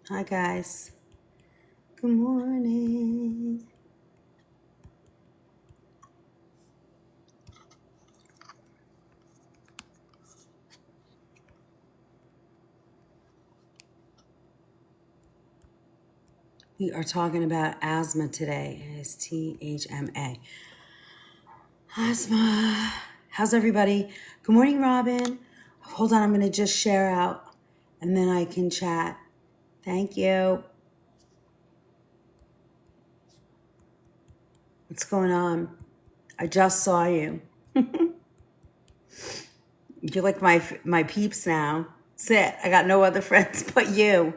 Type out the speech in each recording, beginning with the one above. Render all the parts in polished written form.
Hi, guys. Good morning. We are talking about asthma today. It's THMA. Asthma. How's everybody? Good morning, Robin. Hold on, I'm going to just share out and then I can chat. Thank you. What's going on? I just saw you. You're like my peeps now. Sit. I got no other friends but you.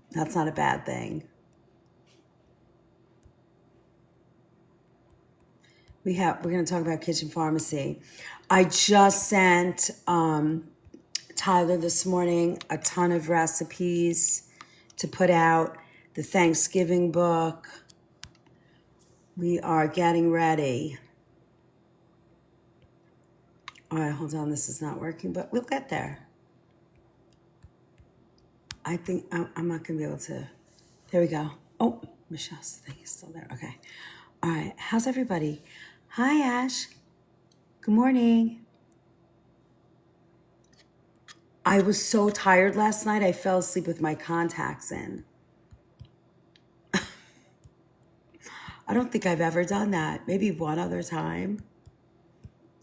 That's not a bad thing. We're going to talk about kitchen pharmacy. I just sent Tyler this morning a ton of recipes to put out, the Thanksgiving book. We are getting ready. All right, hold on. This is not working, but we'll get there. I think I'm not going to be able to. There we go. Oh, Michelle's thing is still there. Okay. All right. How's everybody? Hi, Ash. Good morning. I was so tired last night, I fell asleep with my contacts in. I don't think I've ever done that. Maybe one other time.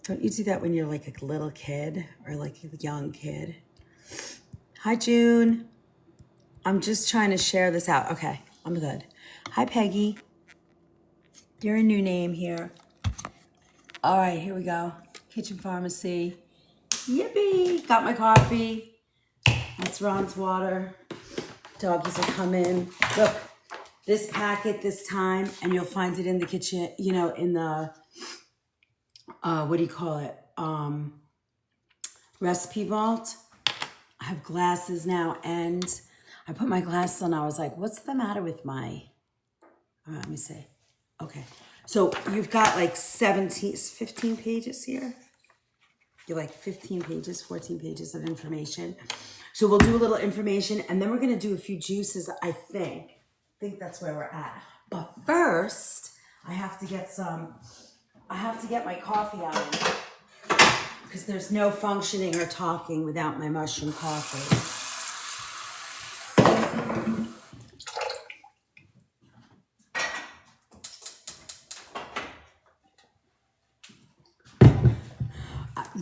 Don't you do that when you're like a little kid or like a young kid? Hi, June. I'm just trying to share this out. Okay, I'm good. Hi, Peggy. You're a new name here. All right, here we go. Kitchen pharmacy. Yippee! Got my coffee. That's Ron's water. Doggies are coming. Look, this packet this time, and you'll find it in the kitchen, in the, what do you call it? Recipe vault. I have glasses now, and I put my glasses on. I was like, what's the matter with my, all right, let me see. Okay. So you've got like 15 pages here. You're like 15 pages, 14 pages of information. So we'll do a little information, and then we're going to do a few juices, I think. I think that's where we're at. But first, I have to get my coffee out because there's no functioning or talking without my mushroom coffee.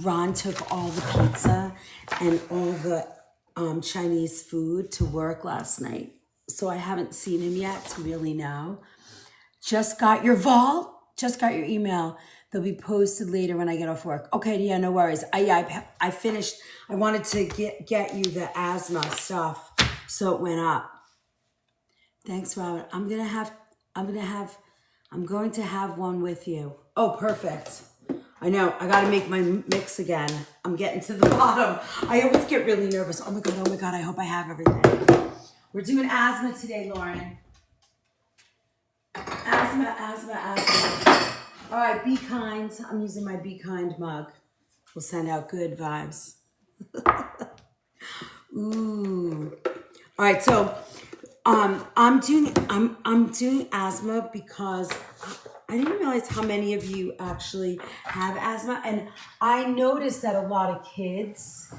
Ron took all the pizza and all the Chinese food to work last night. So I haven't seen him yet to really know. Just got your email. They'll be posted later when I get off work. Okay, yeah, no worries. I finished. I wanted to get you the asthma stuff, so it went up. Thanks, Robert. I'm going to have one with you. Oh, perfect. I know, I gotta make my mix again. I'm getting to the bottom. I always get really nervous. Oh my God, I hope I have everything. We're doing asthma today, Lauren. Asthma. All right, be kind. I'm using my Be Kind mug. We'll send out good vibes. Ooh. All right, so I'm doing asthma because I didn't realize how many of you actually have asthma, and I noticed that a lot of kids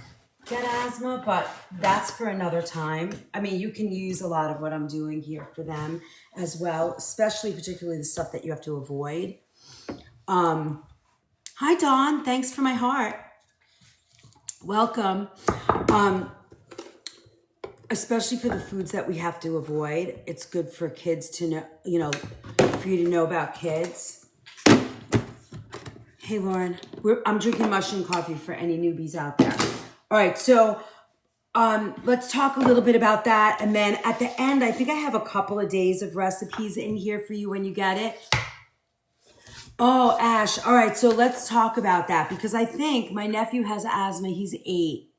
get asthma, but that's for another time. I mean, you can use a lot of what I'm doing here for them as well, particularly the stuff that you have to avoid. Hi, Dawn. Thanks for my heart. Welcome. Especially for the foods that we have to avoid. It's good for kids to know, for you to know about kids. Hey, Lauren, I'm drinking mushroom coffee for any newbies out there. All right, so let's talk a little bit about that. And then at the end, I think I have a couple of days of recipes in here for you when you get it. Oh, Ash. All right, so let's talk about that because I think my nephew has asthma. He's 8.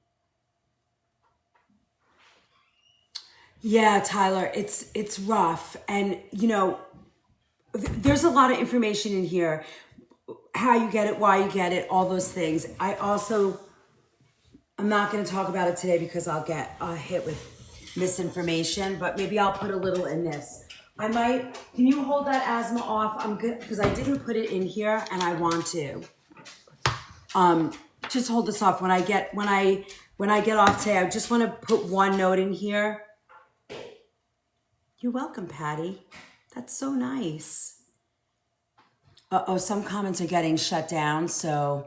Yeah, Tyler, it's rough. And, there's a lot of information in here. How you get it, why you get it, all those things. I'm not going to talk about it today because I'll get hit with misinformation, but maybe I'll put a little in this. I might, can you hold that asthma off? I'm good, because I didn't put it in here and I want to. Just hold this off. When I get off today, I just want to put one note in here. You're welcome, Patty. That's so nice. Some comments are getting shut down, so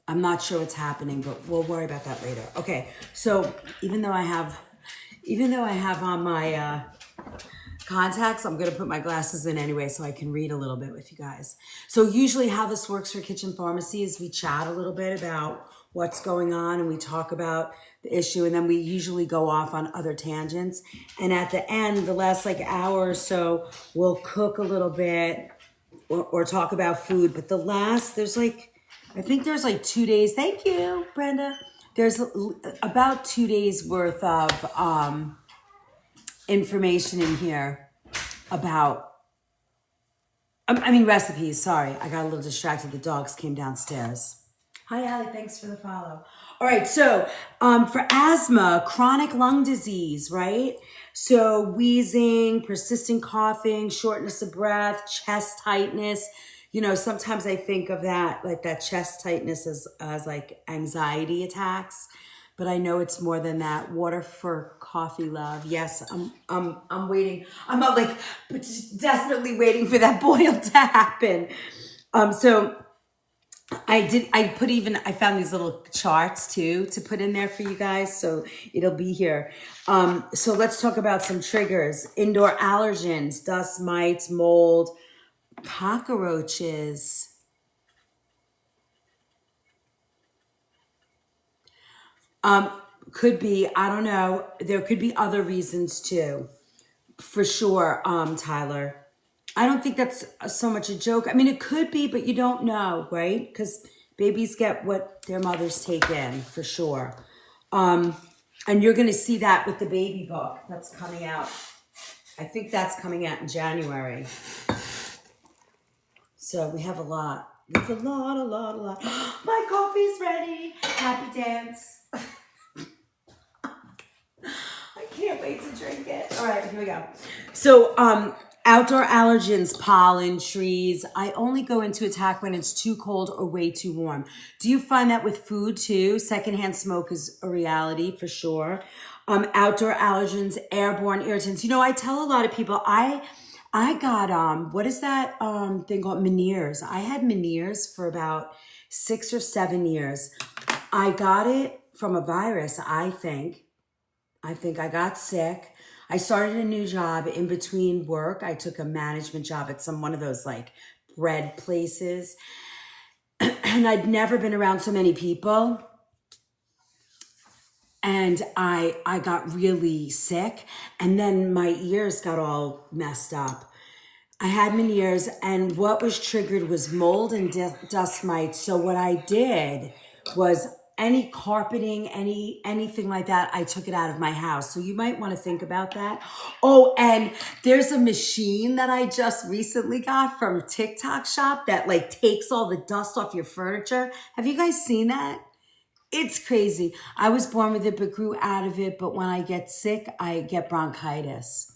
I'm not sure what's happening, but we'll worry about that later. Okay, so even though I have on my contacts, I'm gonna put my glasses in anyway so I can read a little bit with you guys. So usually how this works for Kitchen Pharmacy is we chat a little bit about what's going on and we talk about the issue, and then we usually go off on other tangents. And at the end, the last like hour or so, we'll cook a little bit or talk about food. But I think there's like 2 days. Thank you, Brenda. There's about 2 days worth of information in here about, recipes. Sorry, I got a little distracted. The dogs came downstairs. Hi, Allie. Thanks for the follow. All right, so for asthma, chronic lung disease, right? So wheezing, persistent coughing, shortness of breath, chest tightness. You know, sometimes I think of that, like that chest tightness as like anxiety attacks, but I know it's more than that. Water for coffee, love. Yes, I'm waiting. I'm not like desperately waiting for that boil to happen. So I found these little charts too to put in there for you guys, so it'll be here. So let's talk about some triggers. Indoor allergens, dust, mites, mold, cockroaches. Could be, I don't know. There could be other reasons too, for sure, Tyler. I don't think that's so much a joke. I mean, it could be, but you don't know, right? Because babies get what their mothers take in, for sure. And you're going to see that with the baby book that's coming out. I think that's coming out in January. So we have a lot. It's a lot. My coffee's ready. Happy dance. I can't wait to drink it. All right, here we go. So, outdoor allergens, pollen, trees. I only go into attack when it's too cold or way too warm. Do you find that with food too? Secondhand smoke is a reality for sure. Outdoor allergens, airborne irritants. You know, I tell a lot of people, I got, what is that thing called? Meniere's. I had Meniere's for about 6 or 7 years. I got it from a virus, I think. I got sick. I started a new job in between work. I took a management job at one of those like bread places. And I'd never been around so many people. And I got really sick. And then my ears got all messed up. I had Meniere's, and what was triggered was mold and dust mites. So what I did was any carpeting, anything like that, I took it out of my house. So you might want to think about that. Oh, and there's a machine that I just recently got from TikTok Shop that like takes all the dust off your furniture. Have you guys seen that? It's crazy. I was born with it, but grew out of it. But when I get sick, I get bronchitis.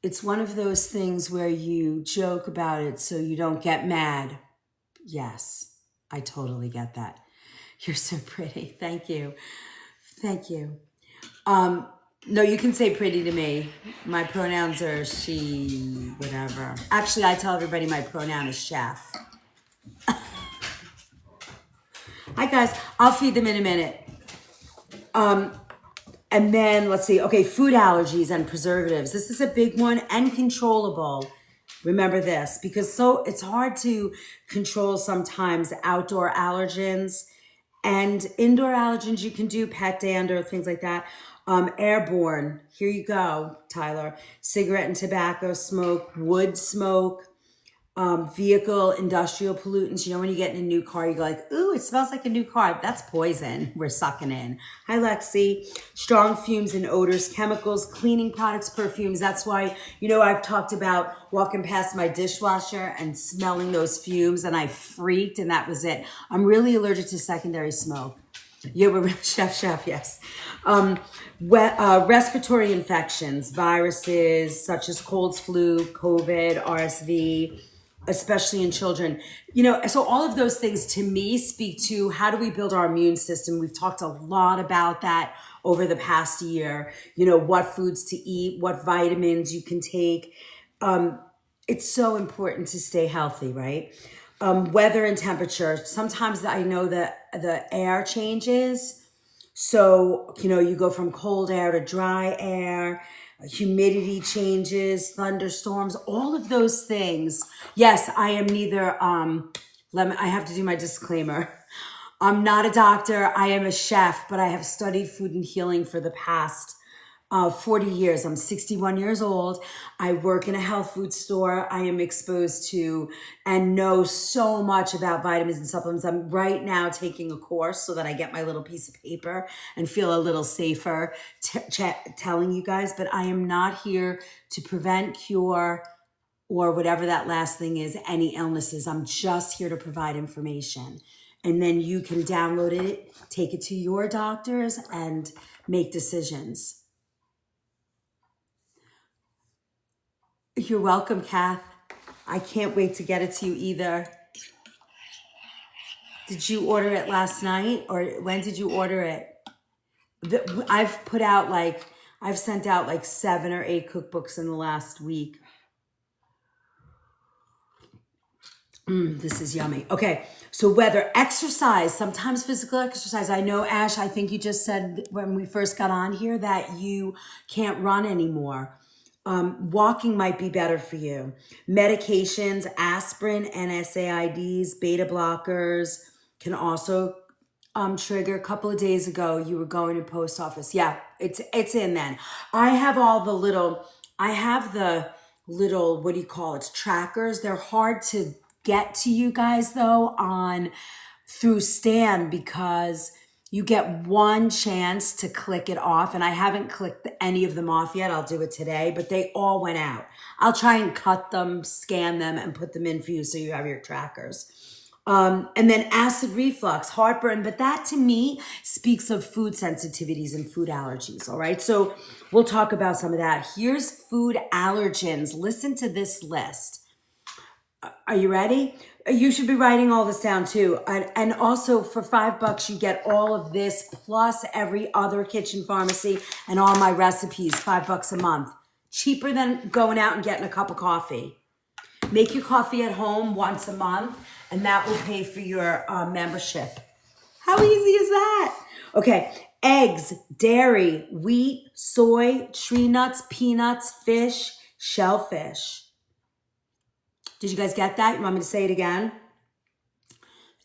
It's one of those things where you joke about it so you don't get mad. Yes, I totally get that. You're so pretty. Thank you. Thank you. No, you can say pretty to me. My pronouns are she, whatever. Actually, I tell everybody my pronoun is chef. Hi, guys. I'll feed them in a minute. And then let's see. Okay, food allergies and preservatives. This is a big one and controllable. Remember this, because it's hard to control sometimes outdoor allergens. And indoor allergens, you can do pet dander, things like that. Airborne, here you go, Tyler. Cigarette and tobacco smoke, wood smoke, vehicle, industrial pollutants. You know, when you get in a new car, you go like, ooh, it smells like a new car. That's poison we're sucking in. Hi, Lexi. Strong fumes and odors, chemicals, cleaning products, perfumes. That's why, you know, I've talked about walking past my dishwasher and smelling those fumes, and I freaked, and that was it. I'm really allergic to secondary smoke. Yeah, we're chef, yes. Respiratory infections, viruses such as colds, flu, COVID, RSV, especially in children. So all of those things to me speak to how do we build our immune system? We've talked a lot about that over the past year. What foods to eat, what vitamins you can take. It's so important to stay healthy, right? Weather and temperature. Sometimes I know that the air changes. So, you go from cold air to dry air, humidity changes, thunderstorms, all of those things. Yes, I am neither, I have to do my disclaimer. I'm not a doctor. I am a chef, but I have studied food and healing for the past 40 years. I'm 61 years old. I work in a health food store. I am exposed to and know so much about vitamins and supplements. I'm right now taking a course so that I get my little piece of paper and feel a little safer telling you guys, but I am not here to prevent, cure, or whatever that last thing is, any illnesses. I'm just here to provide information. And then you can download it, take it to your doctors, and make decisions. You're welcome, Kath. I can't wait to get it to you either. Did you order it last night or when did you order it? I've sent out like 7 or 8 cookbooks in the last week. This is yummy. Okay, so weather, exercise, sometimes physical exercise. I know, Ash, I think you just said when we first got on here that you can't run anymore. Walking might be better for you. Medications, aspirin, NSAIDs, beta blockers can also trigger. A couple of days ago, you were going to post office. Yeah, it's in then. I have the little, what do you call it? Trackers. They're hard to get to you guys though through Stan because you get one chance to click it off, and I haven't clicked any of them off yet. I'll do it today, but they all went out. I'll try and cut them, scan them, and put them in for you so you have your trackers. And then acid reflux, heartburn, but that to me speaks of food sensitivities and food allergies, all right? So we'll talk about some of that. Here's food allergens. Listen to this list. Are you ready? You should be writing all this down too. And also for $5, you get all of this plus every other kitchen pharmacy and all my recipes, $5 a month. Cheaper than going out and getting a cup of coffee. Make your coffee at home once a month and that will pay for your membership. How easy is that? Okay, eggs, dairy, wheat, soy, tree nuts, peanuts, fish, shellfish. Did you guys get that? You want me to say it again?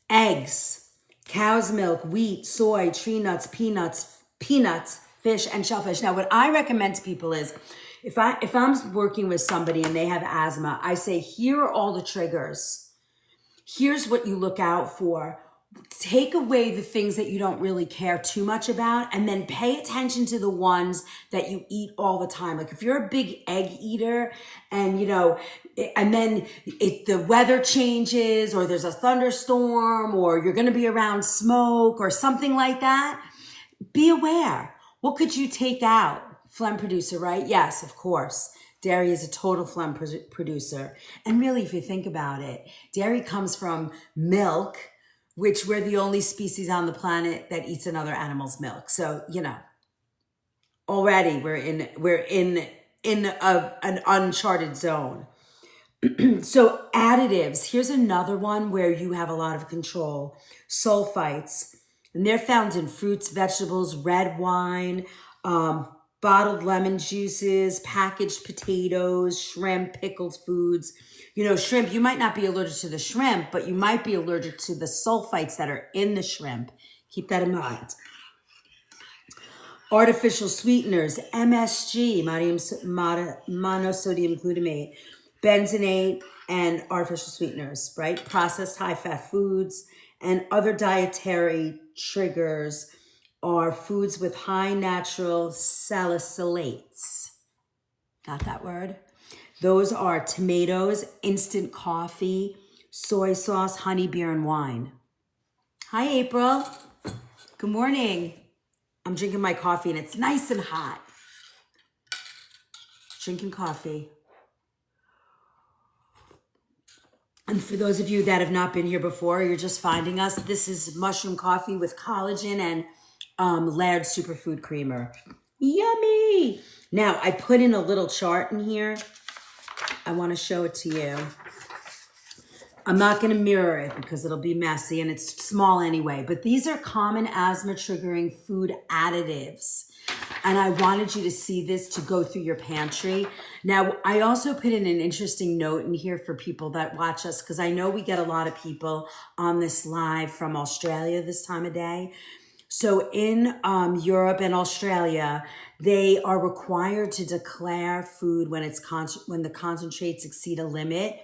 Eggs, cow's milk, wheat, soy, tree nuts, peanuts, fish, and shellfish. Now, what I recommend to people is if I'm working with somebody and they have asthma, I say, here are all the triggers. Here's what you look out for. Take away the things that you don't really care too much about and then pay attention to the ones that you eat all the time. Like if you're a big egg eater and and then the weather changes or there's a thunderstorm or you're going to be around smoke or something like that, be aware. What could you take out? Phlegm producer, right? Yes, of course. Dairy is a total phlegm producer. And really, if you think about it, dairy comes from milk, which we're the only species on the planet that eats another animal's milk. So, already we're in an uncharted zone. So additives, here's another one where you have a lot of control. Sulfites, and they're found in fruits, vegetables, red wine, bottled lemon juices, packaged potatoes, shrimp, pickled foods. Shrimp, you might not be allergic to the shrimp, but you might be allergic to the sulfites that are in the shrimp. Keep that in mind. Artificial sweeteners, MSG, monosodium glutamate, benzenate, and artificial sweeteners, right? Processed high-fat foods and other dietary triggers are foods with high natural salicylates. Got that word? Those are tomatoes, instant coffee, soy sauce, honey, beer, and wine. Hi, April. Good morning. I'm drinking my coffee and it's nice and hot. Drinking coffee. And for those of you that have not been here before, you're just finding us, this is mushroom coffee with collagen and Laird superfood creamer. Yummy! Now, I put in a little chart in here. I want to show it to you. I'm not going to mirror it because it'll be messy and it's small anyway. But these are common asthma triggering food additives. And I wanted you to see this to go through your pantry. Now, I also put in an interesting note in here for people that watch us because I know we get a lot of people on this live from Australia this time of day. So in Europe and Australia, they are required to declare food when when the concentrates exceed a limit.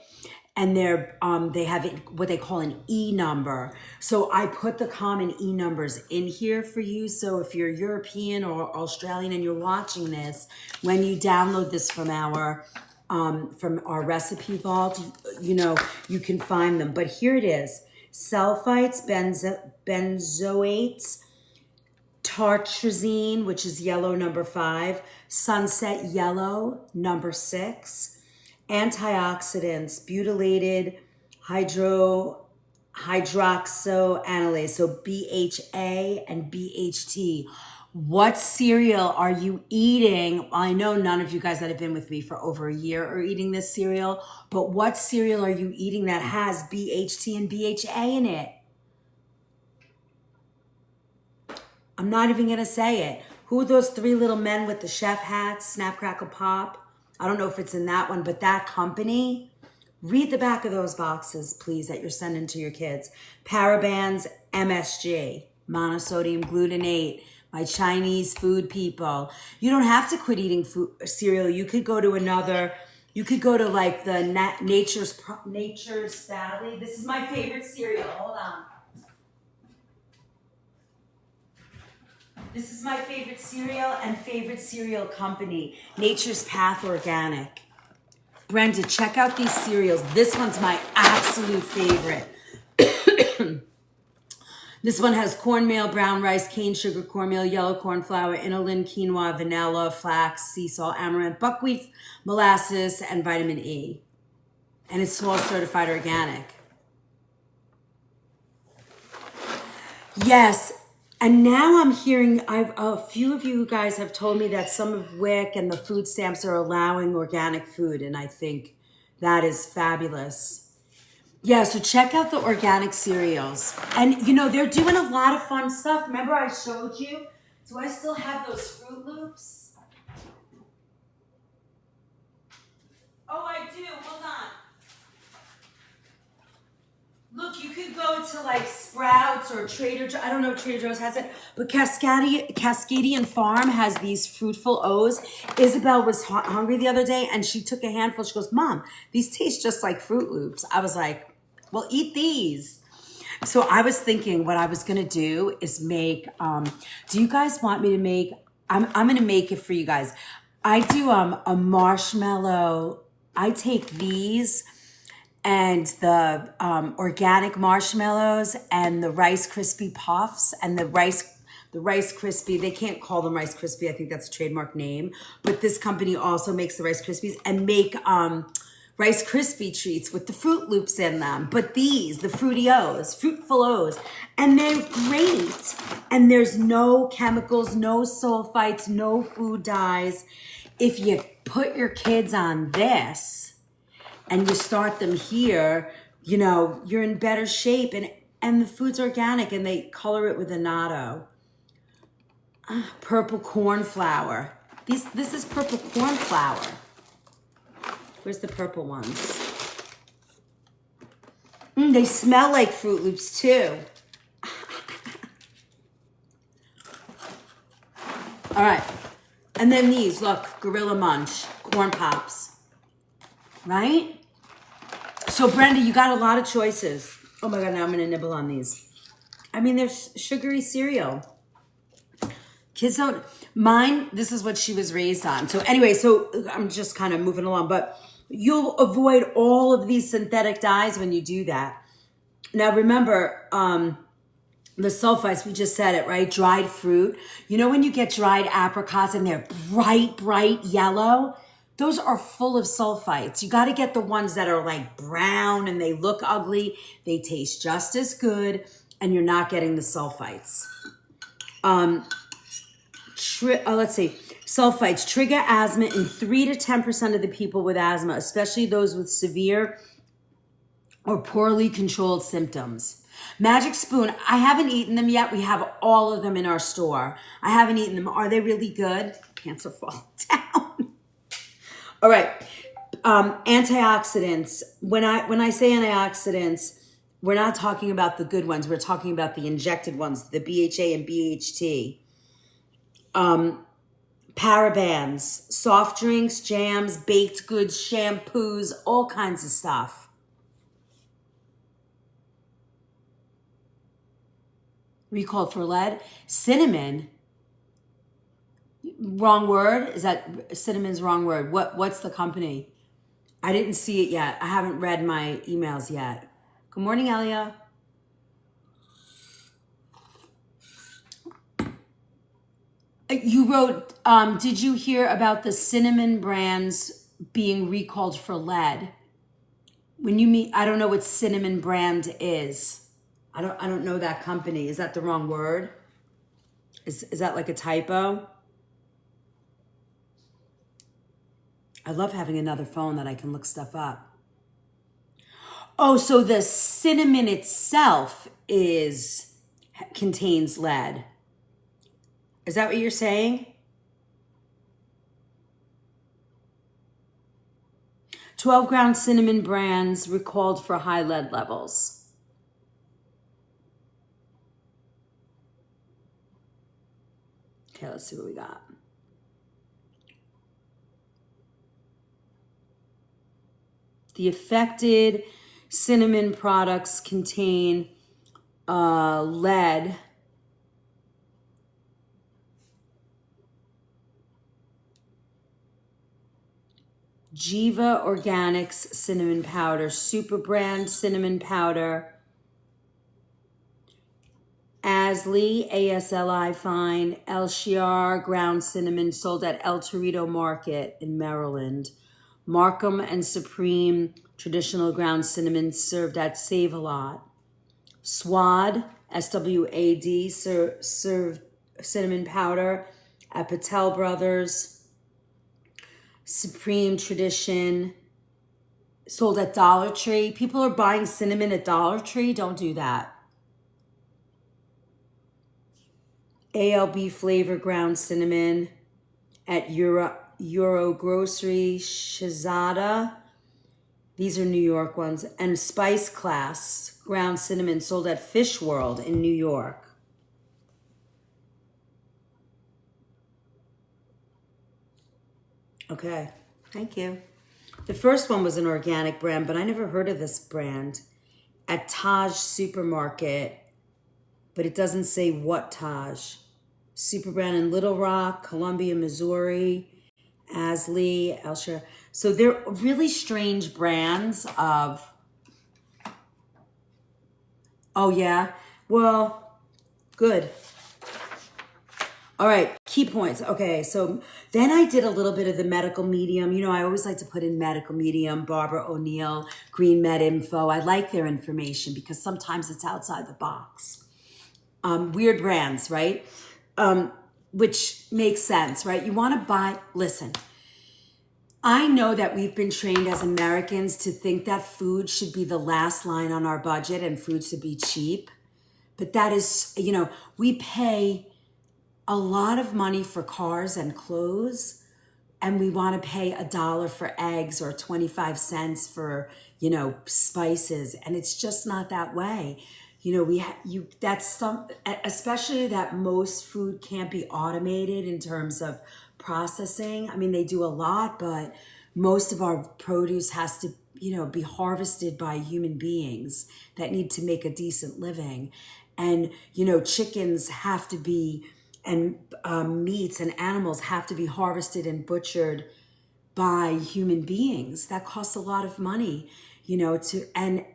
And they have what they call an E number. So I put the common E numbers in here for you. So if you're European or Australian and you're watching this, when you download this from our recipe vault, you can find them. But here it is: sulfites, benzoates, tartrazine, which is yellow number 5, sunset yellow number 6. Antioxidants, butylated hydroxyanoalase, so BHA and BHT. What cereal are you eating? I know none of you guys that have been with me for over a year are eating this cereal, but what cereal are you eating that has BHT and BHA in it? I'm not even going to say it. Who are those 3 little men with the chef hats, Snap, Crackle, Pop? I don't know if it's in that one, but that company, read the back of those boxes, please, that you're sending to your kids. Parabens, MSG, monosodium glutamate, my Chinese food people. You don't have to quit eating cereal. You could go to like the Nature's Valley. This is my favorite cereal. Hold on. This is my favorite cereal and favorite cereal company, Nature's Path Organic. Brenda, check out these cereals. This one's my absolute favorite. This one has cornmeal, brown rice, cane sugar, cornmeal, yellow corn flour, inulin, quinoa, vanilla, flax, sea salt, amaranth, buckwheat, molasses, and vitamin E. And it's all certified organic. Yes. And now I'm hearing, a few of you guys have told me that some of WIC and the food stamps are allowing organic food, and I think that is fabulous. Yeah, so check out the organic cereals. And, they're doing a lot of fun stuff. Remember I showed you? Do I still have those Fruit Loops? Oh, I do. Hold on. Look, you could go to like Sprouts or Trader Joe's. I don't know if Trader Joe's has it, but Cascadian Farm has these fruitful O's. Isabel was hungry the other day and she took a handful. She goes, Mom, these taste just like Fruit Loops. I was like, well, eat these. So I was thinking what I was going to do is make, do you guys want me to make, I'm going to make it for you guys. I do a marshmallow. I take these and the organic marshmallows and the Rice Krispie Puffs and the Rice Krispie, they can't call them Rice Krispie, I think that's a trademark name, but this company also makes the Rice Krispies and make Rice Krispie treats with the Fruit Loops in them. But these, the Fruitful O's, and they're great. And there's no chemicals, no sulfites, no food dyes. If you put your kids on this, and you start them here, you're in better shape, and the food's organic, and they color it with annatto. Purple corn flour. This is purple corn flour. Where's the purple ones? They smell like Fruit Loops too. All right, and then these, look, Gorilla Munch, Corn Pops, right? So Brenda, you got a lot of choices. Oh my God, now I'm gonna nibble on these. I mean, there's sugary cereal. Kids don't, mine, this is what she was raised on. So anyway, so I'm just kind of moving along, but you'll avoid all of these synthetic dyes when you do that. Now remember, The sulfites, we just said it, right? Dried fruit. You know when you get dried apricots and they're bright yellow? Those are full of sulfites. You got to get the ones that are like brown and they look ugly. They taste just as good and you're not getting the sulfites. Let's see. Sulfites trigger asthma in 3 to 10% of the people with asthma, especially those with severe or poorly controlled symptoms. Magic Spoon, I haven't eaten them yet. We have all of them in our store. I haven't eaten them. Are they really good? Pants are falling down. All right. Antioxidants. When I say antioxidants, we're not talking about the good ones. We're talking about the injected ones, the BHA and BHT. Parabens, soft drinks, jams, baked goods, shampoos, all kinds of stuff. Recalled for lead. Cinnamon. Wrong word. Is that cinnamon's wrong word? What's the company? I didn't see it yet. I haven't read my emails yet. Good morning, Elia. You wrote, did you hear about the cinnamon brands being recalled for lead? When you mean, I don't know what cinnamon brand is. I don't know that company. Is that the wrong word? Is that like a typo? I love having another phone that I can look stuff up. Oh, so the cinnamon itself contains lead. Is that what you're saying? 12-ground cinnamon brands recalled for high lead levels. Okay, let's see what we got. The affected cinnamon products contain lead. Jiva Organics cinnamon powder, Super Brand cinnamon powder, Asli, ASLI fine, El Shiar ground cinnamon sold at El Torito Market in Maryland. Markham and Supreme traditional ground cinnamon served at Save-A-Lot. Swad, SWAD, served cinnamon powder at Patel Brothers. Supreme Tradition sold at Dollar Tree. People are buying cinnamon at Dollar Tree. Don't do that. ALB flavor ground cinnamon at Euro Grocery, Shazada. These are New York ones. And Spice Class ground cinnamon sold at Fish World in New York. Okay, thank you. The first one was an organic brand, but I never heard of this brand. At Taj Supermarket, but it doesn't say what Taj. Super Brand in Little Rock, Columbia, Missouri, Asli, Elsher. So they're really strange brands of, oh yeah, well, good. All right, key points. Okay, so then I did a little bit of the medical medium. You know, I always like to put in medical medium, Barbara O'Neill, Green Med Info. I like their information because sometimes it's outside the box. Weird brands, right? Which makes sense, right? You want to buy, listen, I know that we've been trained as Americans to think that food should be the last line on our budget and food should be cheap. But that is, you know, we pay a lot of money for cars and clothes, and we want to pay $1 for eggs or 25 cents for, you know, spices. And it's just not that way. You know, especially that most food can't be automated in terms of processing. I mean, they do a lot, but most of our produce has to, you know, be harvested by human beings that need to make a decent living. And, you know, chickens have to be, and meats and animals have to be harvested and butchered by human beings. That costs a lot of money, you know, and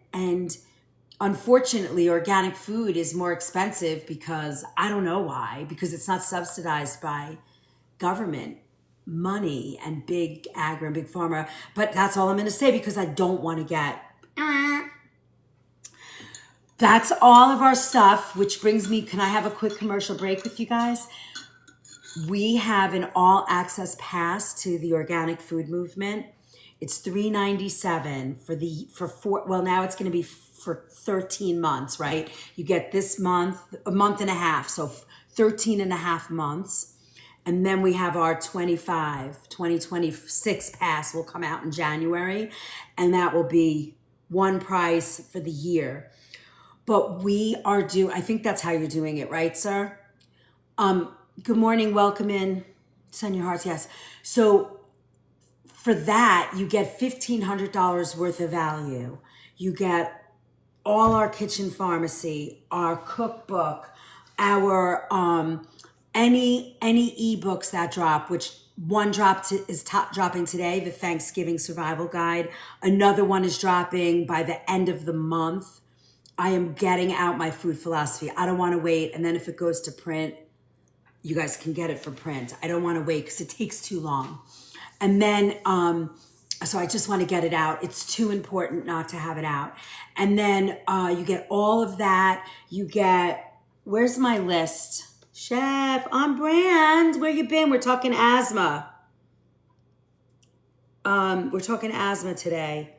unfortunately, organic food is more expensive because I don't know why, because it's not subsidized by government money and big agri and big pharma. But that's all I'm going to say because I don't want to get. That's all of our stuff, which brings me, can I have a quick commercial break with you guys? We have an all access pass to the organic food movement. It's $397 for four, well, now it's going to be for 13 months, right? You get this month, a month and a half, so 13 and a half months. And then we have our 2026 pass will come out in January, and that will be one price for the year. But we are I think that's how you're doing it, right, sir? Good morning, welcome in. Send your hearts, yes. So for that, you get $1,500 worth of value. You get all our kitchen pharmacy, our cookbook, our any ebooks that drop, which one is dropping today, the Thanksgiving Survival Guide. Another one is dropping by the end of the month. I am getting out my food philosophy. I don't want to wait. And then if it goes to print, you guys can get it for print. I don't want to wait because it takes too long. And then, so I just want to get it out. It's too important not to have it out. And then you get all of that. You get, where's my list? Chef, on brand. Where you been? We're talking asthma. We're talking asthma today.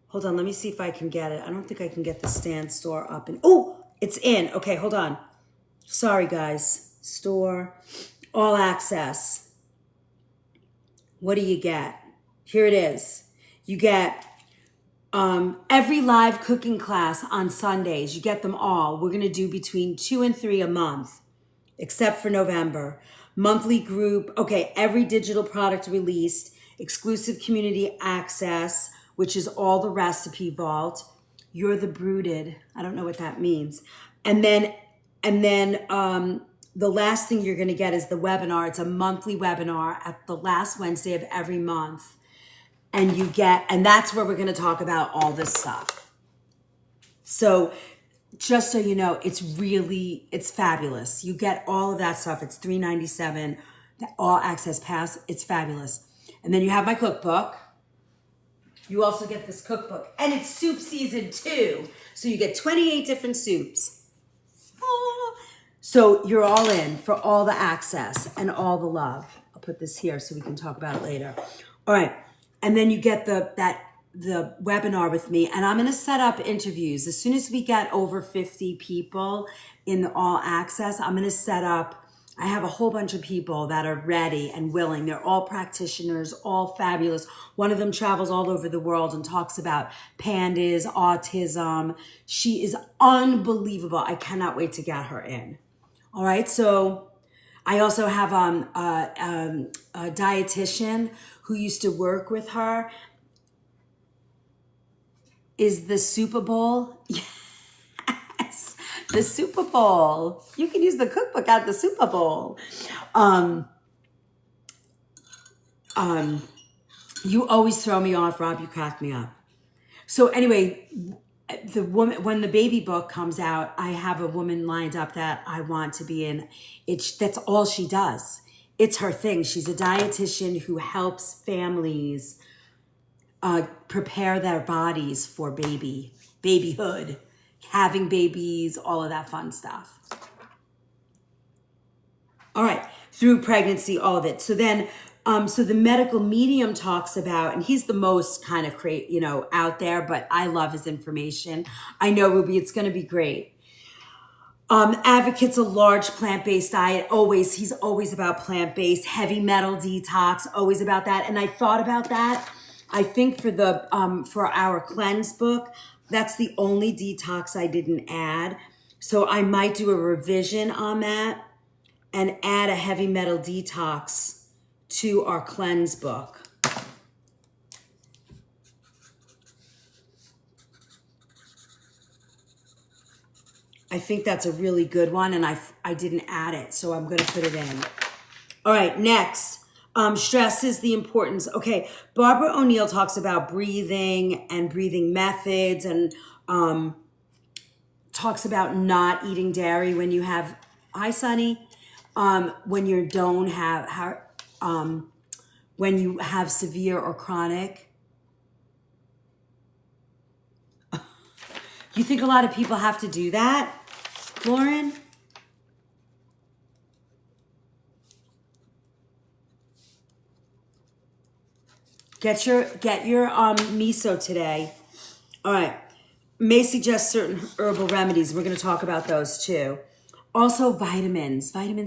Hold on, let me see if I can get it. I don't think I can get the stand store up. Oh, it's in. Okay, hold on. Sorry, guys. Store, all access. What do you get? Here it is. You get every live cooking class on Sundays. You get them all. We're going to do between 2 and 3 a month, except for November. Monthly group. Okay, every digital product released. Exclusive community access, which is all the recipe vault. You're the brooded. I don't know what that means. And then the last thing you're going to get is the webinar. It's a monthly webinar at the last Wednesday of every month. And that's where we're going to talk about all this stuff. So just so you know, it's fabulous. You get all of that stuff. It's $397, the all access pass. It's fabulous. And then you have my cookbook. You also get this cookbook, and it's soup season too. So you get 28 different soups. Oh. So you're all in for all the access and all the love. I'll put this here so we can talk about it later. All right. And then you get the webinar with me, and I'm going to set up interviews. As soon as we get over 50 people in the all access, I'm going to set up, I have a whole bunch of people that are ready and willing. They're all practitioners, all fabulous. One of them travels all over the world and talks about pandas, autism. She is unbelievable. I cannot wait to get her in. All right. So I also have a dietitian who used to work with her. Is the Super Bowl? Yes, the Super Bowl. You can use the cookbook at the Super Bowl. You always throw me off, Rob. You crack me up. So anyway, when the baby book comes out, I have a woman lined up that I want to be in. That's all she does. It's her thing. She's a dietitian who helps families prepare their bodies for babyhood, having babies, all of that fun stuff. All right, through pregnancy, all of it. So then, so the medical medium talks about, and he's the most kind of out there, but I love his information. I know, Ruby, it's going to be great. Advocates a large plant-based diet. He's always about plant-based, heavy metal detox, always about that. And I thought about that. I think for our cleanse book, that's the only detox I didn't add. So I might do a revision on that and add a heavy metal detox to our cleanse book. I think that's a really good one, and I didn't add it, so I'm going to put it in. All right, next. Stresses the importance. Okay, Barbara O'Neill talks about breathing and breathing methods, and talks about not eating dairy when you have, hi Sunny, when you don't have, when you have severe or chronic. You think a lot of people have to do that, Lauren? Get your miso today. All right. May suggest certain herbal remedies. We're going to talk about those too. Also vitamins. Vitamin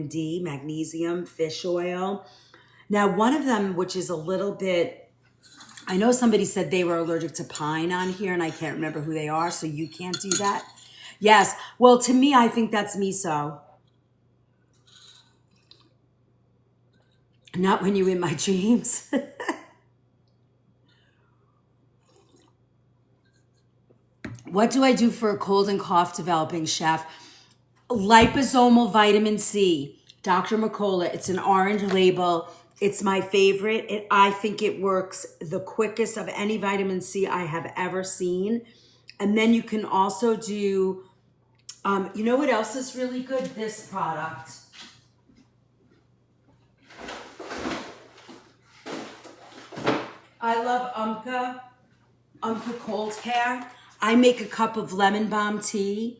D, magnesium, fish oil. Now, one of them, which is a little bit, I know somebody said they were allergic to pine on here, and I can't remember who they are, so you can't do that. Yes. Well, to me, I think that's miso. Not when you're in my dreams. What do I do for a cold and cough developing, chef? Liposomal vitamin C. Dr. McCullough. It's an orange label. It's my favorite. I think it works the quickest of any vitamin C I have ever seen. And then you can also do, you know what else is really good? This product. I love Umka Cold Care. I make a cup of lemon balm tea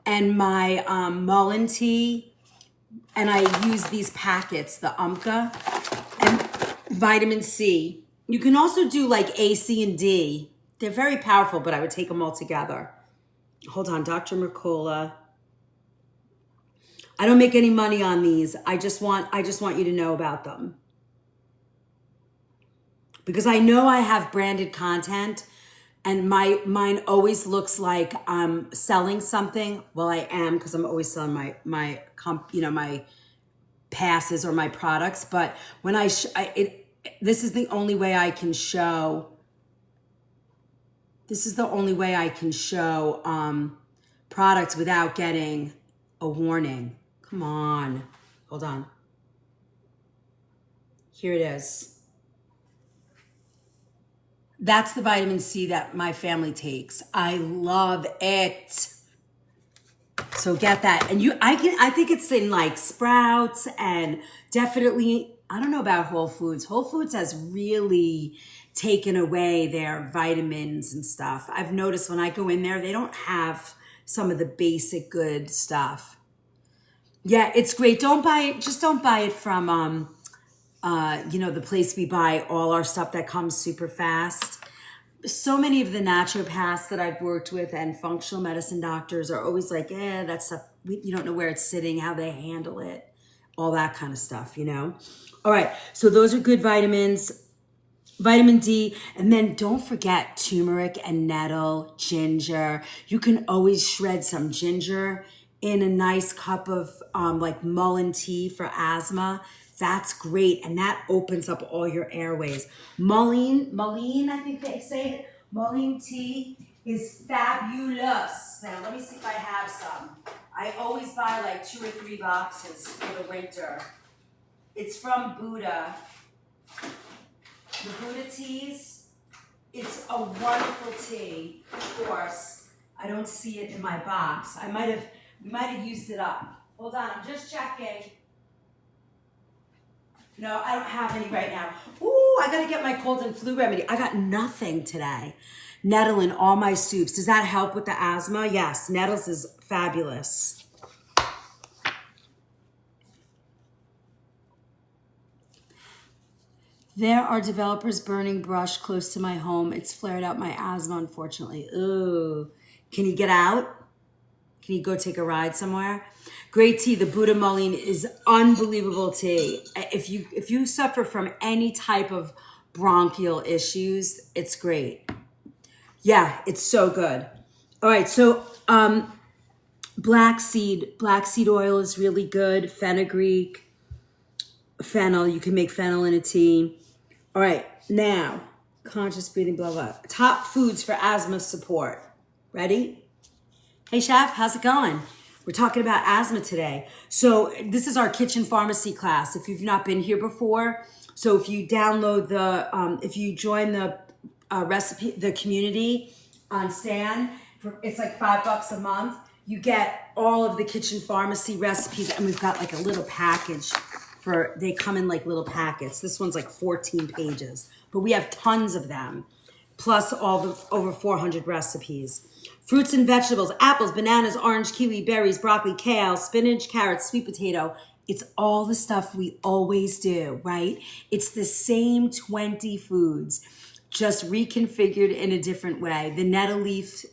and my mullein tea, and I use these packets, the Umka and vitamin C. You can also do like A, C, and D. They're very powerful, but I would take them all together. Hold on, Dr. Mercola. I don't make any money on these. I just want you to know about them. Because I know I have branded content and mine always looks like I'm selling something. Well, I am, because I'm always selling my passes or my products. But when this is the only way I can show. This is the only way I can show products without getting a warning. Come on, hold on. Here it is. That's the vitamin C that my family takes. I love it. So get that. And I think it's in like Sprouts and definitely, I don't know about Whole Foods. Whole Foods has really taken away their vitamins and stuff. I've noticed when I go in there, they don't have some of the basic good stuff. Yeah, it's great. Don't buy it. Just don't buy it from, the place we buy all our stuff that comes super fast. So many of the naturopaths that I've worked with and functional medicine doctors are always like, that stuff, you don't know where it's sitting, how they handle it, all that kind of stuff, All right, so those are good vitamins. Vitamin D, and then don't forget turmeric and nettle, ginger. You can always shred some ginger in a nice cup of like mullein tea for asthma. That's great, and that opens up all your airways. Mullein, I think they say it. Mullein tea is fabulous. Now, let me see if I have some. I always buy like 2 or 3 boxes for the winter. It's from Buddha. The Buddha teas. It's a wonderful tea. Of course, I don't see it in my box. We might have used it up. Hold on, I'm just checking. No, I don't have any right now. Ooh, I gotta get my cold and flu remedy. I got nothing today. Nettle in all my soups. Does that help with the asthma? Yes, nettles is fabulous. There are developers burning brush close to my home. It's flared out my asthma, unfortunately. Ooh. Can you get out? Can you go take a ride somewhere? Great tea. The Buddha mullein is unbelievable tea. If you suffer from any type of bronchial issues, it's great. Yeah, it's so good. All right, so black seed oil is really good. Fenugreek, fennel. You can make fennel in a tea. All right, now conscious breathing, blah blah. Top foods for asthma support. Ready? Hey, chef, how's it going? We're talking about asthma today. So this is our kitchen pharmacy class. If you've not been here before, so if you download if you join the recipe, the community on Stan, It's like $5 a month. You get all of the kitchen pharmacy recipes, and we've got like a little package they come in like little packets. This one's like 14 pages, but we have tons of them, plus all the over 400 recipes. Fruits and vegetables, apples, bananas, orange, kiwi, berries, broccoli, kale, spinach, carrots, sweet potato. It's all the stuff we always do, right? It's the same 20 foods, just reconfigured in a different way. The nettle leaf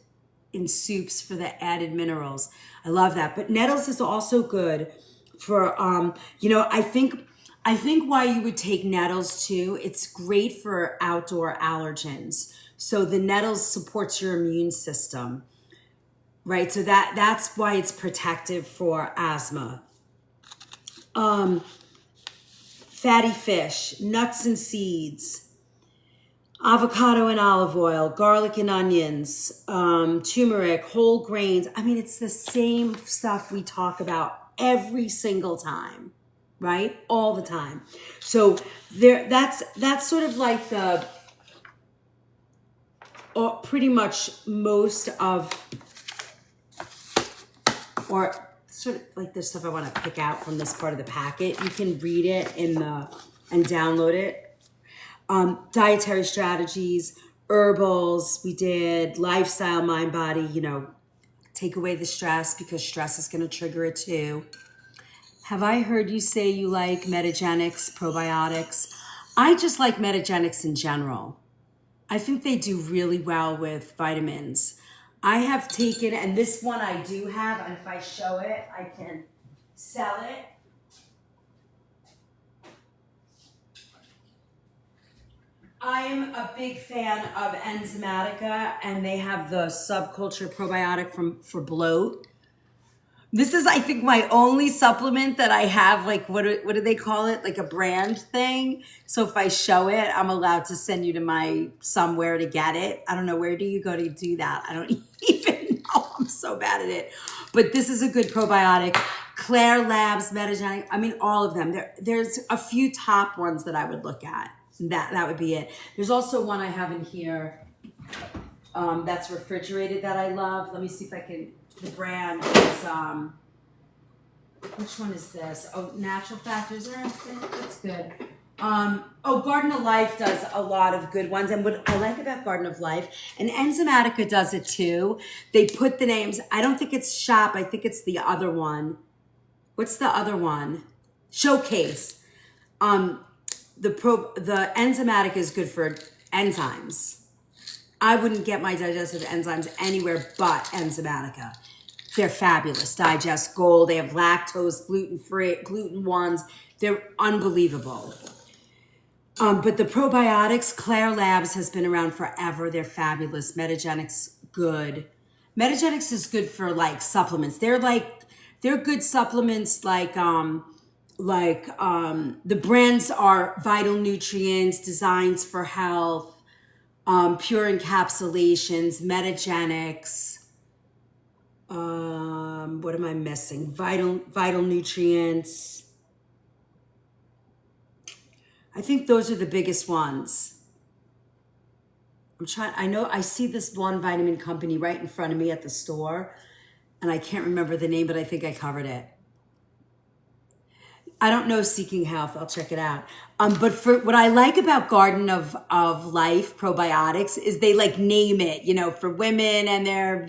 in soups for the added minerals. I love that. But nettles is also good for, I think why you would take nettles too, it's great for outdoor allergens. So the nettles supports your immune system, right? So that's why it's protective for asthma. Fatty fish, nuts and seeds, avocado and olive oil, garlic and onions, turmeric, whole grains. I mean, it's the same stuff we talk about every single time, right? All the time. So that's sort of like the pretty much most of, or sort of like the stuff I want to pick out from this part of the packet. You can read it and download it. Dietary strategies, herbals, we did lifestyle, mind, body, take away the stress, because stress is going to trigger it too. Have I heard you say you like Metagenics, probiotics? I just like Metagenics in general. I think they do really well with vitamins. I have taken, and this one I do have, and if I show it, I can sell it. I am a big fan of Enzymatica, and they have the subculture probiotic for bloat. This is, I think, my only supplement that I have, like, what do they call it? Like a brand thing. So if I show it, I'm allowed to send you to somewhere to get it. I don't know, where do you go to do that? I don't even know. I'm so bad at it. But this is a good probiotic. Claire Labs, Metagenic, I mean, all of them. There's a few top ones that I would look at. That would be it. There's also one I have in here that's refrigerated that I love. Let me see if I can. The brand is which one is this? Oh, Natural Factors. That's good. Garden of Life does a lot of good ones, and what I like about Garden of Life, and Enzymatica does it too. They put the names. I don't think it's Shop. I think it's the other one. What's the other one? Showcase. The Enzymatic is good for enzymes. I wouldn't get my digestive enzymes anywhere but Enzymatica. They're fabulous. Digest Gold. They have lactose, gluten-free, gluten ones. They're unbelievable. But the probiotics, Claire Labs has been around forever. They're fabulous. Metagenics, good. Metagenics is good for like supplements. They're good supplements the brands are Vital Nutrients, Designs for Health, Pure Encapsulations, Metagenics. What am I missing? Vital Nutrients. I think those are the biggest ones. I know I see this one vitamin company right in front of me at the store, and I can't remember the name, but I think I covered it. I don't know Seeking Health. I'll check it out. But for what I like about Garden of Life probiotics is they like name it, for women and their,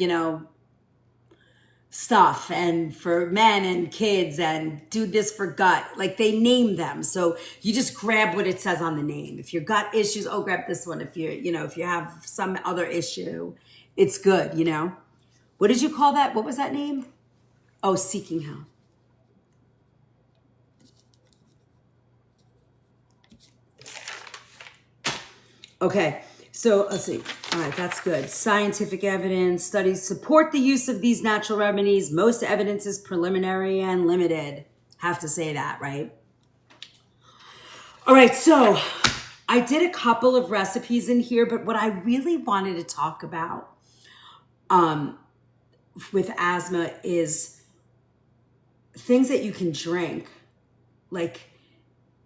stuff, and for men and kids, and do this for gut. Like they name them. So you just grab what it says on the name. If your gut issues, grab this one. If if you have some other issue, it's good, What did you call that? What was that name? Oh, Seeking Health. Okay, so let's see. All right, that's good. Scientific evidence, studies support the use of these natural remedies. Most evidence is preliminary and limited. Have to say that, right? All right, so I did a couple of recipes in here, but what I really wanted to talk about with asthma is things that you can drink. Like,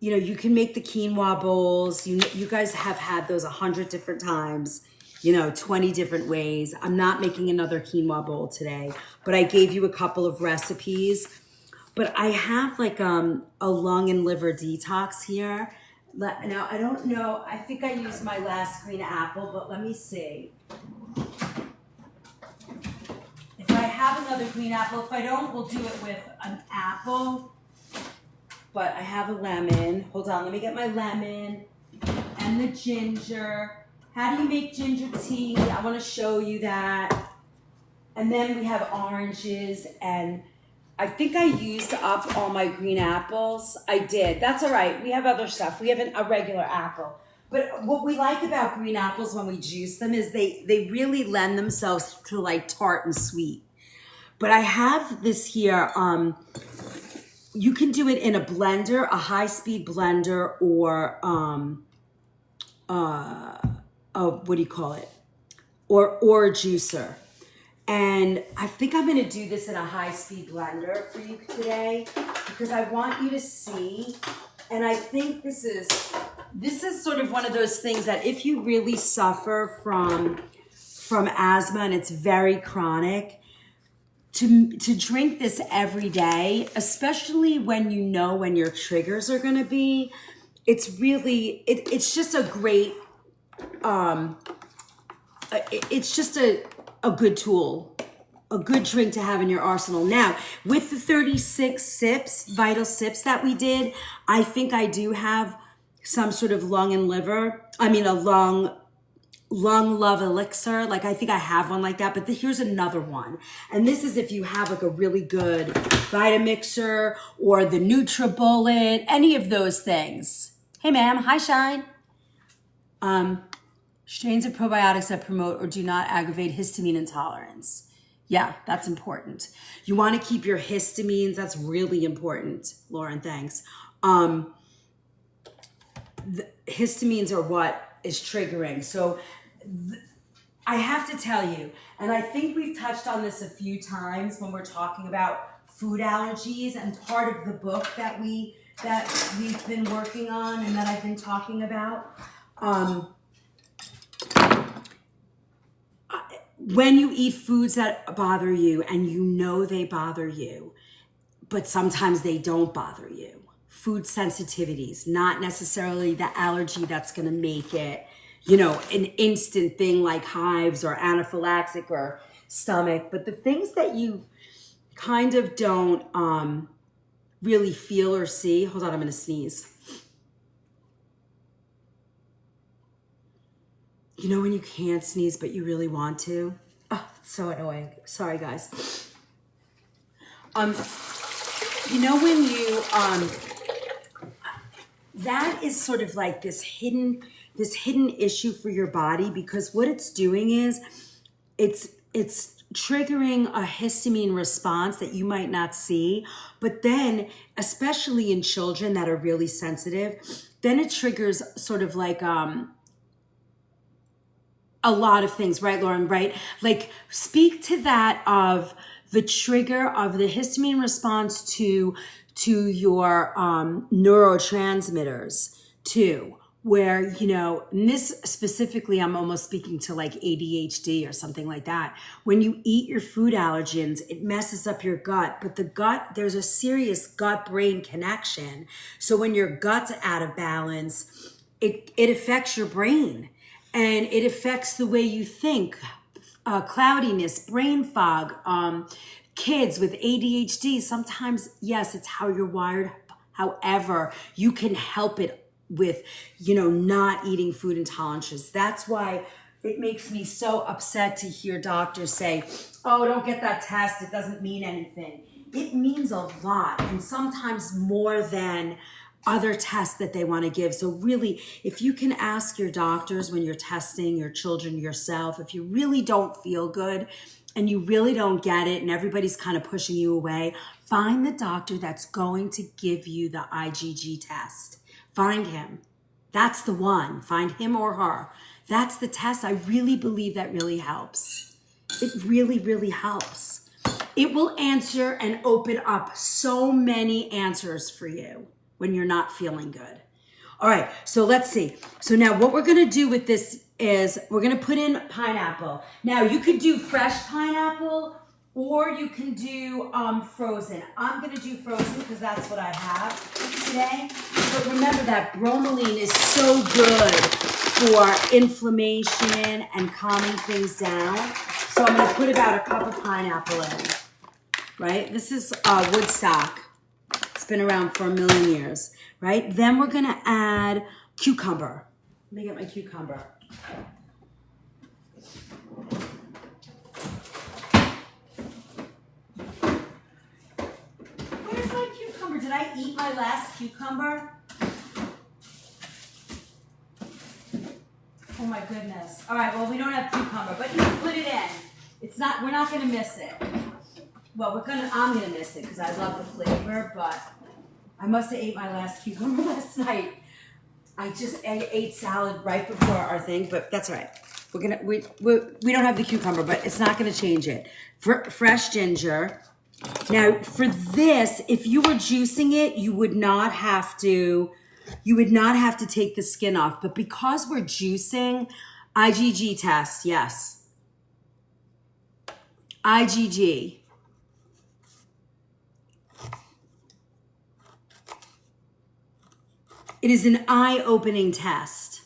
you can make the quinoa bowls. You guys have had those 100 different times. 20 different ways. I'm not making another quinoa bowl today, but I gave you a couple of recipes. But I have like a lung and liver detox here. Now, I don't know. I think I used my last green apple, but let me see. If I have another green apple, if I don't, we'll do it with an apple. But I have a lemon. Hold on, let me get my lemon and the ginger. How do you make ginger tea? I want to show you that. And then we have oranges, and I think I used up all my green apples. I did. That's all right. We have other stuff. We have a regular apple. But what we like about green apples when we juice them is they really lend themselves to like tart and sweet. But I have this here. You can do it in a blender, a high-speed blender, or what do you call it? Or a juicer. And I think I'm going to do this in a high-speed blender for you today because I want you to see. And I think this is sort of one of those things that if you really suffer from asthma and it's very chronic, to drink this every day, especially when you know when your triggers are going to be, it's really it's just a great it's just a good tool, a good drink to have in your arsenal. Now, with the 36 sips, vital sips that we did, I think I do have some sort of lung love elixir. Like I think I have one like that, but here's another one. And this is if you have like a really good Vitamixer or the NutriBullet, any of those things. Hey ma'am, hi Shine. Strains of probiotics that promote or do not aggravate histamine intolerance. Yeah, that's important. You want to keep your histamines. That's really important, Lauren, thanks. The histamines are what is triggering. So I have to tell you, and I think we've touched on this a few times when we're talking about food allergies, and part of the book that we've been working on and that I've been talking about. When you eat foods that bother you and you know they bother you, but sometimes they don't bother you. Food sensitivities, not necessarily the allergy that's going to make it, an instant thing like hives or anaphylaxis or stomach, but the things that you kind of don't really feel or see. Hold on, I'm going to sneeze. You know when you can't sneeze, but you really want to? Oh, it's so annoying. Sorry, guys. When you, that is sort of like this hidden issue for your body, because what it's doing is it's triggering a histamine response that you might not see, but then, especially in children that are really sensitive, then it triggers sort of like, a lot of things, right, Lauren, right? Like speak to that of the trigger of the histamine response to your neurotransmitters too, where, and this specifically, I'm almost speaking to like ADHD or something like that. When you eat your food allergens, it messes up your gut, but the gut, there's a serious gut-brain connection. So when your gut's out of balance, it affects your brain. And it affects the way you think, cloudiness, brain fog, kids with ADHD. Sometimes, yes, it's how you're wired. However, you can help it with, not eating food intolerances. That's why it makes me so upset to hear doctors say, oh, don't get that test. It doesn't mean anything. It means a lot, and sometimes more than other tests that they want to give. So really, if you can ask your doctors when you're testing your children, yourself, if you really don't feel good and you really don't get it and everybody's kind of pushing you away, find the doctor that's going to give you the IgG test. Find him. That's the one. Find him or her. That's the test. I really believe that really helps. It really, really helps. It will answer and open up so many answers for you when you're not feeling good. All right, so let's see. So now what we're gonna do with this is we're gonna put in pineapple. Now you could do fresh pineapple or you can do frozen. I'm gonna do frozen because that's what I have today. But remember that bromelain is so good for inflammation and calming things down. So I'm gonna put about a cup of pineapple in, right? This is Woodstock. It's been around for 1,000,000 years, right? Then we're gonna add cucumber. Let me get my cucumber. Where's my cucumber? Did I eat my last cucumber? Oh my goodness. All right, well, we don't have cucumber, but you can put it in. It's not, we're not gonna miss it. Well, I'm gonna miss it because I love the flavor, but I must have ate my last cucumber last night. I ate salad right before our thing, but that's all right. We don't have the cucumber, but it's not gonna change it. Fresh ginger. Now for this, if you were juicing it, you would not have to take the skin off. But because we're juicing, IgG test, yes. IgG. It is an eye-opening test.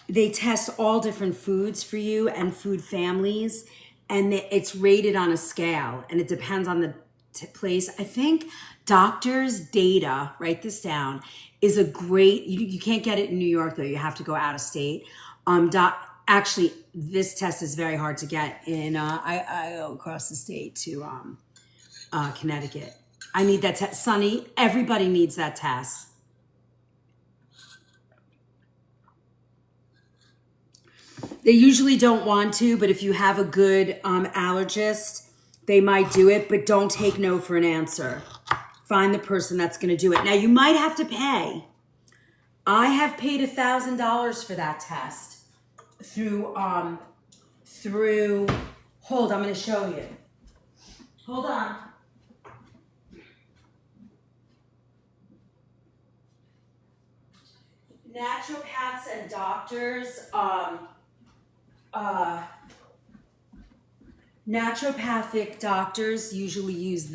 They test all different foods for you and food families, and it's rated on a scale, and it depends on the place. I think Doctors Data, write this down, is a great, you can't get it in New York though, you have to go out of state. Actually, this test is very hard to get in, I go across the state to Connecticut. I need that test. Sunny, everybody needs that test. They usually don't want to, but if you have a good allergist, they might do it, but don't take no for an answer. Find the person that's going to do it. Now, you might have to pay. I have paid $1,000 for that test through, hold, I'm going to show you. Hold on. Naturopaths and doctors, naturopathic doctors usually use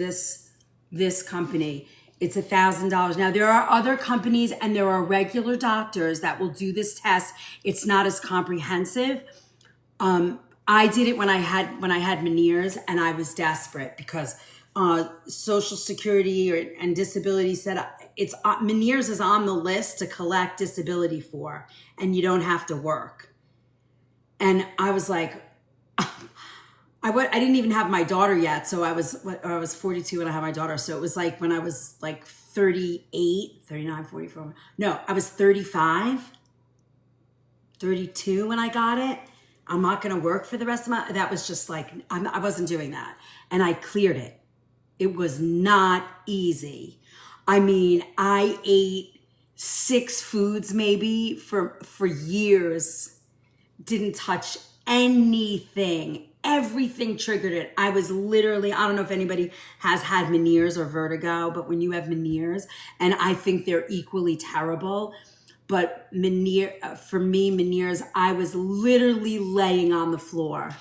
this company. It's $1,000. Now there are other companies and there are regular doctors that will do this test. It's not as comprehensive. I did it when I had Meniere's, and I was desperate because Social Security and disability said Meniere's is on the list to collect disability for, and you don't have to work. And I was like, I didn't even have my daughter yet. So I was 42 when I had my daughter. So it was like when I was like 38, 39, 44. No, I was 35, 32 when I got it. I'm not going to work for the rest of that was just like, I wasn't doing that. And I cleared it. It was not easy. I mean, I ate 6 foods maybe for years. Didn't touch anything. Everything triggered it. I was literally, I don't know if anybody has had Meniere's or vertigo, but when you have Meniere's, and I think they're equally terrible, but for me, Meniere's, I was literally laying on the floor.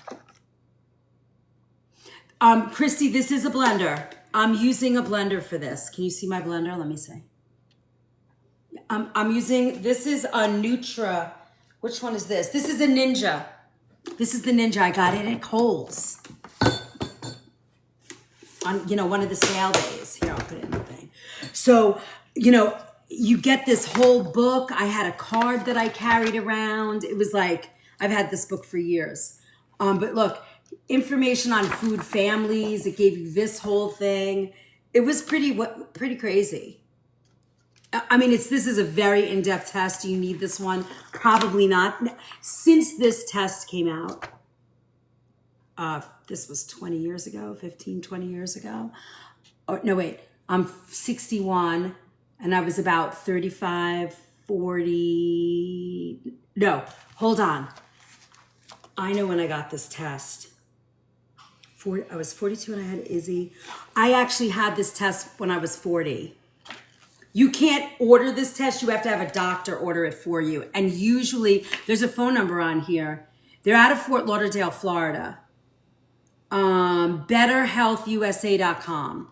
Christy, this is a blender. I'm using a blender for this. Can you see my blender? Let me see. I'm using, this is a Nutra. Which one is this? This is a Ninja. This is the Ninja. I got it at Kohl's on, one of the sale days. Here, I'll put it in the thing. So, you get this whole book. I had a card that I carried around. It was like, I've had this book for years. But look, information on food families. It gave you this whole thing. It was pretty crazy. I mean, this is a very in-depth test. Do you need this one? Probably not. Since this test came out, this was 20 years ago, 15, 20 years ago. Oh, no, wait, I'm 61 and I was about 35, 40. No, hold on. I know when I got this test. I was 42 and I had Izzy. I actually had this test when I was 40. You can't order this test. You have to have a doctor order it for you. And usually, there's a phone number on here. They're out of Fort Lauderdale, Florida. BetterHealthUSA.com.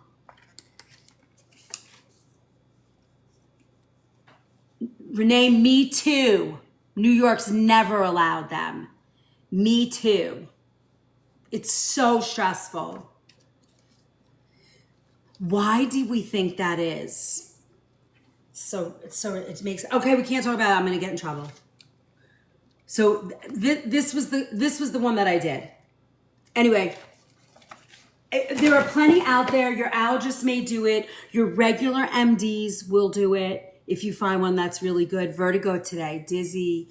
Renee, me too. New York's never allowed them. Me too. It's so stressful. Why do we think that is? So it makes, okay, we can't talk about it. I'm going to get in trouble. So this was the one that I did. Anyway, there are plenty out there. Your allergist may do it. Your regular MDs will do it if you find one that's really good. Vertigo today, dizzy.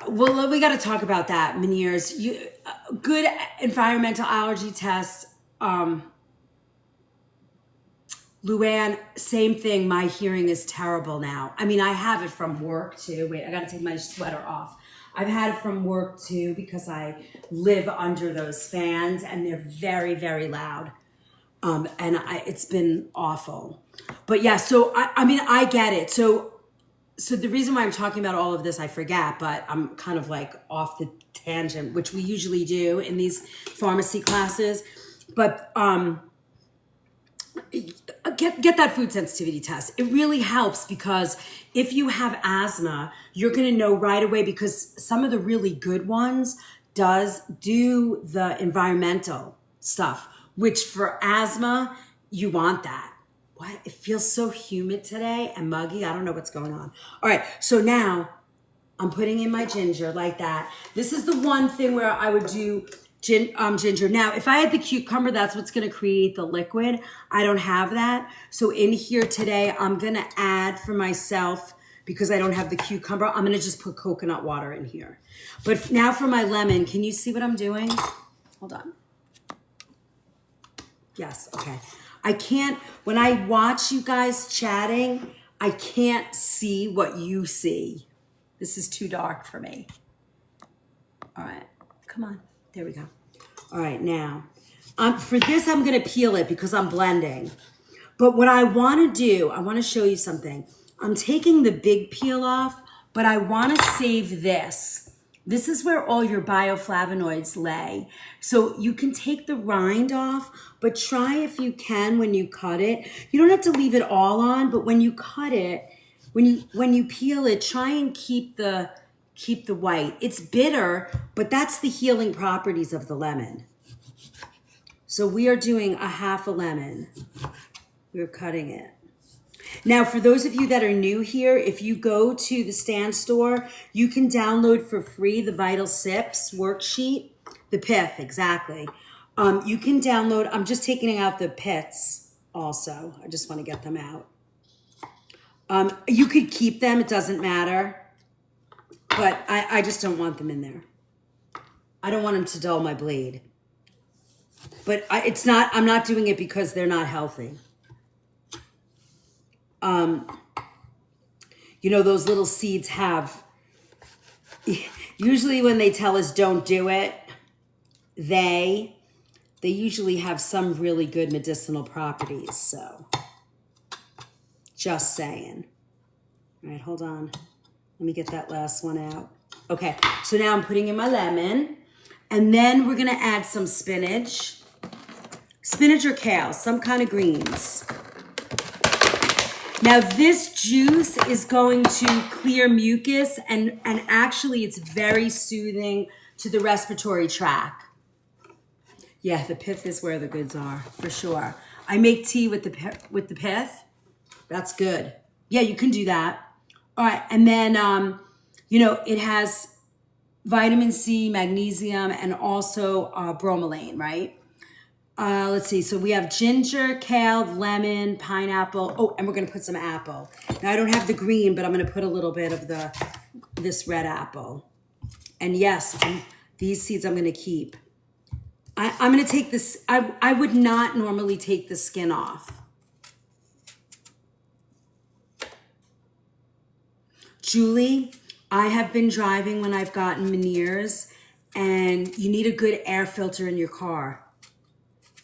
Well, we got to talk about that. Meniere's, good environmental allergy test. Luann, same thing. My hearing is terrible now. I mean, I have it from work too. Wait, I got to take my sweater off. I've had it from work too because I live under those fans and they're very, very loud. It's been awful. But yeah, so I mean, I get it. So the reason why I'm talking about all of this, I forget, but I'm kind of like off the tangent, which we usually do in these pharmacy classes. But get that food sensitivity test. It really helps because if you have asthma, you're going to know right away because some of the really good ones do the environmental stuff, which for asthma, you want that. What? It feels so humid today and muggy. I don't know what's going on. All right. So now I'm putting in my ginger like that. This is the one thing where I would do ginger. Now, if I had the cucumber, that's what's going to create the liquid. I don't have that. So in here today, I'm going to add for myself, because I don't have the cucumber, I'm going to just put coconut water in here. But now for my lemon, can you see what I'm doing? Hold on. Yes, okay. I can't, when I watch you guys chatting, I can't see what you see. This is too dark for me. All right, come on. There we go. All right, now, for this, I'm going to peel it because I'm blending. But what I want to do, I want to show you something. I'm taking the big peel off, but I want to save this. This is where all your bioflavonoids lay. So you can take the rind off, but try if you can when you cut it. You don't have to leave it all on, but when you cut it, when you peel it, try and keep the white. It's bitter, but that's the healing properties of the lemon. So we are doing a half a lemon. We're cutting it. Now, for those of you that are new here, if you go to the Stand store, you can download for free the Vital Sips worksheet. The pith, exactly. You can download, I'm just taking out the pits also. I just want to get them out. You could keep them, it doesn't matter. But I just don't want them in there. I don't want them to dull my bleed. But I'm not doing it because they're not healthy. You know, those little seeds have, usually when they tell us don't do it, they usually have some really good medicinal properties. So, just saying. All right, hold on. Let me get that last one out. Okay, so now I'm putting in my lemon. And then we're going to add some spinach. Spinach or kale, some kind of greens. Now this juice is going to clear mucus and actually it's very soothing to the respiratory tract. Yeah, the pith is where the goods are, for sure. I make tea with the pith. That's good. Yeah, you can do that. All right, and then, you know, it has vitamin C, magnesium, and also bromelain, right? Let's see, so we have ginger, kale, lemon, pineapple. Oh, and we're gonna put some apple. Now I don't have the green, but I'm gonna put a little bit of this red apple. And yes, these seeds I'm gonna keep. I'm gonna take this, I would not normally take the skin off. Julie, I have been driving when I've gotten Meniere's, and you need a good air filter in your car.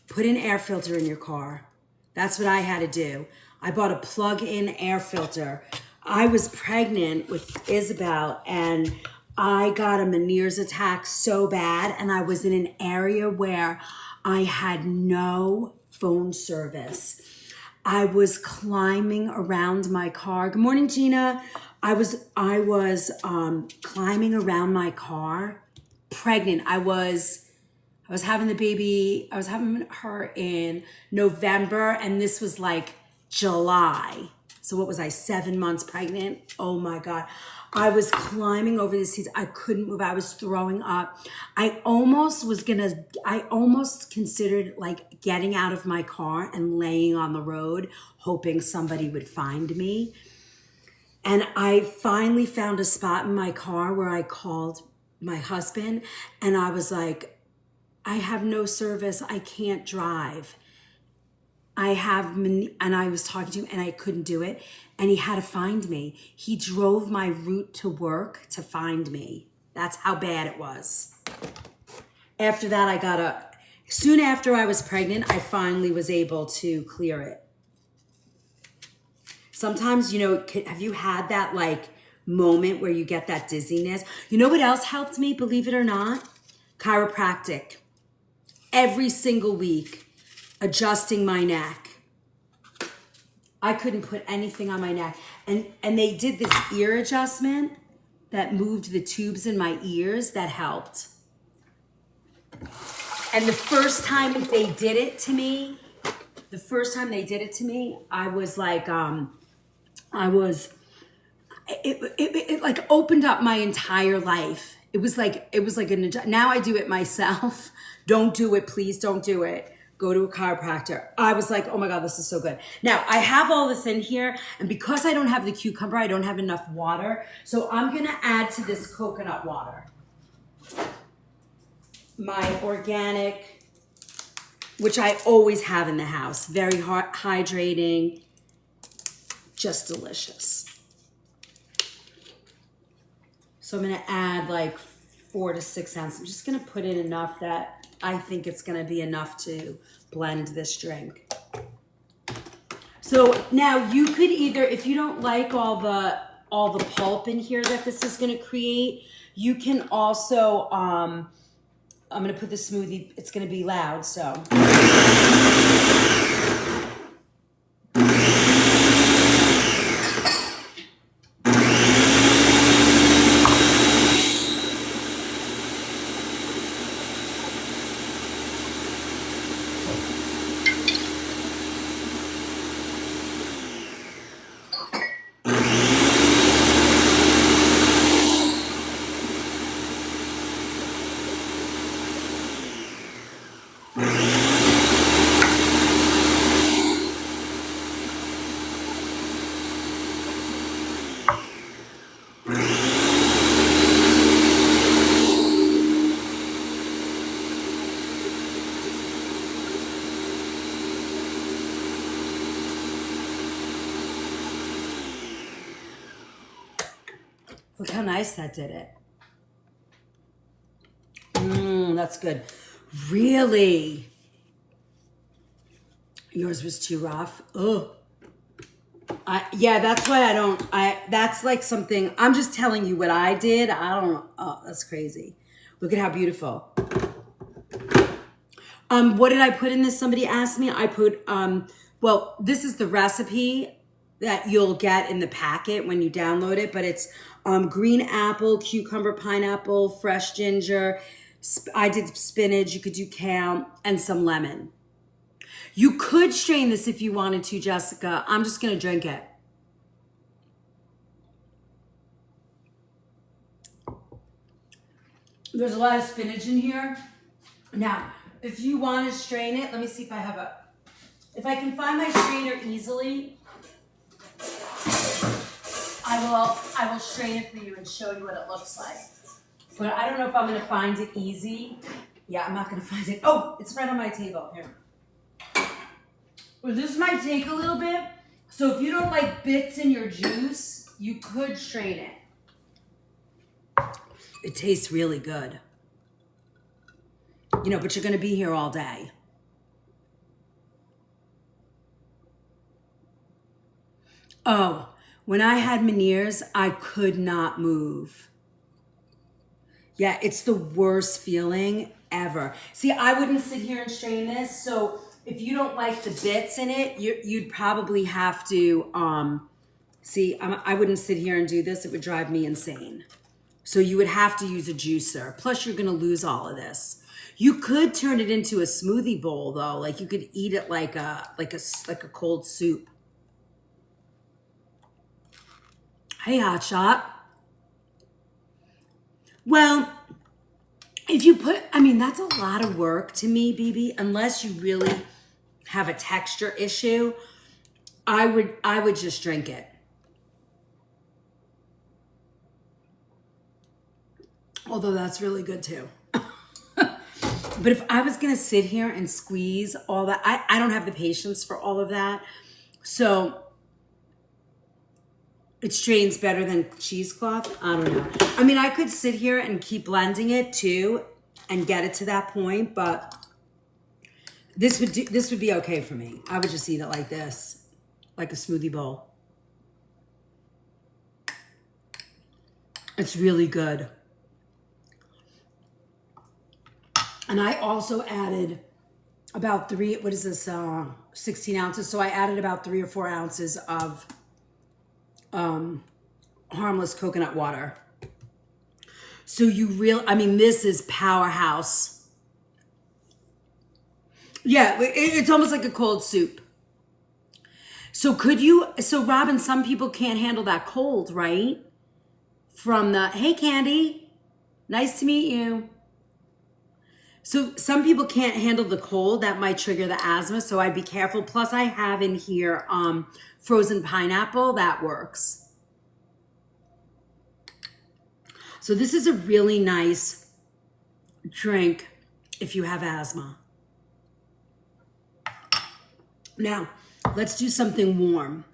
Put an air filter in your car. That's what I had to do. I bought a plug-in air filter. I was pregnant with Isabel and I got a Meniere's attack so bad, and I was in an area where I had no phone service. I was climbing around my car. Good morning, Gina. I was climbing around my car, pregnant. I was having the baby. I was having her in November, and this was like July. So what was I, 7 months pregnant? Oh my God. I was climbing over the seats. I couldn't move. I was throwing up. I almost considered like getting out of my car and laying on the road, hoping somebody would find me. And I finally found a spot in my car where I called my husband, and I was like, I have no service. I can't drive. And I was talking to him and I couldn't do it. And he had to find me. He drove my route to work to find me. That's how bad it was. After that, soon after I was pregnant, I finally was able to clear it. Sometimes, have you had that like moment where you get that dizziness? You know what else helped me, believe it or not? Chiropractic. Every single week, adjusting my neck. I couldn't put anything on my neck. And they did this ear adjustment that moved the tubes in my ears that helped. And the first time they did it to me, I was like, it like opened up my entire life. It was like now I do it myself. Don't do it, please don't do it. Go to a chiropractor. I was like, oh my God, this is so good. Now I have all this in here, and because I don't have the cucumber, I don't have enough water. So I'm gonna add to this coconut water. My organic, which I always have in the house. Very hydrating, just delicious. So I'm gonna add like 4 to 6 ounces. I'm just gonna put in enough that I think it's gonna be enough to blend this drink. So now you could either, if you don't like all the pulp in here that this is gonna create, you can also, I'm gonna put the smoothie, it's gonna be loud, so. Look how nice that did it. That's good. Really? Yours was too rough? Ugh. Yeah, that's why that's like something, I'm just telling you what I did. I don't know. Oh, that's crazy. Look at how beautiful. What did I put in this? Somebody asked me. I put, well, this is the recipe that you'll get in the packet when you download it, but it's green apple, cucumber, pineapple, fresh ginger. I did spinach, you could do kale, and some lemon. You could strain this if you wanted to, Jessica. I'm just gonna drink it. There's a lot of spinach in here. Now, if you want to strain it, let me see if I can find my strainer easily. I will strain it for you and show you what it looks like. But I don't know if I'm going to find it easy. Yeah, I'm not going to find it. Oh, it's right on my table. Here. Well, this might take a little bit. So if you don't like bits in your juice, you could strain it. It tastes really good. But you're going to be here all day. Oh, when I had Meniere's, I could not move. Yeah, it's the worst feeling ever. See, I wouldn't sit here and strain this. So if you don't like the bits in it, you'd probably have to, see, I wouldn't sit here and do this. It would drive me insane. So you would have to use a juicer. Plus you're gonna lose all of this. You could turn it into a smoothie bowl though. Like you could eat it like a cold soup. Hey, hotshot. Well, if you put, I mean, that's a lot of work to me, BB, unless you really have a texture issue. I would just drink it. Although that's really good too. But if I was gonna sit here and squeeze all that, I don't have the patience for all of that. So it strains better than cheesecloth. I don't know. I mean, I could sit here and keep blending it too and get it to that point, but this would be okay for me. I would just eat it like this, like a smoothie bowl. It's really good. And I also added about 16 ounces. So I added about 3 or 4 ounces of harmless coconut water. So I mean, this is powerhouse. Yeah, it's almost like a cold soup. So Robin, some people can't handle that cold, right? Hey Candy, nice to meet you. So some people can't handle the cold. That might trigger the asthma, so I'd be careful. Plus I have in here frozen pineapple. That works. So this is a really nice drink if you have asthma. Now, let's do something warm.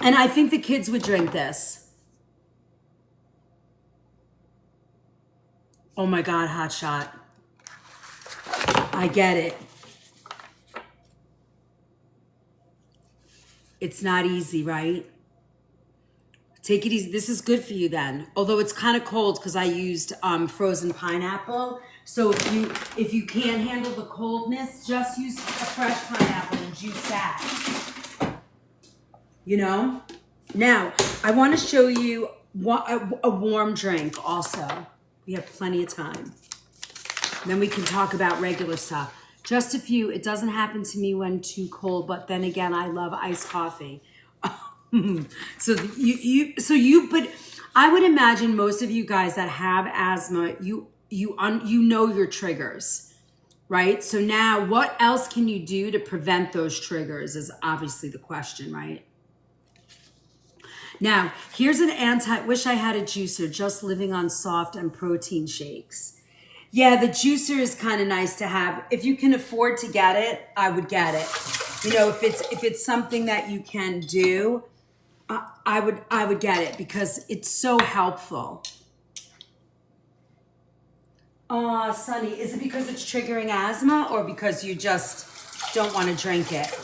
And I think the kids would drink this. Oh my God, hot shot. I get it. It's not easy, right? Take it easy. This is good for you then. Although it's kind of cold because I used frozen pineapple. So if you can't handle the coldness, just use a fresh pineapple and juice that. You know? Now, I want to show you a warm drink also. We have plenty of time. Then we can talk about regular stuff. Just a few. It doesn't happen to me when too cold, but then again, I love iced coffee. But I would imagine most of you guys that have asthma, you know your triggers, right? So now, what else can you do to prevent those triggers? Is obviously the question, right? Now, here's wish I had a juicer, just living on soft and protein shakes. Yeah, the juicer is kind of nice to have. If you can afford to get it, I would get it. You know, if it's something that you can do, I would get it because it's so helpful. Sunny, is it because it's triggering asthma or because you just don't want to drink it?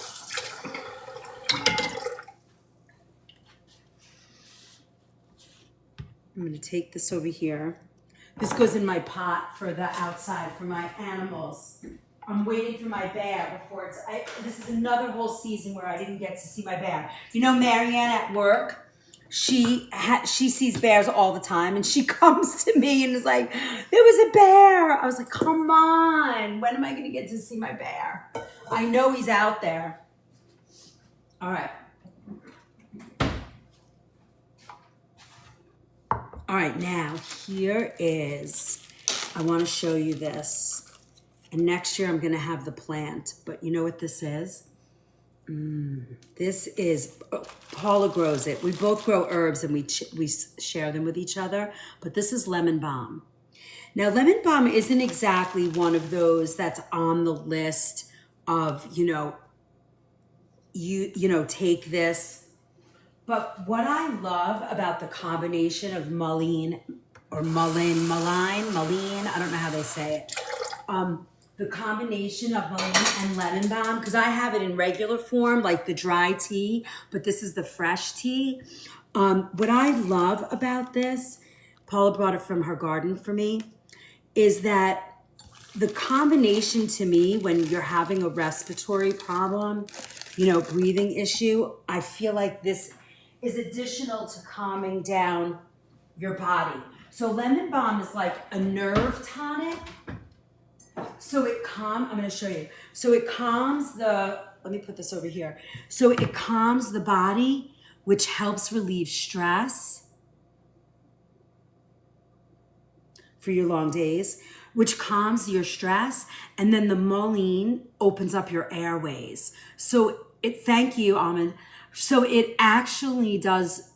I'm going to take this over here. This goes in my pot for the outside for my animals. I'm waiting for my bear before this is another whole season where I didn't get to see my bear. You know, Marianne at work, she sees bears all the time and she comes to me and is like, there was a bear. I was like, come on. When am I going to get to see my bear? I know he's out there. All right. All right, now here is, I want to show you this. And next year I'm going to have the plant. But you know what this is? This is, Paula grows it. We both grow herbs and we share them with each other. But this is lemon balm. Now, lemon balm isn't exactly one of those that's on the list of, take this. But what I love about the combination of maline, I don't know how they say it. the combination of mullein and lemon balm, because I have it in regular form, like the dry tea, but this is the fresh tea. What I love about this, Paula brought it from her garden for me, is that the combination to me when you're having a respiratory problem, breathing issue, I feel like this is additional to calming down your body. So lemon balm is like a nerve tonic. So I'm going to show you. So it calms let me put this over here. So it calms the body, which helps relieve stress for your long days, which calms your stress. And then the mullein opens up your airways. So thank you, Almond. So it actually does,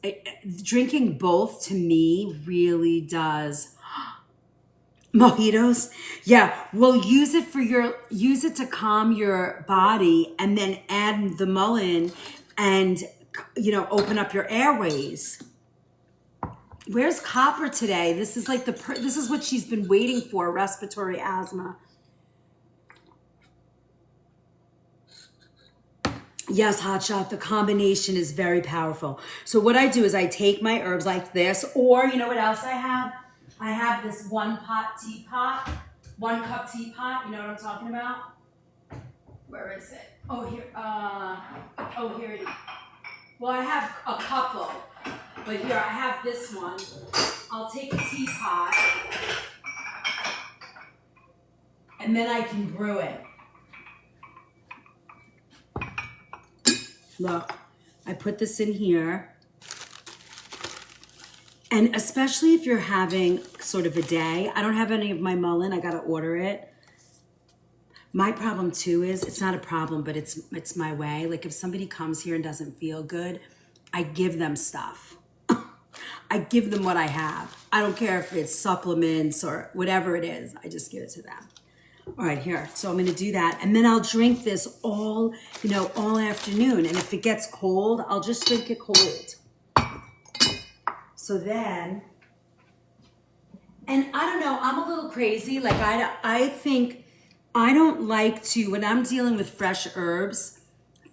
drinking both to me really does. Mojitos, yeah. Well, use it to calm your body, and then add the mullein, and open up your airways. Where's Copper today? This is like this is what she's been waiting for. Respiratory asthma. Yes, Hotshot. The combination is very powerful. So what I do is I take my herbs like this, or you know what else I have? I have this 1 cup teapot. You know what I'm talking about? Where is it? Oh, here. Here it is. Well, I have a couple, but here I have this one. I'll take a teapot, and then I can brew it. Look, I put this in here. And especially if you're having sort of a day, I don't have any of my mullein, I gotta order it. My problem too is, it's not a problem, but it's my way. Like if somebody comes here and doesn't feel good, I give them stuff. I give them what I have. I don't care if it's supplements or whatever it is, I just give it to them. All right, here, so I'm gonna do that. And then I'll drink this all afternoon. And if it gets cold, I'll just drink it cold. So then, and I don't know, I'm a little crazy. Like I think I don't like to, when I'm dealing with fresh herbs,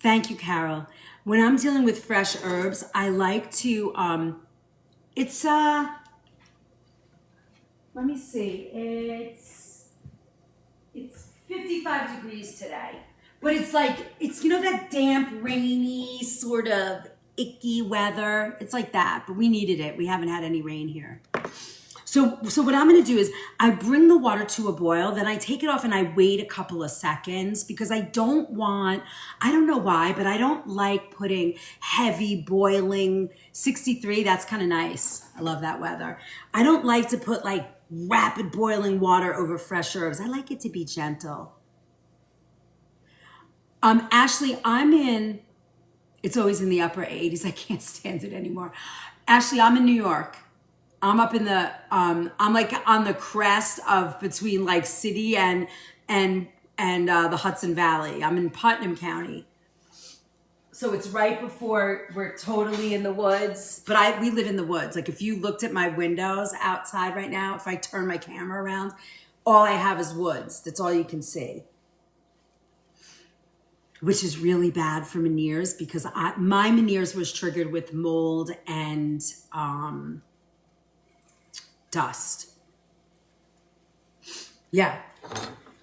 thank you, Carol. When I'm dealing with fresh herbs, I like to, let me see, it's 55 degrees today, but it's like, it's, that damp, rainy sort of icky weather. It's like that, but we needed it. We haven't had any rain here. So what I'm going to do is I bring the water to a boil, then I take it off and I wait a couple of seconds because I don't know why, but I don't like putting heavy boiling 63. That's kind of nice. I love that weather. I don't like to put like rapid boiling water over fresh herbs. I like it to be gentle. Ashley, it's always in the upper 80s. I can't stand it anymore. Ashley, I'm in New York. I'm up in I'm like on the crest of between like city and the Hudson Valley. I'm in Putnam County. So it's right before we're totally in the woods, but we live in the woods. Like if you looked at my windows outside right now, if I turn my camera around, all I have is woods. That's all you can see. Which is really bad for Meniere's because my Meniere's was triggered with mold and dust. Yeah.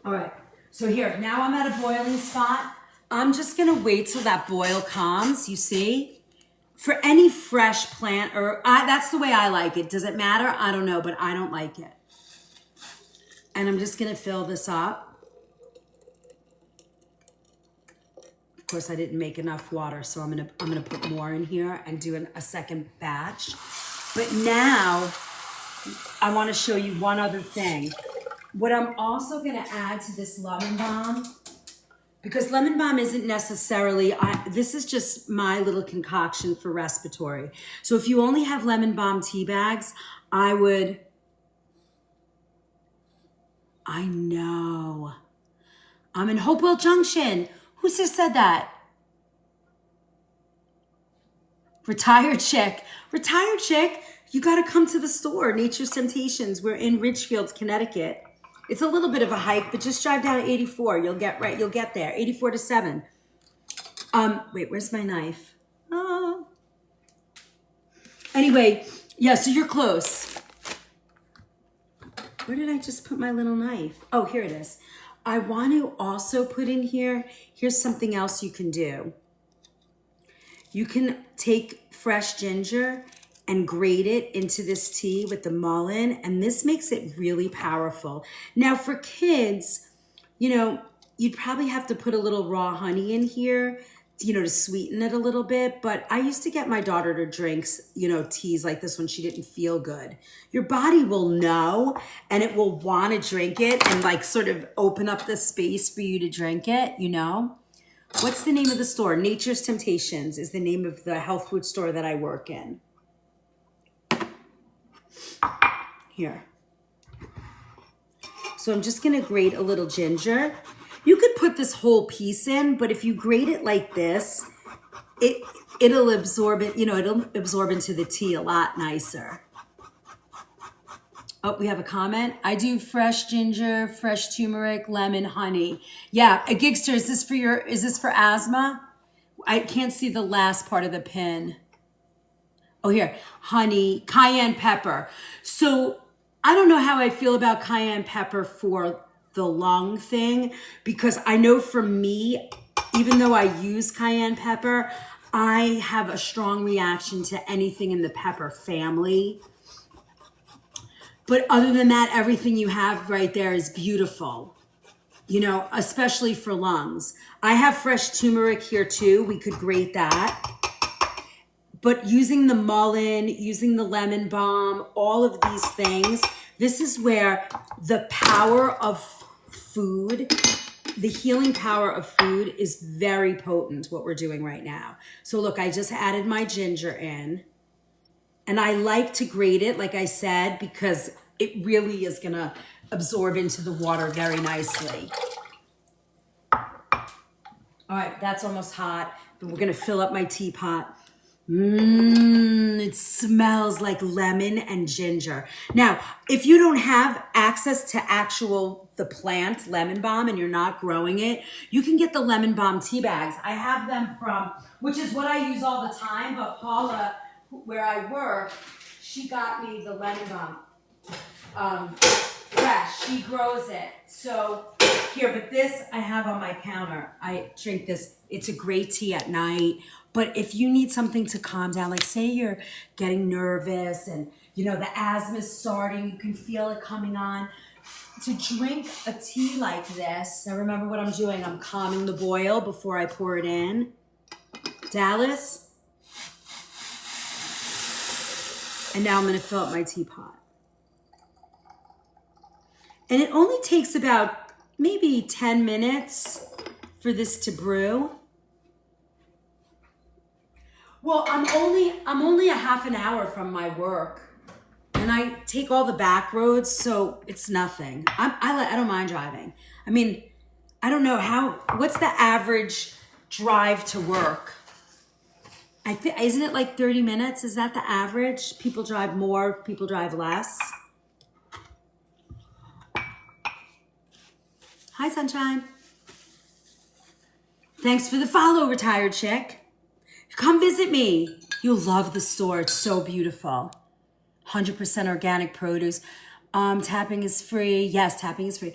All right. So here, now I'm at a boiling spot. I'm just gonna wait till that boil calms, you see? For any fresh plant, that's the way I like it. Does it matter? I don't know, but I don't like it. And I'm just gonna fill this up. Of course, I didn't make enough water, so I'm gonna put more in here and do a second batch. But now, I wanna show you one other thing. What I'm also gonna add to this lemon balm, because lemon balm isn't necessarily, this is just my little concoction for respiratory. So if you only have lemon balm tea bags, I know. I'm in Hopewell Junction. Who just said that? Retired chick, you gotta come to the store, Nature's Temptations. We're in Ridgefield, Connecticut. It's a little bit of a hike, but just drive down 84. You'll get right. You'll get there. 84 to 7. Wait, where's my knife? Oh. Anyway, yeah, so you're close. Where did I just put my little knife? Oh, here it is. I want to also put in here, here's something else you can do. You can take fresh ginger and grate it into this tea with the mullein, and this makes it really powerful. Now for kids, you know, you'd probably have to put a little raw honey in here, you know, to sweeten it a little bit. But I used to get my daughter to drink, you know, teas like this when she didn't feel good. Your body will know, and it will want to drink it and like sort of open up the space for you to drink it, you know? What's the name of the store? Nature's Temptations is the name of the health food store that I work in. Here. So I'm just gonna grate a little ginger. You could put this whole piece in, but if you grate it like this, it'll absorb it, you know, it'll absorb into the tea a lot nicer. Oh, we have a comment. I do fresh ginger, fresh turmeric, lemon, honey. Yeah, a Gigster, is this for asthma? I can't see the last part of the pin. Oh, here, honey, cayenne pepper. So I don't know how I feel about cayenne pepper for the lung thing, because I know for me, even though I use cayenne pepper, I have a strong reaction to anything in the pepper family. But other than that, everything you have right there is beautiful, you know, especially for lungs. I have fresh turmeric here too. We could grate that. But using the mullein, using the lemon balm, all of these things, this is where the power of food, the healing power of food is very potent, what we're doing right now. So look, I just added my ginger in. And I like to grate it, like I said, because it really is gonna absorb into the water very nicely. All right, that's almost hot. But we're gonna fill up my teapot. It smells like lemon and ginger. Now, if you don't have access to the plant lemon balm and you're not growing it, you can get the lemon balm tea bags. I have them which is what I use all the time, but Paula, where I work, she got me the lemon balm fresh. She grows it. So here, but this I have on my counter. I drink this. It's a great tea at night. But if you need something to calm down, like say you're getting nervous and you know the asthma's starting, you can feel it coming on, to drink a tea like this. Now remember what I'm doing. I'm calming the boil before I pour it in. Dallas. And now I'm gonna fill up my teapot. And it only takes about maybe 10 minutes for this to brew. Well, I'm only a half an hour from my work, and I take all the back roads, so it's nothing. I don't mind driving. I mean, I don't know what's the average drive to work? Isn't it like 30 minutes? Is that the average? People drive more, people drive less. Hi, sunshine. Thanks for the follow, retired chick. Come visit me. You'll love the store. It's so beautiful. 100% organic produce. Tapping is free. Yes, tapping is free.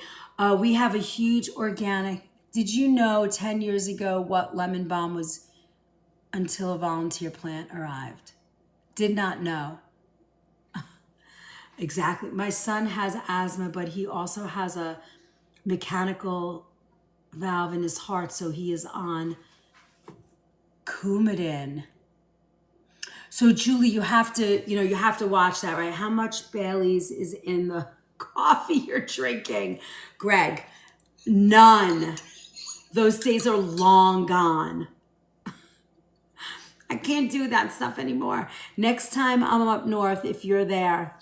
We have a huge organic. Did you know 10 years ago what lemon balm was until a volunteer plant arrived? Did not know. Exactly. My son has asthma, but he also has a mechanical valve in his heart, so he is on Coumadin. So Julie, you have to watch that, right? How much Bailey's is in the coffee you're drinking? Greg, none. Those days are long gone. I can't do that stuff anymore. Next time I'm up north, if you're there,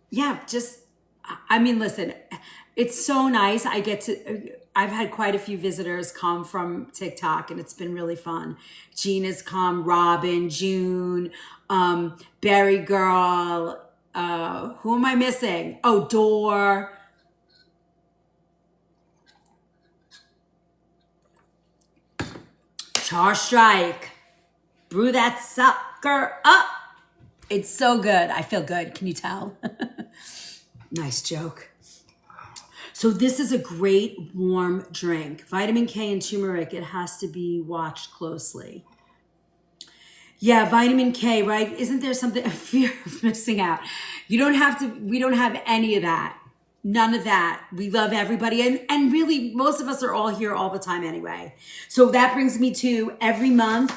yeah, listen, it's so nice. I've had quite a few visitors come from TikTok and it's been really fun. Gina's come, Robin, June, Berry Girl, who am I missing? Oh, Dor. Char strike. Brew that sucker up. It's so good. I feel good. Can you tell? Nice joke. So this is a great warm drink. Vitamin K and turmeric. It has to be watched closely. Yeah, vitamin K, right? Isn't there something, a fear of missing out? You don't have to, we don't have any of that. None of that. We love everybody. And really, most of us are all here all the time anyway. So that brings me to every month,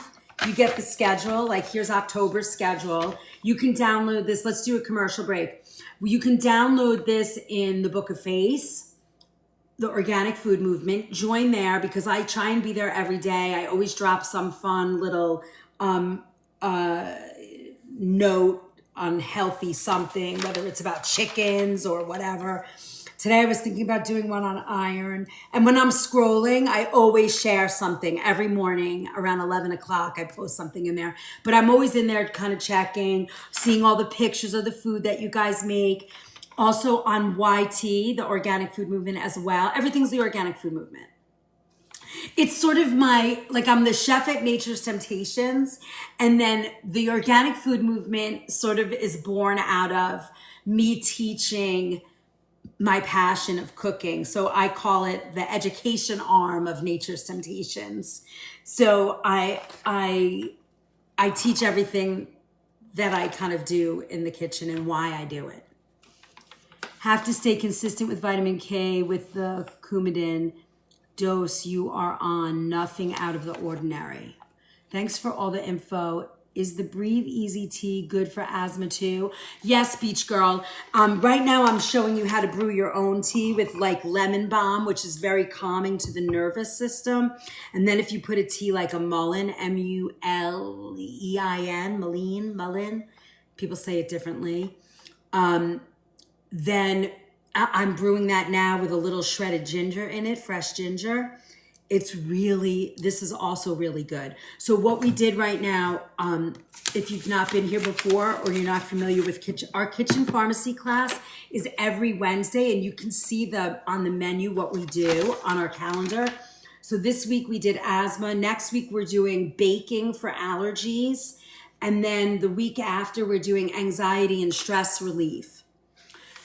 you get the schedule. Like here's October's schedule. You can download this. Let's do a commercial break. You can download this in the Book of Face, the Organic Food Movement. Join there because I try and be there every day. I always drop some fun little note on healthy something, whether it's about chickens or whatever. Today I was thinking about doing one on iron. And when I'm scrolling, I always share something every morning around 11 o'clock. I post something in there. But I'm always in there kind of checking, seeing all the pictures of the food that you guys make. Also on YT, the Organic Food Movement as well. Everything's the Organic Food Movement. It's sort of I'm the chef at Nature's Temptations. And then the Organic Food Movement sort of is born out of me teaching my passion of cooking. So I call it the education arm of Nature's Temptations. So I teach everything that I kind of do in the kitchen and why I do it. Have to stay consistent with vitamin K, with the Coumadin dose you are on, nothing out of the ordinary. Thanks for all the info. Is the Breathe Easy tea good for asthma too? Yes, Beach Girl. Right now I'm showing you how to brew your own tea with like lemon balm, which is very calming to the nervous system. And then if you put a tea like a mullein, M-U-L-E-I-N, mullein, people say it differently. Then I'm brewing that now with a little shredded ginger in it, fresh ginger. This is also really good. So what we did right now, if you've not been here before or you're not familiar with our kitchen pharmacy class is every Wednesday, and you can see on the menu what we do on our calendar. So this week we did asthma. Next week we're doing baking for allergies. And then the week after we're doing anxiety and stress relief.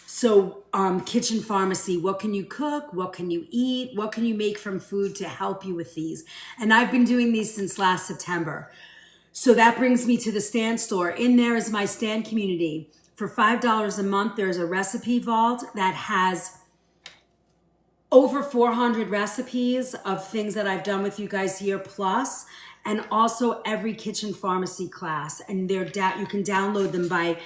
So kitchen pharmacy, what can you cook? What can you eat? What can you make from food to help you with these? And I've been doing these since last September. So that brings me to the Stand store. In there is my Stand community. For $5 a month, there's a recipe vault that has over 400 recipes of things that I've done with you guys here plus, and also every kitchen pharmacy class. And you can download them by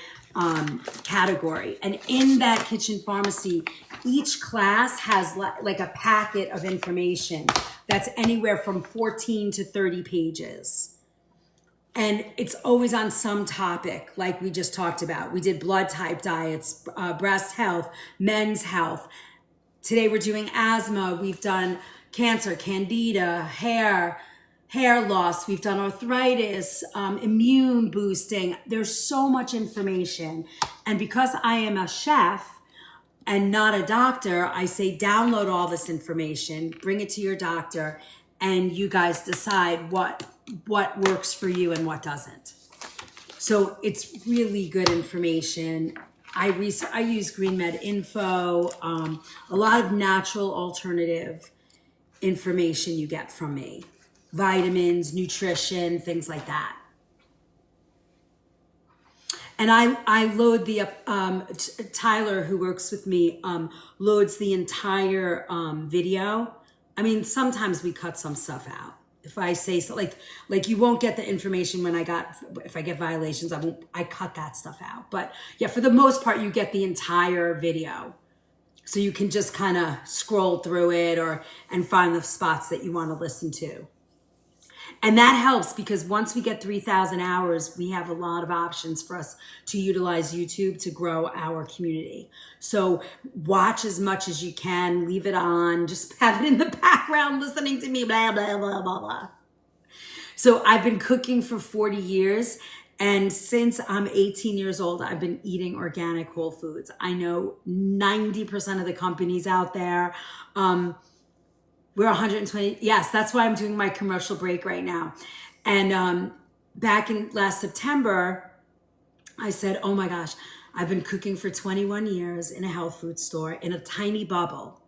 category. And in that kitchen pharmacy, each class has like a packet of information that's anywhere from 14 to 30 pages. And it's always on some topic like we just talked about. We did blood type diets, breast health, men's health. Today we're doing asthma. We've done cancer, candida, hair loss. We've done arthritis, immune boosting. There's so much information. And because I am a chef and not a doctor, I say download all this information, bring it to your doctor, and you guys decide what works for you and what doesn't. So it's really good information. I use Green Med Info, a lot of natural alternative information you get from me. Vitamins, nutrition, things like that. And I load the, Tyler, who works with me, loads the entire video. I mean, sometimes we cut some stuff out. If I say so, like you won't get the information if I get violations, I cut that stuff out. But yeah, for the most part, you get the entire video. So you can just kind of scroll through it and find the spots that you want to listen to. And that helps because once we get 3,000 hours, we have a lot of options for us to utilize YouTube to grow our community. So watch as much as you can, leave it on, just have it in the background listening to me, blah, blah, blah, blah, blah. So I've been cooking for 40 years. And since I'm 18 years old, I've been eating organic whole foods. I know 90% of the companies out there. We're 120. Yes, that's why I'm doing my commercial break right now. And back in last September, I said, oh my gosh, I've been cooking for 21 years in a health food store in a tiny bubble.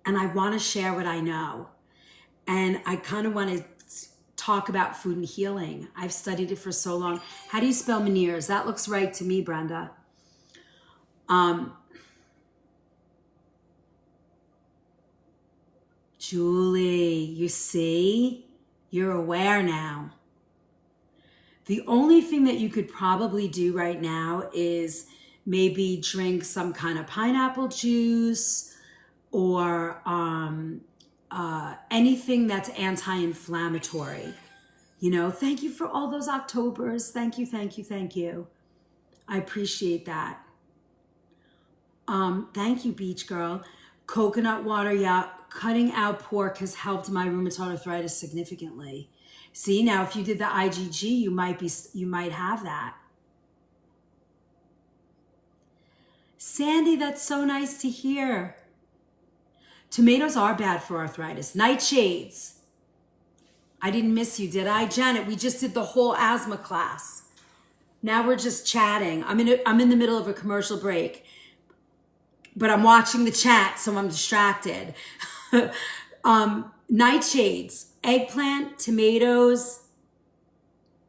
And I want to share what I know. And I kind of want to talk about food and healing. I've studied it for so long. How do you spell Meniere's? That looks right to me, Brenda. Julie, you see? You're aware now. The only thing that you could probably do right now is maybe drink some kind of pineapple juice or anything that's anti-inflammatory. You know, thank you for all those Octobers. Thank you, thank you, thank you. I appreciate that. Thank you, Beach Girl. Coconut water, yeah. Cutting out pork has helped my rheumatoid arthritis significantly. See, now if you did the IgG, you might have that. Sandy, that's so nice to hear. Tomatoes are bad for arthritis. Nightshades. I didn't miss you, did I? Janet, we just did the whole asthma class. Now we're just chatting. I'm in the middle of a commercial break, but I'm watching the chat, so I'm distracted. Nightshades, eggplant, tomatoes,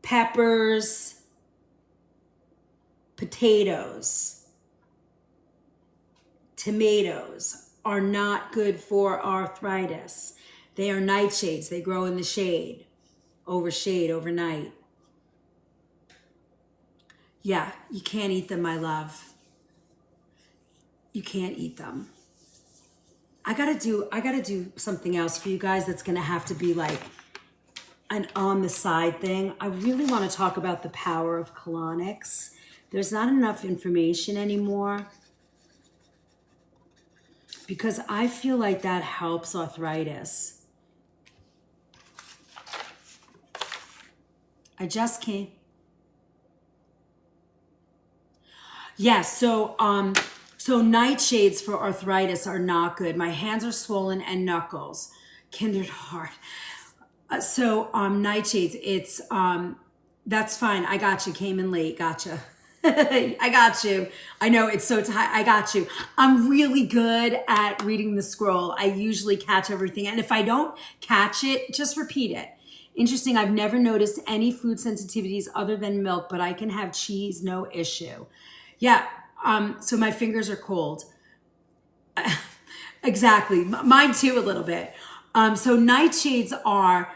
peppers, potatoes. Tomatoes are not good for arthritis. They are nightshades. They grow in the shade overnight. Yeah, you can't eat them, my love. You can't eat them. I gotta do something else for you guys that's gonna have to be like an on the side thing. I really want to talk about the power of colonics. There's not enough information anymore because I feel like that helps arthritis. I just can't. Yes, so nightshades for arthritis are not good. My hands are swollen and knuckles. Kindred heart. Nightshades, it's that's fine. I got you. Came in late. Gotcha. I got you. I know it's so tight. I got you. I'm really good at reading the scroll. I usually catch everything. And if I don't catch it, just repeat it. Interesting. I've never noticed any food sensitivities other than milk, but I can have cheese, no issue. Yeah. So my fingers are cold. Exactly. Mine too, a little bit. So nightshades are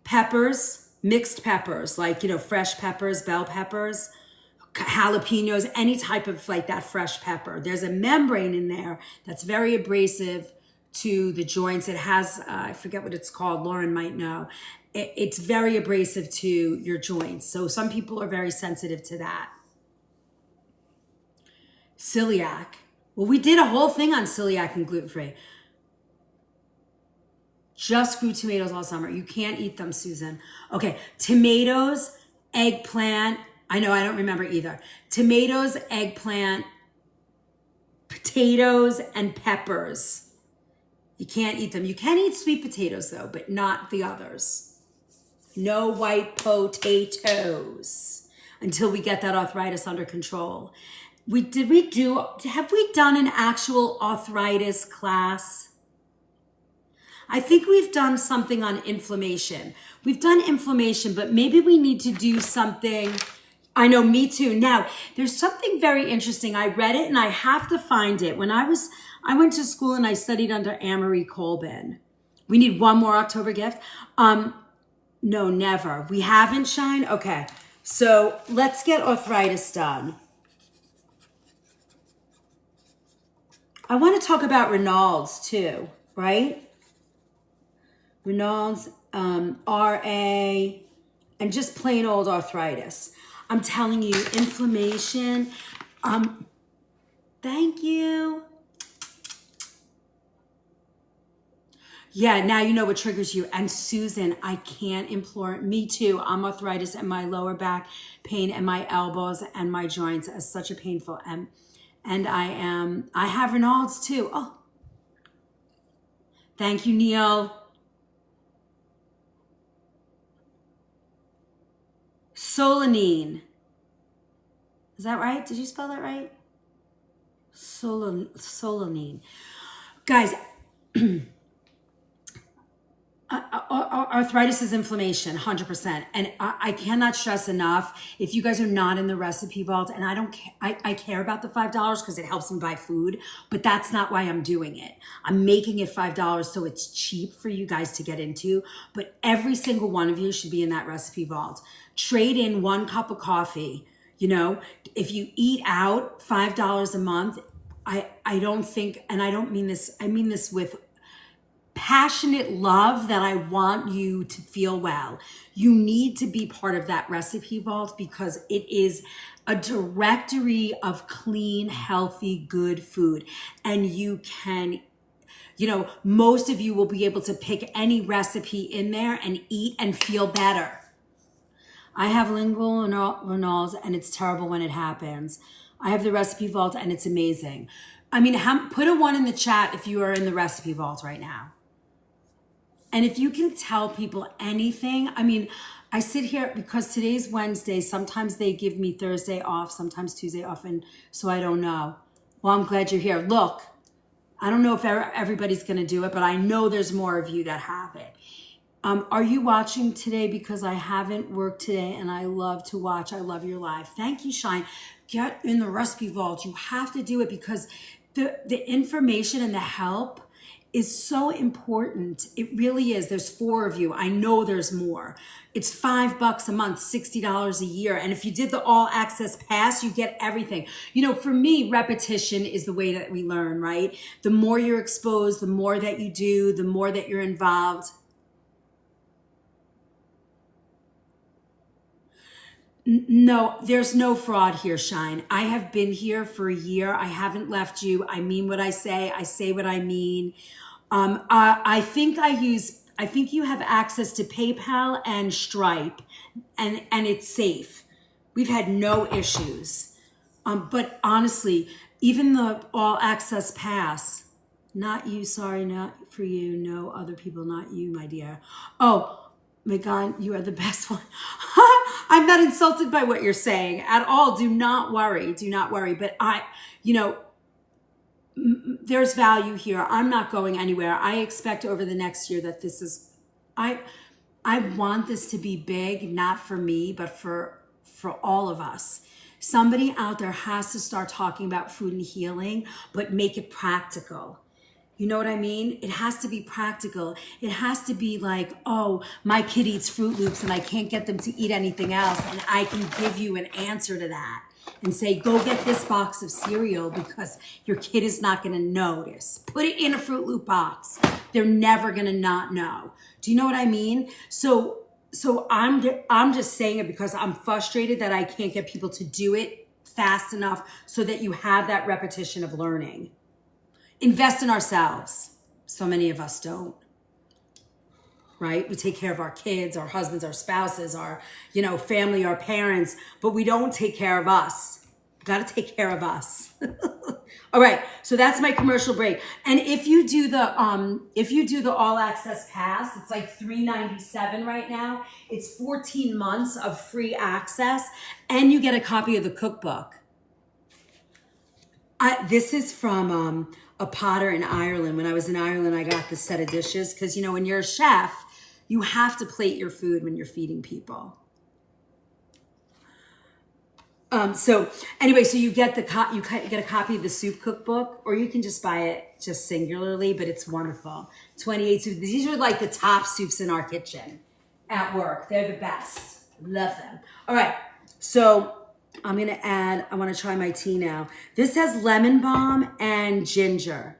peppers, mixed peppers, like, fresh peppers, bell peppers, jalapenos, any type of like that fresh pepper. There's a membrane in there that's very abrasive to the joints. It has, I forget what it's called. Lauren might know. It's very abrasive to your joints. So some people are very sensitive to that. Celiac. Well, we did a whole thing on celiac and gluten-free. Just grew tomatoes all summer. You can't eat them, Susan. Okay, tomatoes, eggplant. I know, I don't remember either. Tomatoes, eggplant, potatoes, and peppers. You can't eat them. You can eat sweet potatoes though, but not the others. No white potatoes until we get that arthritis under control. Have we done an actual arthritis class? I think we've done something on inflammation. We've done inflammation, but maybe we need to do something. I know, me too. Now, there's something very interesting. I read it and I have to find it. When I went to school and I studied under Anne-Marie Colbin. We need one more October gift. No, never. We haven't, Shine? Okay. So let's get arthritis done. I want to talk about Raynaud's too, right? Raynaud's, RA, and just plain old arthritis. I'm telling you, inflammation. Thank you. Yeah, now you know what triggers you. And Susan, I can't implore, me too. I'm arthritis and my lower back pain and my elbows and my joints as such a painful. And I have Raynaud's too. Oh, Thank you, Neil. Solanine. Is that right? Did you spell that right? Solanine. Guys, arthritis is inflammation, 100%. And I cannot stress enough, if you guys are not in the recipe vault, and I care about the $5 because it helps me buy food, but that's not why I'm doing it. I'm making it $5 so it's cheap for you guys to get into, but every single one of you should be in that recipe vault. Trade in 1 cup of coffee. You know, if you eat out $5 a month, I don't think, and I don't mean this, I mean this with passionate love, that I want you to feel well. You need to be part of that recipe vault because it is a directory of clean, healthy, good food. And you can, you know, most of you will be able to pick any recipe in there and eat and feel better. I have lingual renals and it's terrible when it happens. I have the recipe vault and it's amazing. I mean, put a 1 in the chat if you are in the recipe vault right now. And if you can tell people anything, I mean, I sit here because today's Wednesday. Sometimes they give me Thursday off, sometimes Tuesday off. And so I don't know. Well, I'm glad you're here. Look, I don't know if everybody's going to do it, but I know there's more of you that have it. Are you watching today? Because I haven't worked today and I love to watch. I love your live. Thank you, Shine. Get in the recipe vault. You have to do it because the information and the help is so important. It really is. There's 4 of you. I know there's more. It's $5 a month, $60 a year. And if you did the all access pass, you get everything. You know, for me, repetition is the way that we learn, right? The more you're exposed, the more that you do, the more that you're involved. No, there's no fraud here, Shine. I have been here for a year. I haven't left you. I mean what I say what I mean. I think you have access to PayPal and Stripe and it's safe. We've had no issues. But honestly, even the all access pass, not you, sorry, not for you, no other people, not you, my dear. Oh, my God, you are the best one. I'm not insulted by what you're saying at all. Do not worry. Do not worry. But there's value here. I'm not going anywhere. I expect over the next year that I want this to be big, not for me, but for all of us. Somebody out there has to start talking about food and healing, but make it practical. You know what I mean? It has to be practical. It has to be like, oh, my kid eats Fruit Loops and I can't get them to eat anything else. And I can give you an answer to that and say, go get this box of cereal because your kid is not going to notice. Put it in a Fruit Loop box. They're never going to not know. Do you know what I mean? So I'm just saying it because I'm frustrated that I can't get people to do it fast enough so that you have that repetition of learning. Invest in ourselves. So many of us don't, right? We take care of our kids, our husbands, our spouses, our, family, our parents, but we don't take care of us. We got to take care of us. All right. So that's my commercial break. And if you do the all access pass, it's like $397 right now. It's 14 months of free access and you get a copy of the cookbook. This is from a potter in Ireland. When I was in Ireland, I got this set of dishes because, when you're a chef, you have to plate your food when you're feeding people. So you get you get a copy of the soup cookbook, or you can just buy it just singularly, but it's wonderful. 28 soups. These are like the top soups in our kitchen at work. They're the best. Love them. All right. So I'm going to I want to try my tea now. This has lemon balm and ginger.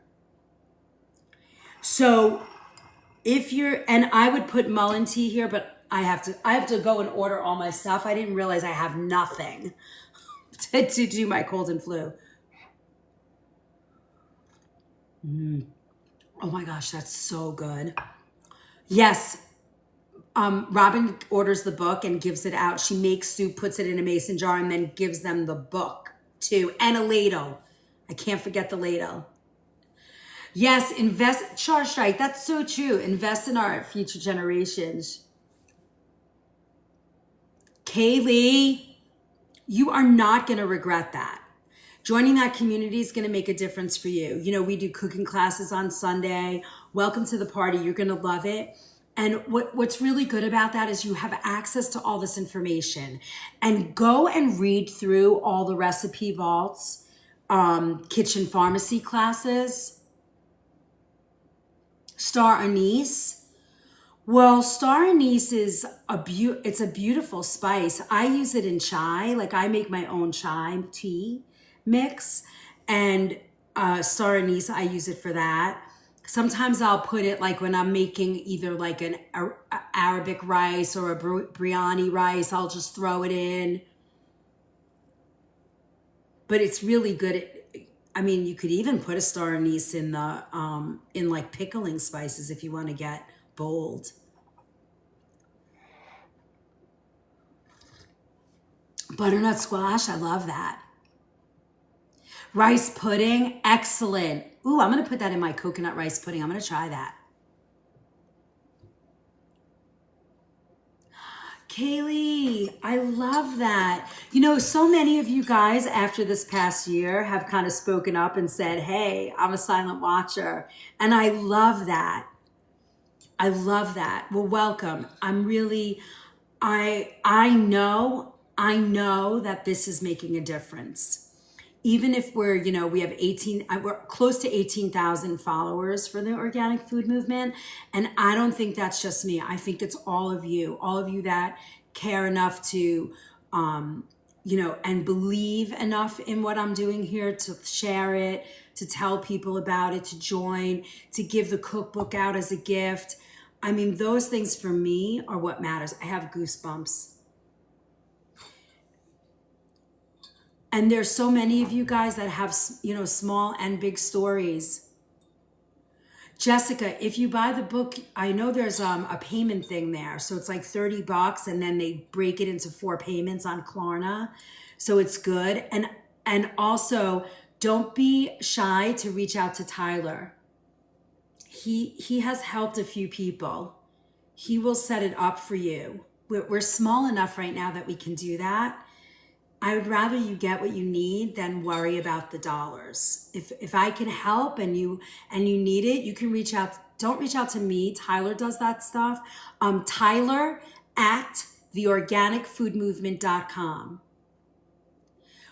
So and I would put mullein tea here, but I have to go and order all my stuff. I didn't realize I have nothing to do my cold and flu. Oh my gosh, that's so good. Yes. Robin orders the book and gives it out. She makes soup, puts it in a mason jar, and then gives them the book too, and a ladle. I can't forget the ladle. Yes, invest, Charge right. That's so true. Invest in our future generations. Kaylee, you are not going to regret that. Joining that community is going to make a difference for you. You know, we do cooking classes on Sunday. Welcome to the party. You're going to love it. And what's really good about that is you have access to all this information. And go and read through all the recipe vaults, kitchen pharmacy classes. Star anise. Well, star anise is it's a beautiful spice. I use it in chai. Like I make my own chai tea mix, and star anise, I use it for that. Sometimes I'll put it like when I'm making either like an Arabic rice or a biryani rice, I'll just throw it in. But it's really good. I mean, you could even put a star anise in the in like pickling spices if you want to get bold. Butternut squash, I love that. Rice pudding, excellent. Ooh, I'm gonna put that in my coconut rice pudding. I'm gonna try that. Kaylee, I love that. You know, so many of you guys after this past year have kind of spoken up and said, hey, I'm a silent watcher. And I love that. I love that. Well, welcome. I'm really, I know that this is making a difference. Even if we're, you know, we have we're close to 18,000 followers for the organic food movement. And I don't think that's just me. I think it's all of you that care enough to, you know, and believe enough in what I'm doing here to share it, to tell people about it, to join, to give the cookbook out as a gift. I mean, those things for me are what matters. I have goosebumps. And there's so many of you guys that have, you know, small and big stories. Jessica, if you buy the book, I know there's a payment thing there. So it's like $30 and then they break it into 4 payments on Klarna. So it's good. And also don't be shy to reach out to Tyler. He has helped a few people. He will set it up for you. We're small enough right now that we can do that. I would rather you get what you need than worry about the dollars. If I can help and you need it, you can reach out. Don't reach out to me. Tyler does that stuff. Tyler at theorganicfoodmovement.com.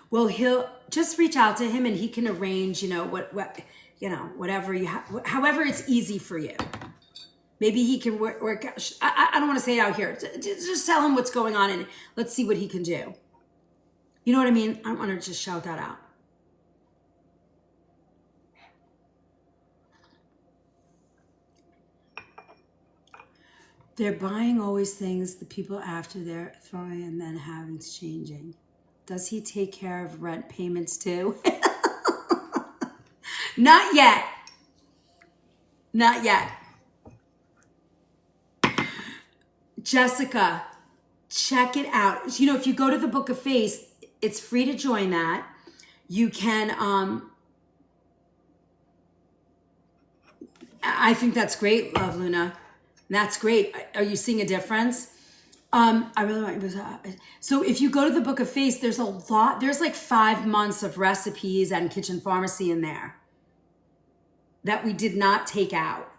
Well, he'll just reach out to him and he can arrange, you know, what you know, whatever you have, however it's easy for you. Maybe he can work. I don't want to say it out here. Just tell him what's going on and let's see what he can do. You know what I mean? I don't want to just shout that out. They're buying always things the people after they're throwing and then having to changing. Does he take care of rent payments too? Not yet. Not yet. Jessica, check it out. You know, if you go to the Book of Face, it's free to join that. You can, I think that's great, Love Luna. That's great. Are you seeing a difference? I really want so if you go to the Book of Face, there's a lot, there's like 5 months of recipes and kitchen pharmacy in there that we did not take out.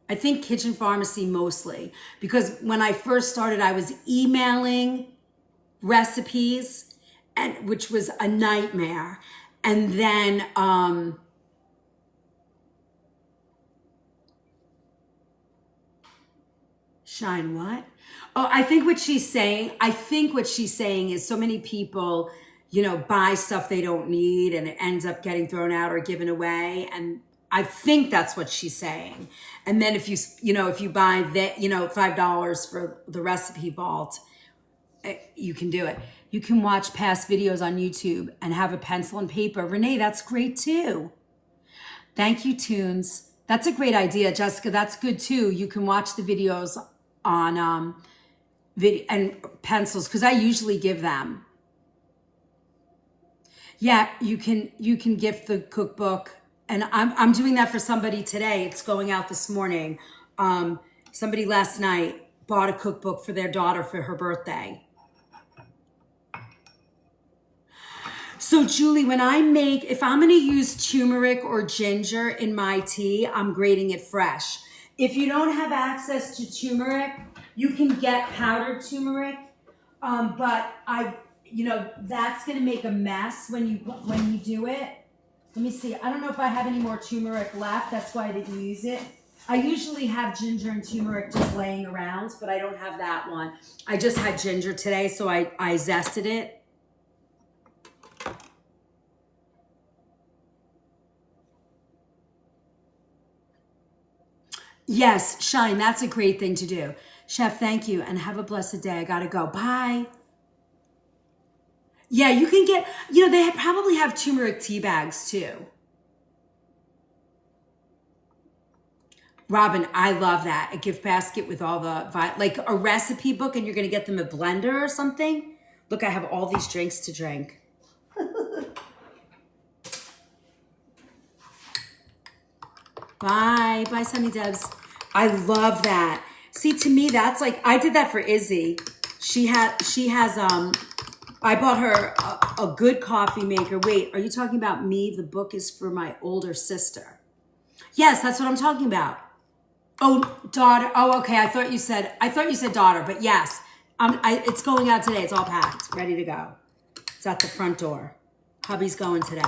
I think kitchen pharmacy mostly, because when I first started, I was emailing recipes, and which was a nightmare. And then Shine what? Oh, I think what she's saying is so many people, you know, buy stuff they don't need and it ends up getting thrown out or given away. And I think that's what she's saying. And then if you buy that, you know, $5 for the recipe vault, you can do it. You can watch past videos on YouTube and have a pencil and paper. Renee, that's great too. Thank you, Tunes. That's a great idea, Jessica. That's good too. You can watch the videos on video and pencils, because I usually give them. Yeah, you can gift the cookbook And I'm doing that for somebody today. It's going out this morning. Somebody last night bought a cookbook for their daughter for her birthday. So Julie, when I make, if I'm going to use turmeric or ginger in my tea, I'm grating it fresh. If you don't have access to turmeric, you can get powdered turmeric. But that's going to make a mess when you do it. Let me see. I don't know if I have any more turmeric left. That's why I didn't use it. I usually have ginger and turmeric just laying around, but I don't have that one. I just had ginger today, so I zested it. Yes, Shine, that's a great thing to do. Chef, thank you, and have a blessed day. I gotta go. Bye. Yeah, you can get, they probably have turmeric tea bags too. Robin, I love that. A gift basket with all the, like a recipe book, and you're going to get them a blender or something. Look, I have all these drinks to drink. Bye. Bye, Sunny Debs. I love that. See, to me, that's like, I did that for Izzy. She has, I bought her a good coffee maker. Wait, are you talking about me? The book is for my older sister. Yes, that's what I'm talking about. Oh, daughter. Oh, okay. I thought you said daughter, but yes. It's going out today. It's all packed, ready to go. It's at the front door. Hubby's going today.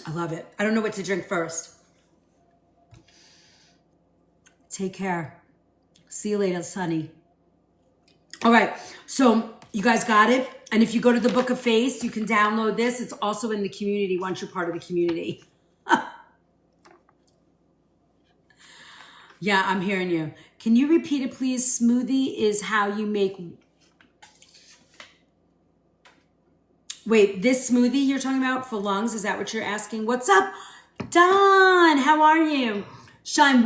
I love it. I don't know what to drink first. Take care. See you later, Sunny. All right. So you guys got it? And if you go to the Book of Face, you can download this. It's also in the community once you're part of the community. Yeah, I'm hearing you. Can you repeat it, please? Smoothie is how you make... Wait, this smoothie you're talking about for lungs? Is that what you're asking? What's up, Don? How are you? Shine,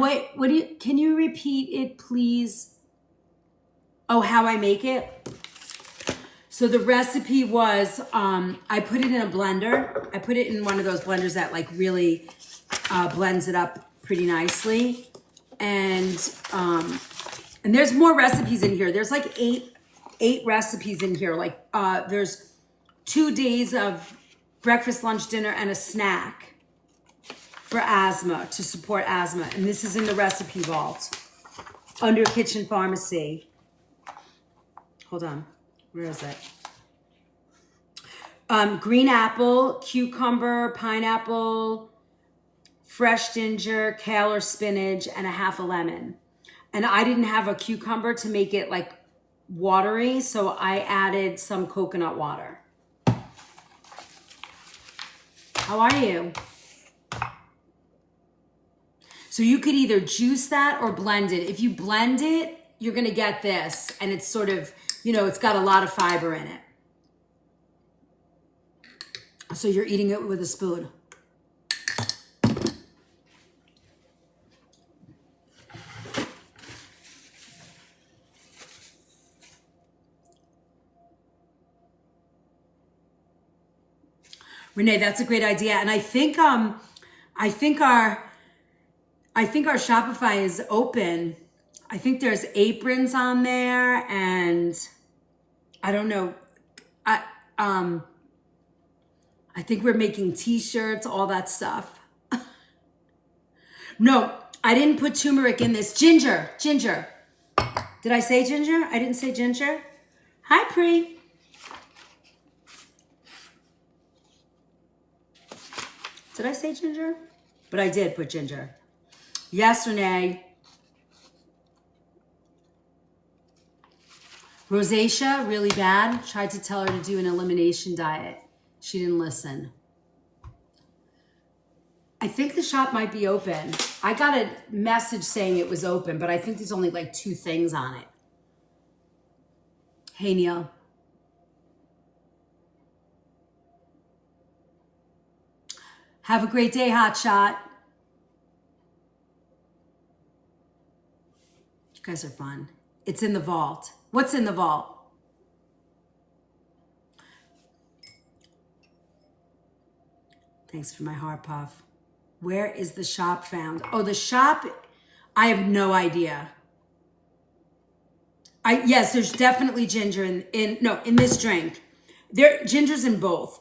can you repeat it, please? Oh, how I make it? So the recipe was, I put it in a blender. I put it in one of those blenders that like really blends it up pretty nicely. And there's more recipes in here. There's like eight recipes in here. Like there's 2 days of breakfast, lunch, dinner, and a snack for asthma, to support asthma. And this is in the recipe vault under Kitchen Pharmacy. Hold on. Where is it? Green apple, cucumber, pineapple, fresh ginger, kale or spinach, and a half a lemon. And I didn't have a cucumber to make it like watery, so I added some coconut water. How are you? So you could either juice that or blend it. If you blend it, you're gonna get this, and it's sort of, it's got a lot of fiber in it. So you're eating it with a spoon. Renee, that's a great idea. And I think our Shopify is open. I think there's aprons on there, and I don't know. I think we're making t-shirts, all that stuff. No, I didn't put turmeric in this. Ginger. Did I say ginger? I didn't say ginger. Hi, Pri. Did I say ginger? But I did put ginger. Yes, Renee. Rosacea, really bad. Tried to tell her to do an elimination diet. She didn't listen. I think the shop might be open. I got a message saying it was open, but I think there's only like 2 things on it. Hey, Neil. Have a great day, Hotshot. You guys are fun. It's in the vault. What's in the vault? Thanks for my heart puff. Where is the shop found? Oh, the shop, I have no idea. Yes, there's definitely ginger in this drink. Ginger's in both.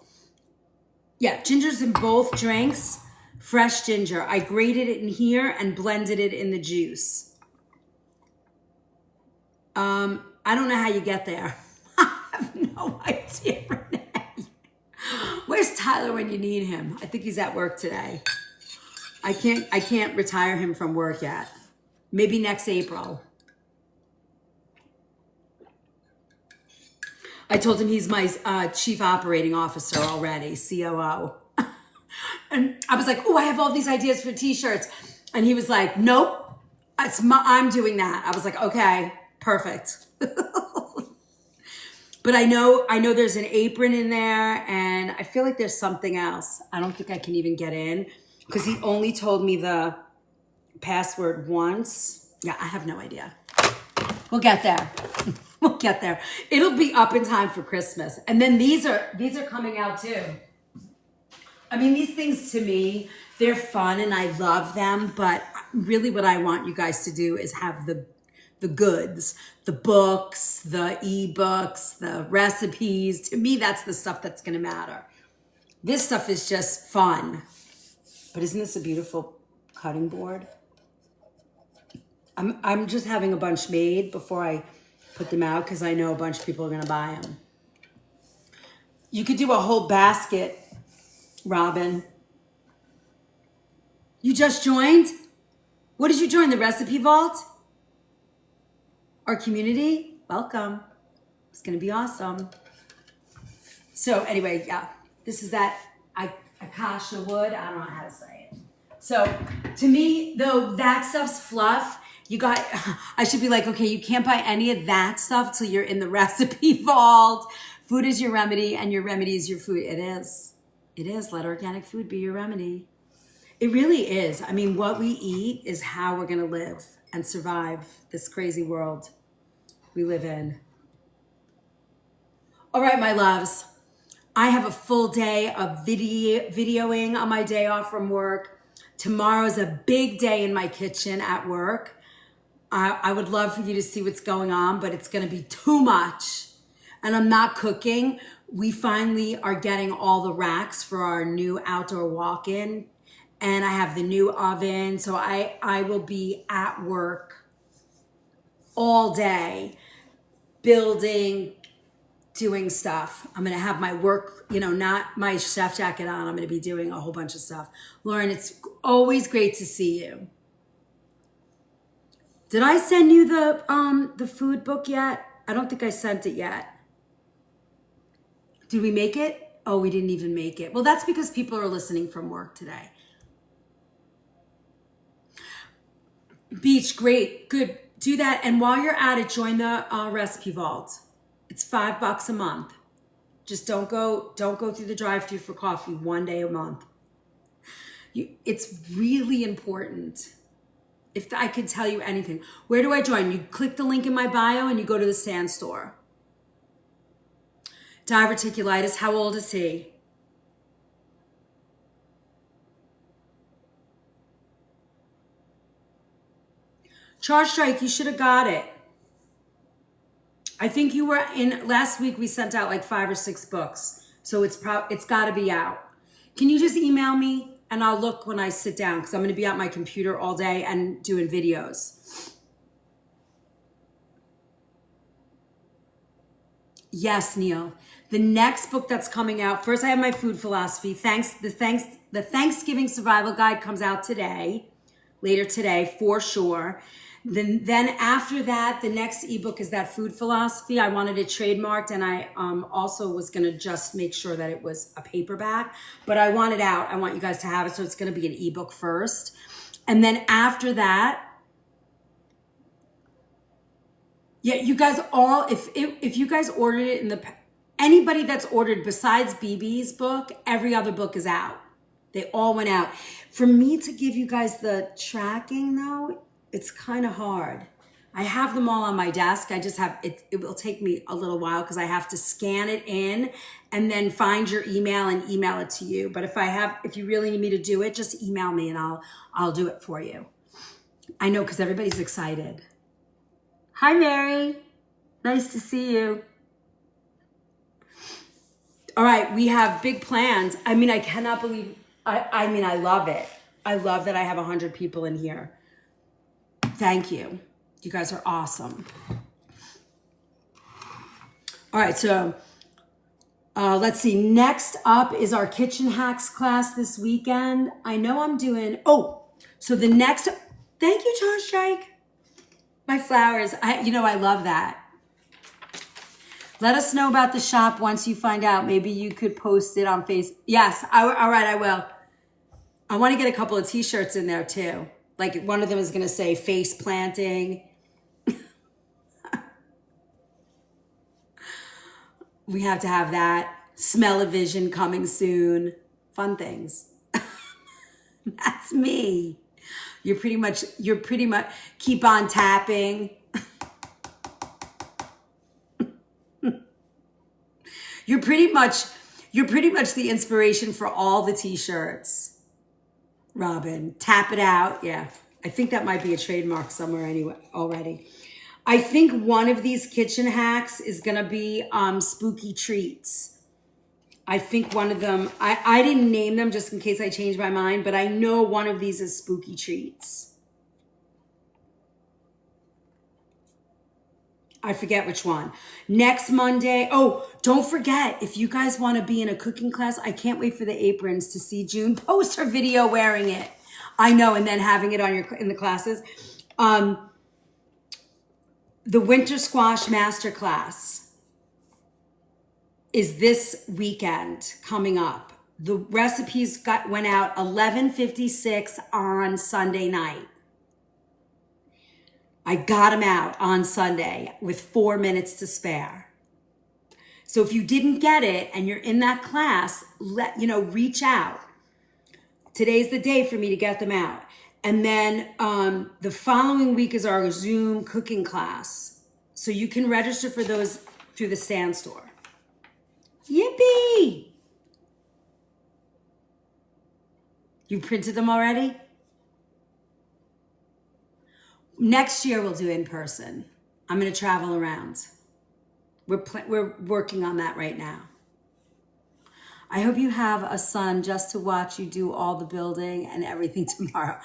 Yeah, ginger's in both drinks. Fresh ginger. I grated it in here and blended it in the juice. I don't know how you get there. I have no idea, Renee. Where's Tyler when you need him? I think he's at work today. I can't retire him from work yet. Maybe next April. I told him he's my chief operating officer already, COO. And I was like, oh, I have all these ideas for t-shirts. And he was like, nope, I'm doing that. I was like, okay, perfect. But I know there's an apron in there, and I feel like there's something else. I don't think I can even get in because he only told me the password once. Yeah, I have no idea. We'll get there. We'll get there. It'll be up in time for Christmas. And then these are coming out too. I mean, these things to me, they're fun and I love them, but really what I want you guys to do is have the goods, the books, the ebooks, the recipes. To me, that's the stuff that's going to matter. This stuff is just fun. But isn't this a beautiful cutting board? I'm just having a bunch made before I put them out because I know a bunch of people are going to buy them. You could do a whole basket, Robin. You just joined? What did you join? The Recipe Vault? Our community? Welcome. It's going to be awesome. So anyway, yeah, this is that Akasha wood. I don't know how to say it. So to me, though, that stuff's fluff. I should be like, okay, you can't buy any of that stuff till you're in the Recipe Vault. Food is your remedy and your remedy is your food. It is. It is. Let organic food be your remedy. It really is. I mean, what we eat is how we're going to live and survive this crazy world we live in. All right, my loves. I have a full day of videoing on my day off from work. Tomorrow's a big day in my kitchen at work. I would love for you to see what's going on, but it's going to be too much. And I'm not cooking. We finally are getting all the racks for our new outdoor walk-in. And I have the new oven. So I will be at work all day, building, doing stuff. I'm going to have my work, not my chef jacket on. I'm going to be doing a whole bunch of stuff. Lauren, it's always great to see you. Did I send you the food book yet? I don't think I sent it yet. Did we make it? Oh, we didn't even make it. Well, that's because people are listening from work today. Beach, great, good. Do that. And while you're at it, join the Recipe Vault. It's $5 a month. Just don't go through the drive-thru for coffee one day a month. It's really important. If I could tell you anything, where do I join? You click the link in my bio and you go to the Sand Store. Diverticulitis, how old is he? Charge Strike, you should have got it. I think you were in, last week we sent out like 5 or 6 books. So it's got to be out. Can you just email me? And I'll look when I sit down because I'm going to be at my computer all day and doing videos. Yes, Neil. The next book that's coming out, first I have my food philosophy. The Thanksgiving Survival Guide comes out today, later today for sure. Then after that, the next ebook is that food philosophy. I wanted it trademarked, and I also was going to just make sure that it was a paperback, but I want it out. I want you guys to have it, so it's going to be an ebook first. And then after that, yeah, you guys all, if you guys ordered it anybody that's ordered besides BB's book, every other book is out. They all went out. For me to give you guys the tracking though, it's kind of hard. I have them all on my desk. I just have, it will take me a little while because I have to scan it in and then find your email and email it to you. But if you really need me to do it, just email me and I'll do it for you. I know, because everybody's excited. Hi, Mary. Nice to see you. All right, we have big plans. I mean, I cannot believe, I love it. I love that I have 100 people in here. Thank you. You guys are awesome. All right, so let's see. Next up is our kitchen hacks class this weekend. I know I'm doing, so the next, thank you, Josh Drake. My flowers, I love that. Let us know about the shop once you find out. Maybe you could post it on Facebook. Yes, all right, I will. I want to get a couple of t-shirts in there too. Like one of them is going to say face planting. We have to have that. Smell-o-vision coming soon. Fun things. That's me. You're pretty much keep on tapping. You're pretty much the inspiration for all the t-shirts. Robin, tap it out. Yeah. I think that might be a trademark somewhere anyway already. I think one of these kitchen hacks is going to be spooky treats. I think one of them, I didn't name them just in case I change my mind, but I know one of these is spooky treats. I forget which one. Next Monday. Oh, don't forget, if you guys want to be in a cooking class, I can't wait for the aprons to see June post her video wearing it. I know, and then having it in the classes. The Winter Squash Masterclass is this weekend coming up. The recipes went out 11:56 on Sunday night. I got them out on Sunday with 4 minutes to spare. So if you didn't get it and you're in that class, reach out. Today's the day for me to get them out. And then the following week is our Zoom cooking class. So you can register for those through the Stand Store. Yippee! You printed them already? Next year we'll do in person. I'm going to travel around. We're working on that right now. I hope you have a son just to watch you do all the building and everything tomorrow.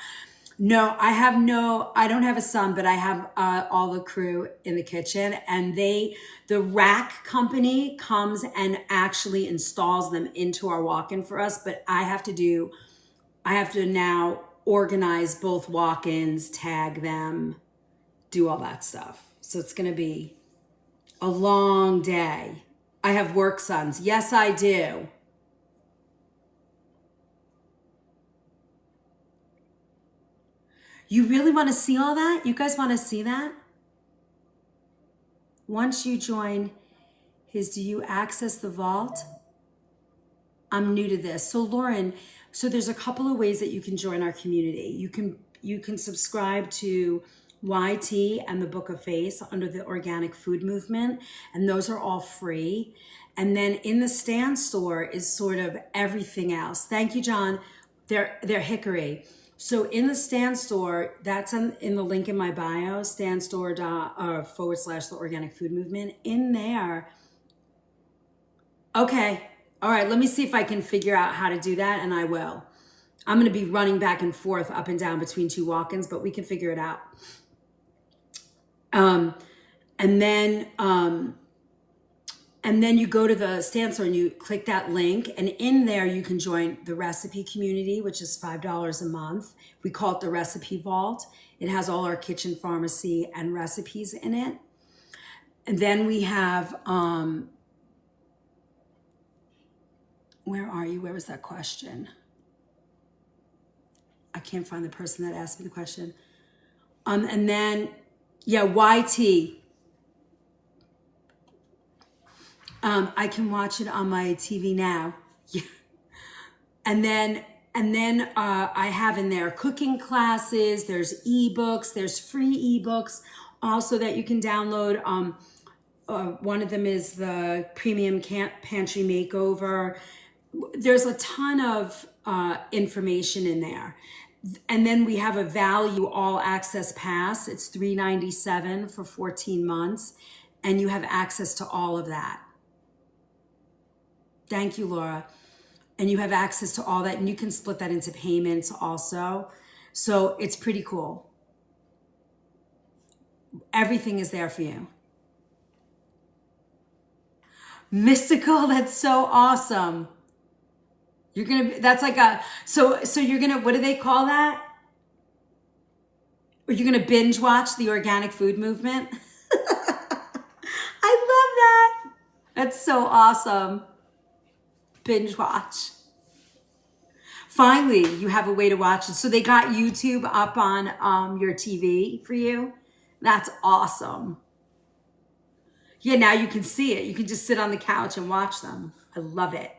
No, I don't have a son, but I have all the crew in the kitchen, and the rack company comes and actually installs them into our walk-in for us, but I have to now organize both walk-ins, tag them, do all that stuff. So it's going to be a long day. I have work sons. Yes, I do. You really want to see all that? You guys want to see that? Once you join do you access the vault? I'm new to this. So Lauren, there's a couple of ways that you can join our community. You can subscribe to YT and the Book of Face under the Organic Food Movement, and those are all free. And then in the Stand Store is sort of everything else. Thank you, John. They're Hickory. So in the Stand Store, that's in the link in my bio, standstore./ the Organic Food Movement. In there. Okay. All right. Let me see if I can figure out how to do that, and I will. I'm going to be running back and forth, up and down between two walk-ins, but we can figure it out. And then you go to the Stand Store and you click that link, and in there you can join the recipe community, which is $5 a month. We call it the Recipe Vault. It has all our kitchen pharmacy and recipes in it. And then we have, where are you? Where was that question? I can't find the person that asked me the question. And then, YT. I can watch it on my TV now. Yeah. And then I have in there cooking classes, there's ebooks, there's free ebooks also that you can download. One of them is the premium pantry makeover. There's a ton of information in there. And then we have a value all access pass. It's $397 for 14 months. And you have access to all of that. Thank you, Laura. And you have access to all that. And you can split that into payments also. So it's pretty cool. Everything is there for you. Mystical, that's so awesome. You're gonna, that's like a, so you're gonna, what do they call that? Are you gonna binge watch the organic food movement? I love that. That's so awesome. Binge watch. Finally, you have a way to watch it. So they got YouTube up on your TV for you. That's awesome. Yeah, now you can see it. You can just sit on the couch and watch them. I love it.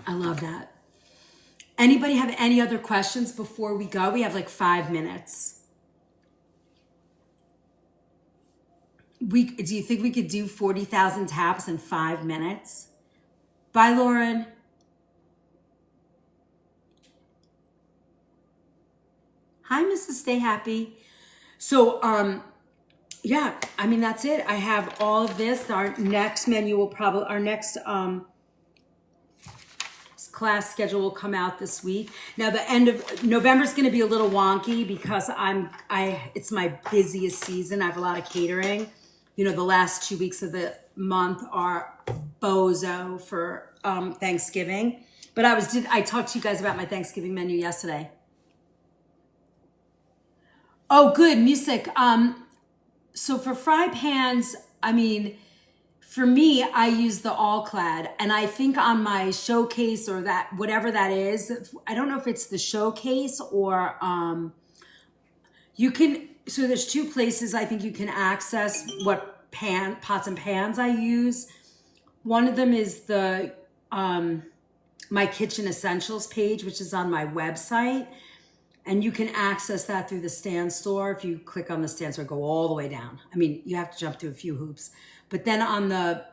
I love that. Anybody have any other questions before we go? We have like 5 minutes. Do you think we could do 40,000 taps in 5 minutes? Bye, Lauren. Hi, Mrs. Stay Happy. So, yeah, I mean, that's it. I have all of this. Our next menu will probably, our next class schedule will come out this week. Now, the end of November is going to be a little wonky because it's my busiest season. I have a lot of catering. You know, the last 2 weeks of the month are bozo for Thanksgiving. But I talked to you guys about my Thanksgiving menu yesterday. Oh, good music. So for fry pans, I mean, for me, I use the all clad, and I think on my showcase or that whatever that is, I don't know if it's the showcase or you can. So there's 2 places I think you can access what pots and pans I use. One of them is the my kitchen essentials page, which is on my website. And you can access that through the Stand Store. If you click on the Stand Store, go all the way down. I mean, you have to jump through a few hoops. But then on the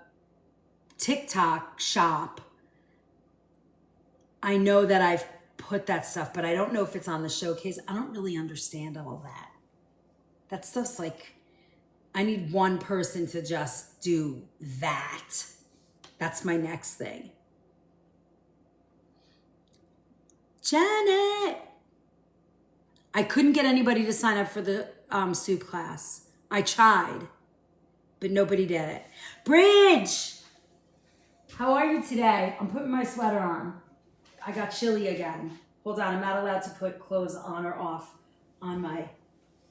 TikTok shop, I know that I've put that stuff, but I don't know if it's on the showcase. I don't really understand all that. That stuff's like, I need one person to just do that. That's my next thing. Janet! I couldn't get anybody to sign up for the soup class. I tried, but nobody did it. Bridge! How are you today? I'm putting my sweater on. I got chilly again. Hold on, I'm not allowed to put clothes on or off on my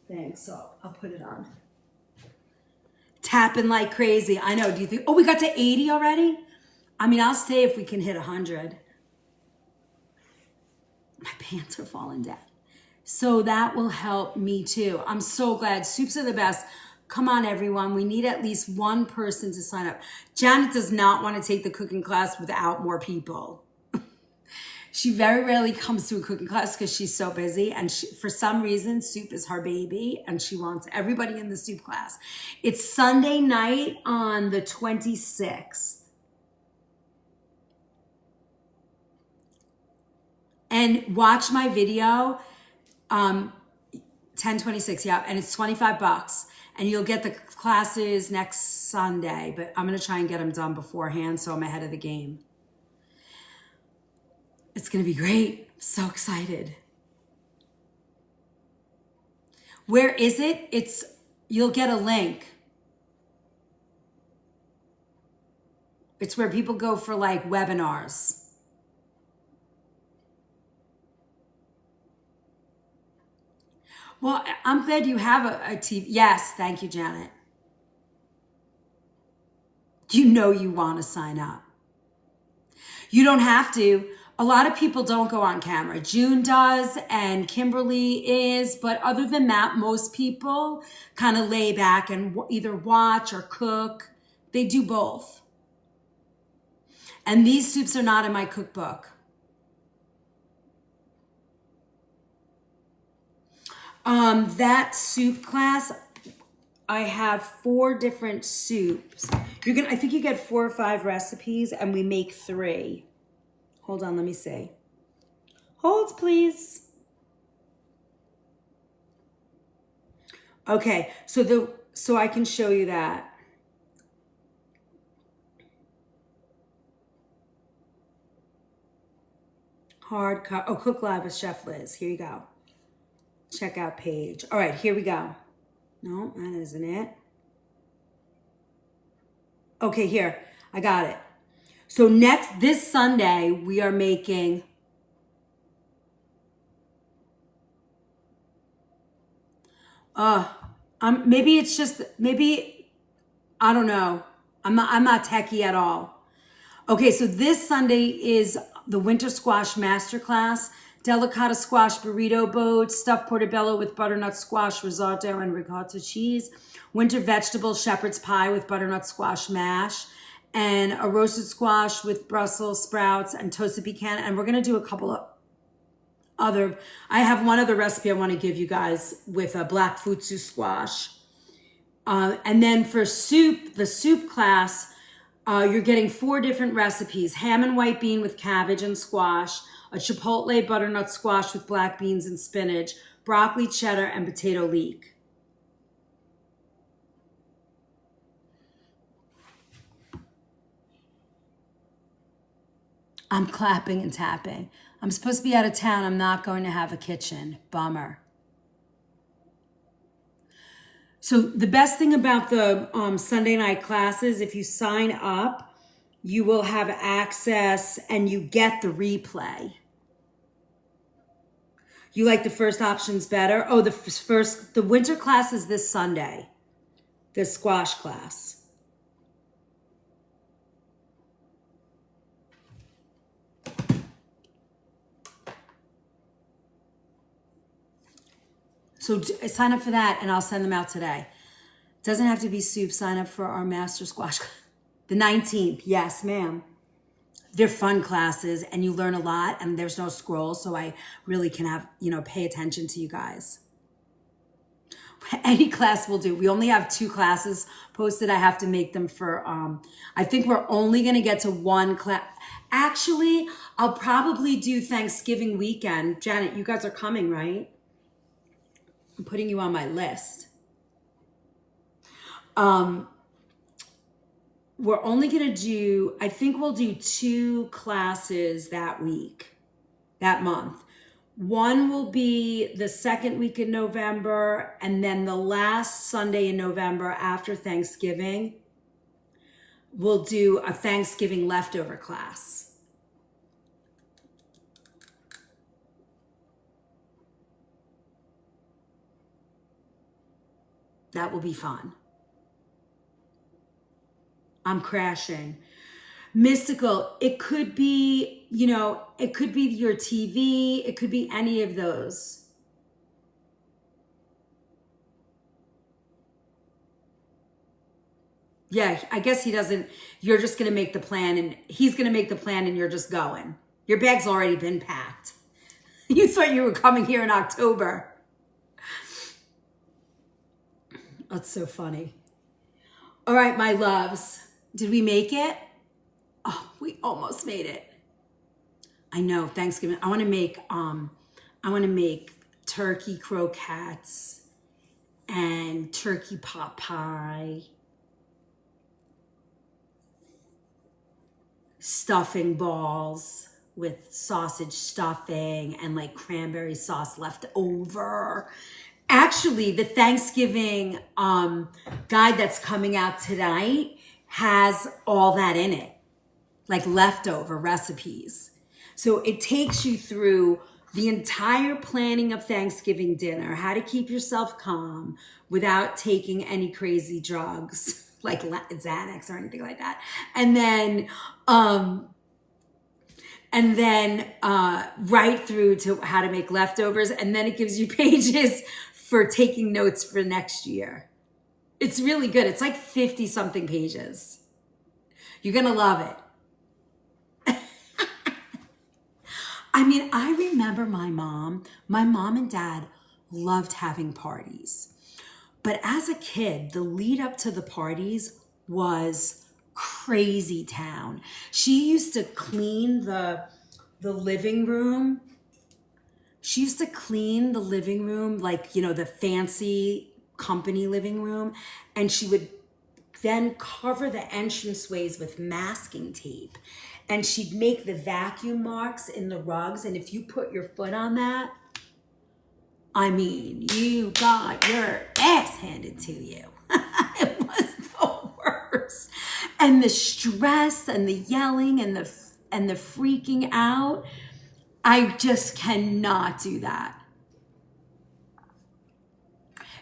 thing, so I'll put it on. Tapping like crazy. I know, do you think, oh, we got to 80 already? I mean, I'll stay if we can hit 100. My pants are falling down. So that will help me too. I'm so glad. Soups are the best. Come on, everyone. We need at least one person to sign up. Janet does not want to take the cooking class without more people. She very rarely comes to a cooking class because she's so busy. And for some reason, soup is her baby. And she wants everybody in the soup class. It's Sunday night on the 26th. And watch my video. 10/26, yeah, and it's $25, and you'll get the classes next Sunday, but I'm gonna try and get them done beforehand so I'm ahead of the game. It's gonna be great. So excited. Where is it? You'll get a link. It's where people go for like webinars. Well, I'm glad you have a TV. Yes, thank you, Janet. You know you want to sign up. You don't have to. A lot of people don't go on camera. June does and Kimberly is, but other than that, most people kind of lay back and either watch or cook. They do both. And these soups are not in my cookbook. That soup class, I have 4 different soups. I think you get 4 or 5 recipes and we make 3. Hold on, let me see. Hold, please. Okay, so I can show you that. Hard cut. Oh, Cook Live with Chef Liz. Here you go. Checkout page. All right, here we go. No, that isn't it. Okay, here. I got it. So this Sunday, we are making maybe it's just I don't know. I'm not techie at all. Okay, so this Sunday is the Winter Squash Masterclass, delicata squash burrito boat, stuffed portobello with butternut squash risotto and ricotta cheese, winter vegetable shepherd's pie with butternut squash mash, and a roasted squash with Brussels sprouts and toasted pecan. And we're gonna do a couple of I have one other recipe I want to give you guys with a black futsu squash. And then for soup, the soup class, you're getting 4 different recipes: ham and white bean with cabbage and squash, a chipotle butternut squash with black beans and spinach, broccoli cheddar, and potato leek. I'm clapping and tapping. I'm supposed to be out of town. I'm not going to have a kitchen. Bummer. So the best thing about the Sunday night classes, if you sign up, you will have access and you get the replay. You like the first options better? Oh, the winter class is this Sunday. The squash class. So sign up for that and I'll send them out today. Doesn't have to be soup. Sign up for our master squash. The 19th. Yes, ma'am. They're fun classes and you learn a lot and there's no scroll. So I really can have, pay attention to you guys. Any class will do. We only have 2 classes posted. I have to make them for, I think we're only going to get to 1 class. Actually, I'll probably do Thanksgiving weekend. Janet, you guys are coming, right? I'm putting you on my list. We're only going to I think we'll do 2 classes that month. One will be the 2nd week in November, and then the last Sunday in November after Thanksgiving, we'll do a Thanksgiving leftover class. That will be fun. I'm crashing. Mystical, it could be, it could be your TV. It could be any of those. Yeah, I guess he doesn't, you're just going to make the plan and he's going to make the plan and you're just going. Your bag's already been packed. You thought you were coming here in October. That's so funny. All right, my loves. Did we make it? Oh, we almost made it. I know, Thanksgiving. I want to make turkey croquettes and turkey pot pie, stuffing balls with sausage stuffing and like cranberry sauce left over. Actually, the Thanksgiving guide that's coming out tonight has all that in it, like leftover recipes. So it takes you through the entire planning of Thanksgiving dinner, how to keep yourself calm without taking any crazy drugs like Xanax or anything like that. And then right through to how to make leftovers. And then it gives you pages for taking notes for next year. It's really good. It's like 50 something pages. You're going to love it. I mean, I remember my mom and dad loved having parties. But as a kid, the lead up to the parties was crazy town. She used to clean the living room. She used to clean the living room, like, the fancy company living room. And she would then cover the entranceways with masking tape. And she'd make the vacuum marks in the rugs. And if you put your foot on that, I mean, you got your ass handed to you. It was the worst. And the stress and the yelling and the freaking out. I just cannot do that.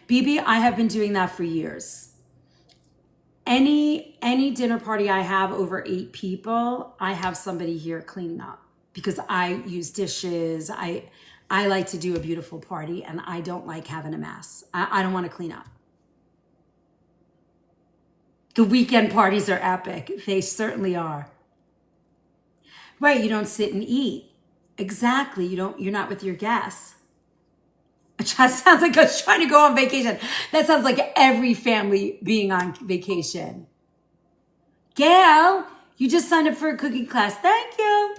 BB, I have been doing that for years. Any dinner party I have over 8 people, I have somebody here cleaning up because I use dishes. I like to do a beautiful party and I don't like having a mess. I don't want to clean up. The weekend parties are epic. They certainly are. Right, you don't sit and eat. Exactly, you're not with your guests. That sounds like I was trying to go on vacation. That sounds like every family being on vacation. Gail, you just signed up for a cooking class. Thank you.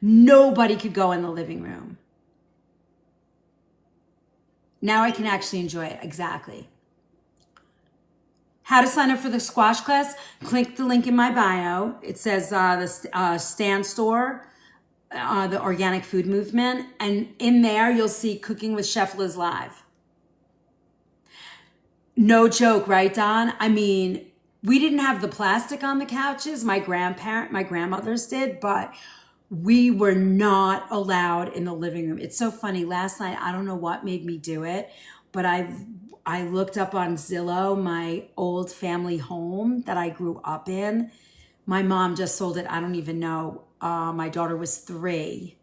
Nobody could go in the living room. Now I can actually enjoy it. Exactly. How to sign up for the squash class? Click the link in my bio. It says the Stand Store, the organic food movement. And in there, you'll see Cooking with Chef Liz Live. No joke, right, Don? I mean, we didn't have the plastic on the couches. My grandmothers did, but we were not allowed in the living room. It's so funny. Last night, I don't know what made me do it, but I looked up on Zillow, my old family home that I grew up in. My mom just sold it. I don't even know. My daughter was 3.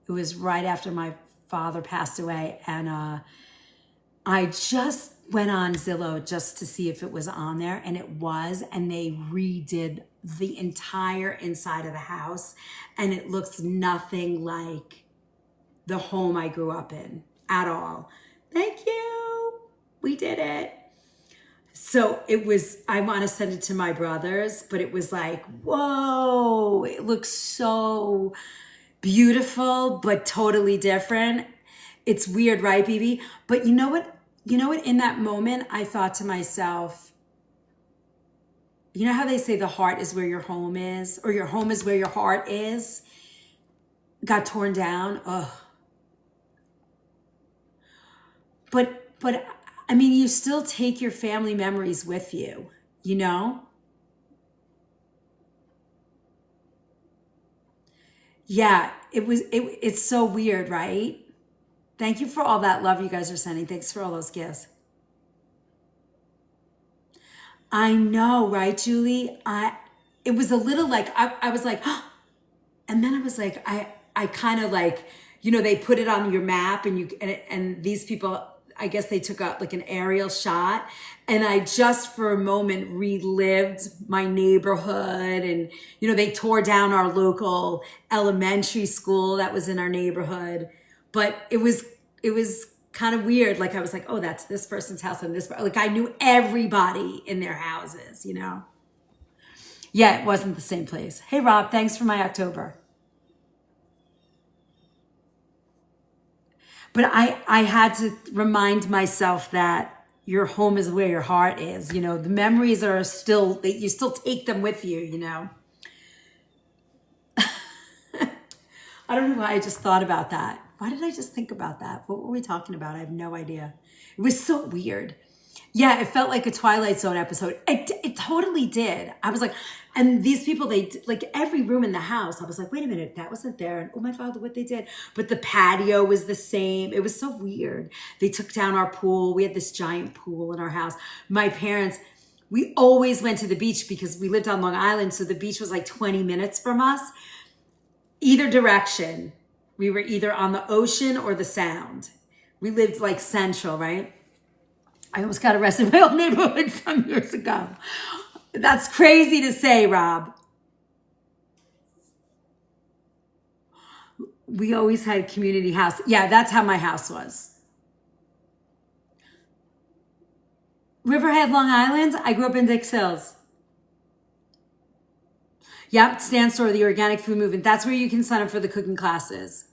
It was right after my father passed away. And I just went on Zillow just to see if it was on there. And it was. And they redid the entire inside of the house. And it looks nothing like the home I grew up in at all. Thank you. We did it. So it was, I want to send it to my brothers, but it was like, whoa, it looks so beautiful, but totally different. It's weird, right, BB? But you know what? In that moment, I thought to myself, you know how they say the heart is where your home is, or your home is where your heart is? Got torn down. Ugh. But I mean, you still take your family memories with you, you know? Yeah, it's so weird, right? Thank you for all that love you guys are sending. Thanks for all those gifts. I know, right, Julie? It was a little like, I was like, and then I was like, I kind of like, they put it on your map and these people, I guess they took like an aerial shot, and I just for a moment relived my neighborhood, and they tore down our local elementary school that was in our neighborhood, but it was kind of weird. Like I was like, oh, that's this person's house and this, like I knew everybody in their houses, Yeah, it wasn't the same place. Hey, Rob, thanks for my October. But I had to remind myself that your home is where your heart is. The memories are still, you still take them with you, I don't know why I just thought about that. Why did I just think about that? What were we talking about? I have no idea. It was so weird. Yeah, it felt like a Twilight Zone episode. It totally did. I was like, and these people, they like every room in the house. I was like, wait a minute, that wasn't there. And oh my Father, what they did. But the patio was the same. It was so weird. They took down our pool. We had this giant pool in our house. My parents, we always went to the beach because we lived on Long Island. So the beach was like 20 minutes from us. Either direction. We were either on the ocean or the Sound. We lived like central, right? I almost got arrested in my old neighborhood some years ago. That's crazy to say, Rob. We always had community house. Yeah, that's how my house was. Riverhead, Long Island. I grew up in Dix Hills. Yep, Stan Store, the organic food movement. That's where you can sign up for the cooking classes.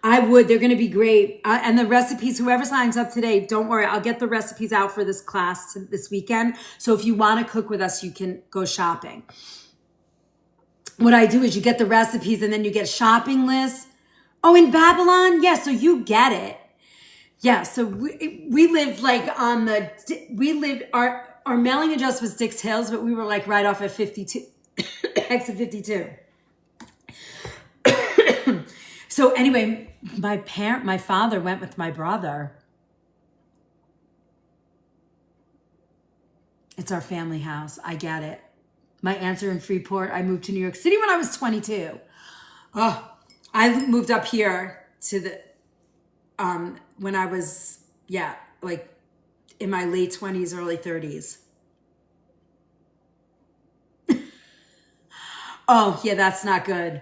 I would. They're going to be great. And the recipes, whoever signs up today, don't worry. I'll get the recipes out for this class this weekend. So if you want to cook with us, you can go shopping. What I do is you get the recipes and then you get shopping lists. Oh, in Babylon? Yeah, so you get it. Yeah, so we lived like on the, our mailing address was Dix Hills, but we were like right off at 52, exit 52. So anyway, my father went with my brother. It's our family house. I get it. My aunts are in Freeport. I moved to New York City when I was 22. Oh, I moved up here to the, when I was, like in my late 20s, early 30s. Oh, yeah, that's not good.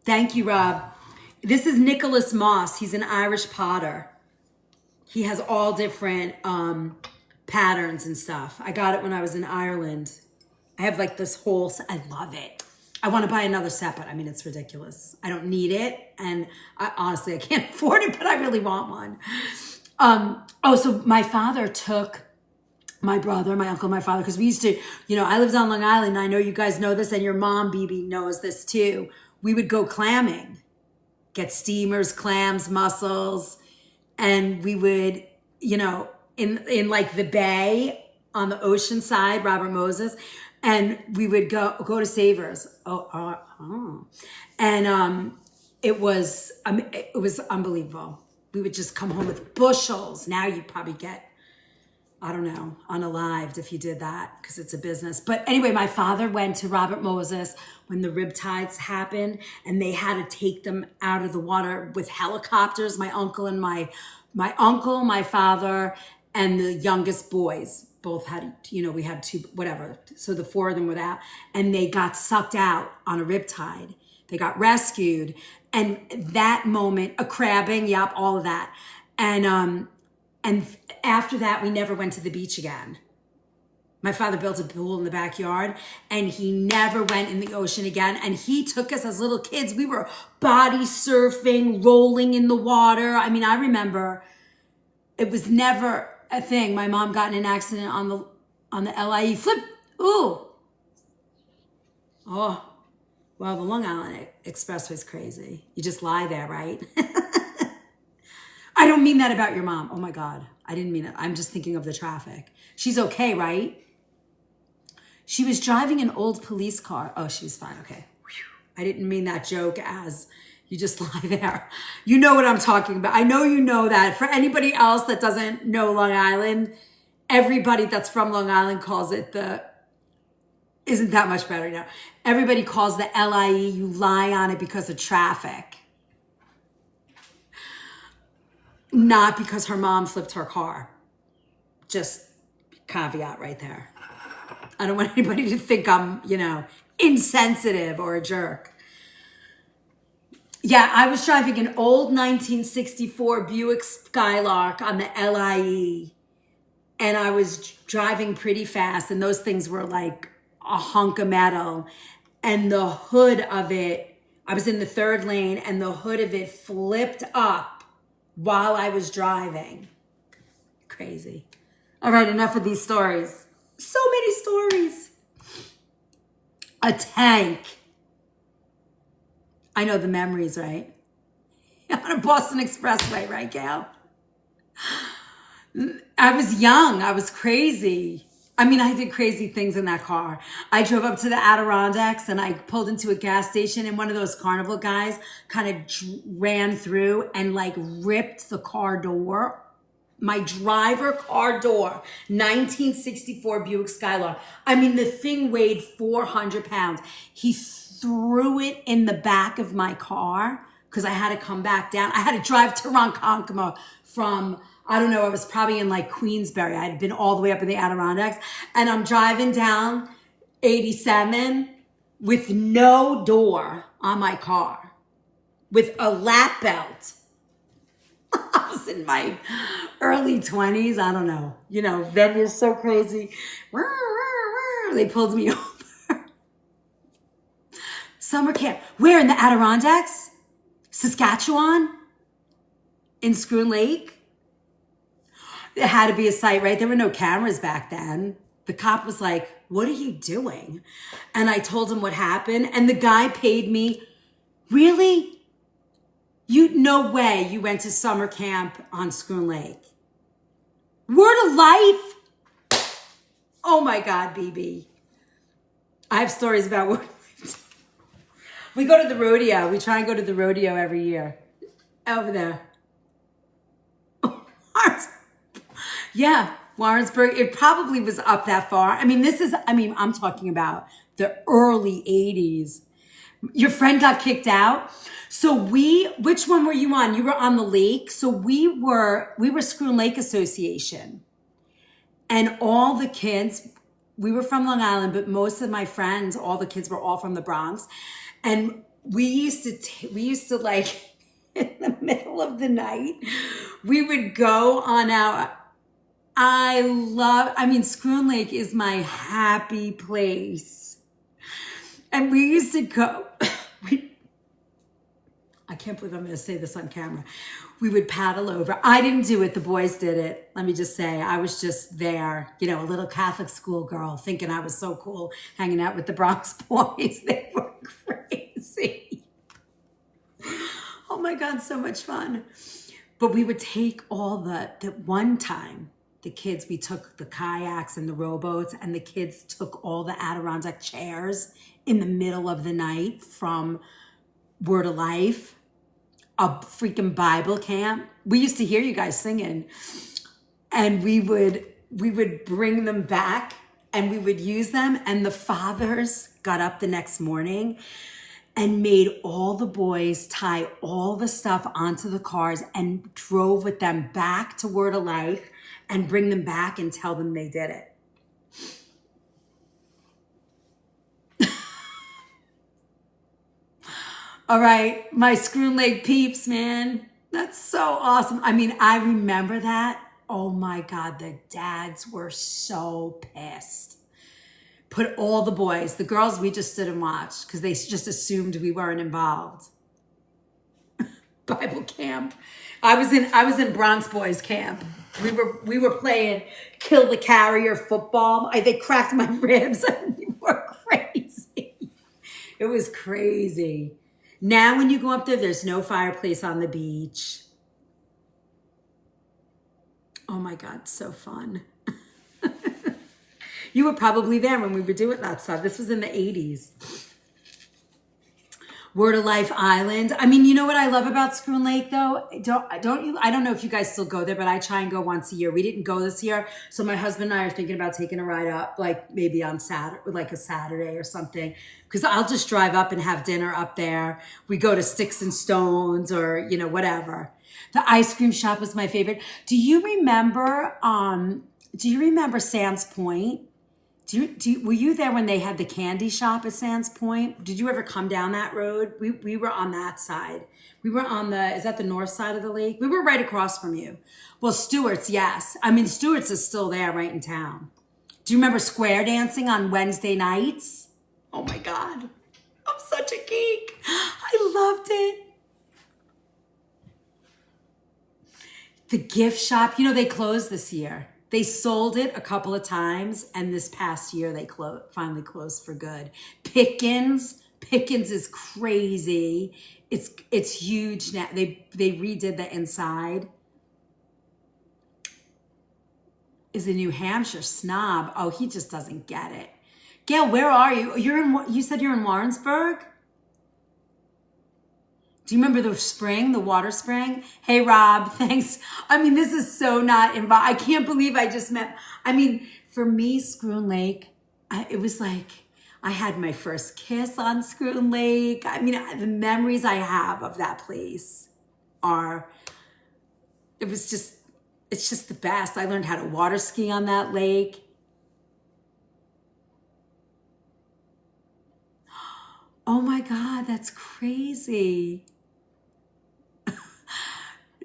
Thank you, Rob. This is Nicholas Moss. He's an Irish potter. He has all different patterns and stuff. I got it when I was in Ireland. I have like this whole, I love it. I want to buy another set, but I mean, it's ridiculous. I don't need it. And honestly, I can't afford it, but I really want one. So my father took my brother, my uncle, my father, because we used to, I lived on Long Island. And I know you guys know this, and your mom, Bibi, knows this too. We would go clamming, get steamers, clams, mussels, and we would, in like the bay on the ocean side, Robert Moses, and we would go to Savers. And it was unbelievable. We would just come home with bushels. Now you'd probably get, I don't know, unalived if you did that because it's a business. But anyway, my father went to Robert Moses when the riptides happened, and they had to take them out of the water with helicopters. My uncle and my uncle, my father, and the youngest boys both had, we had two, whatever. So the four of them were out, and they got sucked out on a riptide. They got rescued. And that moment, a crabbing, yep, all of that. And after that, we never went to the beach again. My father built a pool in the backyard, and he never went in the ocean again. And he took us as little kids. We were body surfing, rolling in the water. I mean, I remember it was never a thing. My mom got in an accident on the LIE. Flip. Ooh. Oh. Well, the Long Island Expressway is crazy. You just lie there, right? I don't mean that about your mom. Oh my God. I didn't mean it. I'm just thinking of the traffic. She's okay, right? She was driving an old police car. Oh, she was fine. Okay. I didn't mean that joke as you just lie there. You know what I'm talking about. I know you know that. For anybody else that doesn't know Long Island, everybody that's from Long Island calls it isn't that much better now. Everybody calls the LIE, you lie on it because of traffic. Not because her mom flipped her car. Just caveat right there. I don't want anybody to think I'm, insensitive or a jerk. Yeah, I was driving an old 1964 Buick Skylark on the LIE, and I was driving pretty fast, and those things were like a hunk of metal, and the hood of it, I was in the third lane, and the hood of it flipped up while I was driving. Crazy. All right, enough of these stories. So many stories. A tank. I know the memories, right? On a Boston Expressway, right, Gail? I was young. I was crazy. I mean, I did crazy things in that car. I drove up to the Adirondacks, and I pulled into a gas station, and one of those carnival guys kind of ran through and like ripped the car door. My driver car door, 1964 Buick Skylark. I mean, the thing weighed 400 pounds. He threw it in the back of my car because I had to come back down. I had to drive to Ronkonkoma from, I don't know, I was probably in like Queensbury. I had been all the way up in the Adirondacks, and I'm driving down 87 with no door on my car. with a lap belt. I was in my early 20s. I don't know. You know, then you're so crazy. They pulled me over. Summer camp. Where? In the Adirondacks? Saskatchewan? In Schroon Lake? It had to be a site, right? There were no cameras back then. The cop was like, what are you doing? And I told him what happened. And the guy paid me, really? No way you went to summer camp on Schroon Lake. Word of life. Oh my God, BB. I have stories about word of life. We go to the rodeo. We try and go to the rodeo every year. Over there. Yeah, Warrensburg. It probably was up that far. I'm talking about the early 80s. Your friend got kicked out. So which one were you on? You were on the lake. So we were Schroon Lake Association. And all the kids, we were from Long Island, but most of my friends, all the kids were all from the Bronx. And we used to like, in the middle of the night, we would go on our, Schroon Lake is my happy place. And we used to go, I can't believe I'm going to say this on camera. We would paddle over. I didn't do it. The boys did it. Let me just say, I was just there, you know, a little Catholic school girl thinking I was so cool hanging out with the Bronx boys. They were crazy. Oh my God, so much fun. But we would take all the one time, the kids, we took the kayaks and the rowboats, and the kids took all the Adirondack chairs in the middle of the night from Word of Life, a freaking Bible camp. We used to hear you guys singing, and we would bring them back and we would use them. And the fathers got up the next morning and made all the boys tie all the stuff onto the cars and drove with them back to Word of Life and bring them back and tell them they did it. All right, my Schroon Lake peeps, man. That's so awesome. I remember that. Oh my God, the dads were so pissed. Put all the boys, the girls, we just stood and watched because they just assumed we weren't involved. Bible camp. I was in Bronx Boys camp. We were playing kill the carrier football. They cracked my ribs. We were crazy. It was crazy. Now when you go up there, there's no fireplace on the beach. Oh my God, so fun. You were probably there when we were doing that stuff. This was in the 80s. Word of Life Island. You know what I love about Schroon Lake though? I don't know if you guys still go there, but I try and go once a year. We didn't go this year. So my husband and I are thinking about taking a ride up, like maybe on Saturday, like a Saturday or something. Cause I'll just drive up and have dinner up there. We go to Sticks and Stones or, you know, whatever. The ice cream shop was my favorite. Do you remember Sands Point? Were you there when they had the candy shop at Sands Point? Did you ever come down that road? We were on that side. We were on is that the north side of the lake? We were right across from you. Well, Stewart's, yes. Stewart's is still there right in town. Do you remember square dancing on Wednesday nights? Oh my God. I'm such a geek. I loved it. The gift shop, you know, they closed this year. They sold it a couple of times, and this past year they finally closed for good. Pickens is crazy. It's huge now. They redid the inside. Is a New Hampshire snob. Oh, he just doesn't get it. Gail, where are you? You said you're in Warrensburg? Do you remember the water spring? Hey, Rob, thanks. This is so not involved. I can't believe I just met. For me, Schroon Lake, it was like I had my first kiss on Schroon Lake. The memories I have of that place it's just the best. I learned how to water ski on that lake. Oh my God, that's crazy.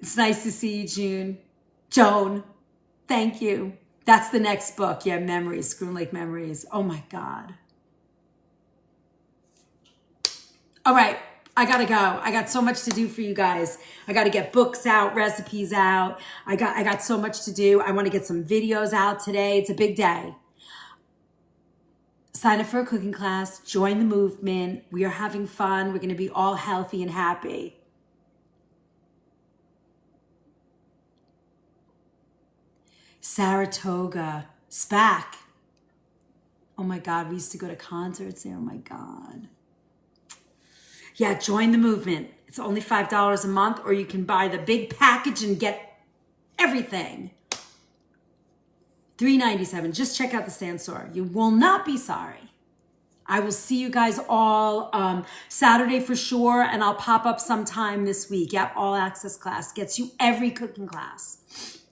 It's nice to see you, June. Joan, thank you. That's the next book. Yeah, Memories, Screw Lake Memories. Oh my God. All right, I gotta go. I got so much to do for you guys. I gotta get books out, recipes out. I got so much to do. I wanna get some videos out today. It's a big day. Sign up for a cooking class, join the movement. We are having fun. We're gonna be all healthy and happy. Saratoga, SPAC. Oh my God, we used to go to concerts there. Oh my God. Yeah, join the movement. It's only $5 a month, or you can buy the big package and get everything. $3.97. Just check out the stand store. You will not be sorry. I will see you guys all Saturday for sure, and I'll pop up sometime this week. Yep, all access class gets you every cooking class.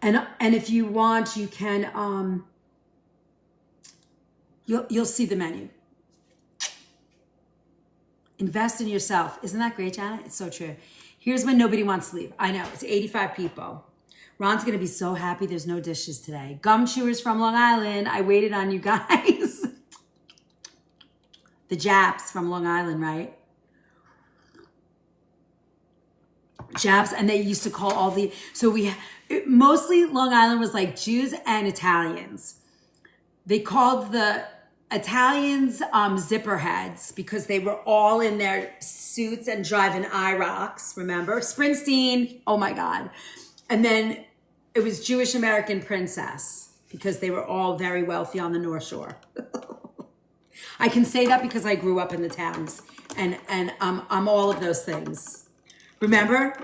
And if you want, you can you'll see the menu. Invest in yourself. Isn't that great, Janet? It's so true. Here's when nobody wants to leave. I know, it's 85 people. Ron's gonna be so happy there's no dishes today. Gum chewers from Long Island. I waited on you guys. The Japs from Long Island, right? Japs, and they used to call all the, mostly Long Island was like Jews and Italians. They called the Italians zipper heads because they were all in their suits and driving IROCs, remember? Springsteen, oh my God. And then it was Jewish American princess because they were all very wealthy on the North Shore. I can say that because I grew up in the towns and I'm all of those things. Remember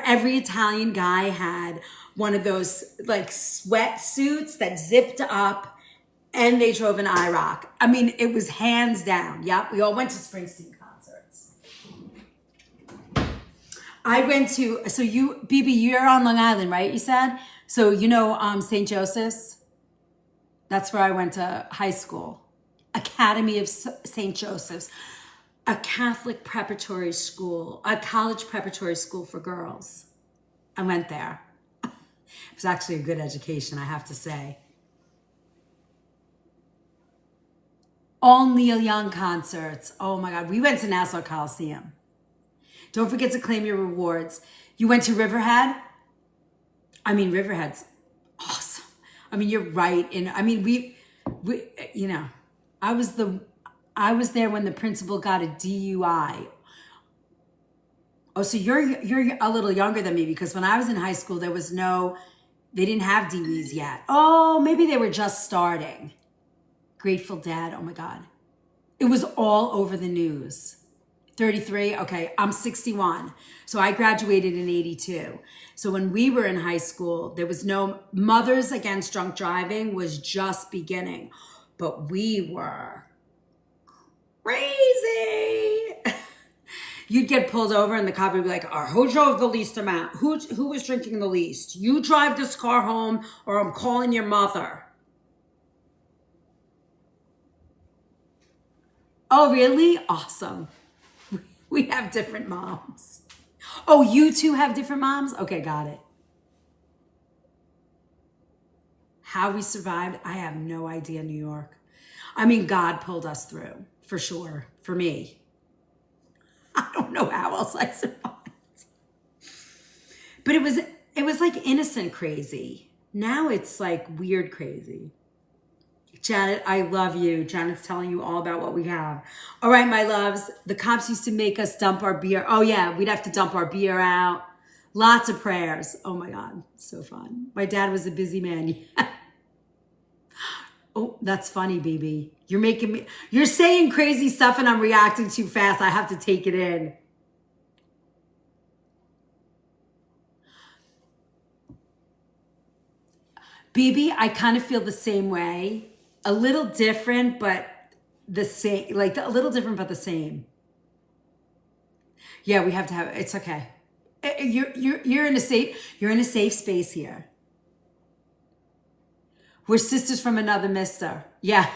every Italian guy had one of those like sweatsuits that zipped up, and they drove an IROC. I mean, it was hands down. Yep, we all went to Springsteen concerts. I went to, so you, BB, you're on Long Island, right? You said? So you know St. Joseph's? That's where I went to high school. Academy of St. Joseph's. A Catholic preparatory school, a college preparatory school for girls. I went there. It was actually a good education, I have to say. All Neil Young concerts. Oh my God. We went to Nassau Coliseum. Don't forget to claim your rewards. You went to Riverhead? I mean, Riverhead's awesome. I mean, you're right. We you know, I was there when the principal got a DUI. Oh, so you're a little younger than me, because when I was in high school, they didn't have DUIs yet. Oh, maybe they were just starting. Grateful Dead, oh my God. It was all over the news. 33, okay, I'm 61. So I graduated in 82. So when we were in high school, there was no, Mothers Against Drunk Driving was just beginning, but we were crazy. You'd get pulled over and the cop would be like, who drove the least amount? Who was drinking the least? You drive this car home or I'm calling your mother. Oh, really? Awesome. We have different moms. Oh, you two have different moms? Okay, got it. How we survived, I have no idea, New York. I mean, God pulled us through, for sure, for me. I don't know how else I survived. But it was like innocent crazy. Now it's like weird crazy. Janet, I love you. Janet's telling you all about what we have. All right, my loves. The cops used to make us dump our beer. Oh, yeah, we'd have to dump our beer out. Lots of prayers. Oh, my God. So fun. My dad was a busy man. Oh, that's funny, BB. You're saying crazy stuff and I'm reacting too fast. I have to take it in. BB, I kind of feel the same way. A little different, but the same. Like a little different, but the same. Yeah, we have to have. It's okay. You're in a safe space here. We're sisters from another mister. Yeah.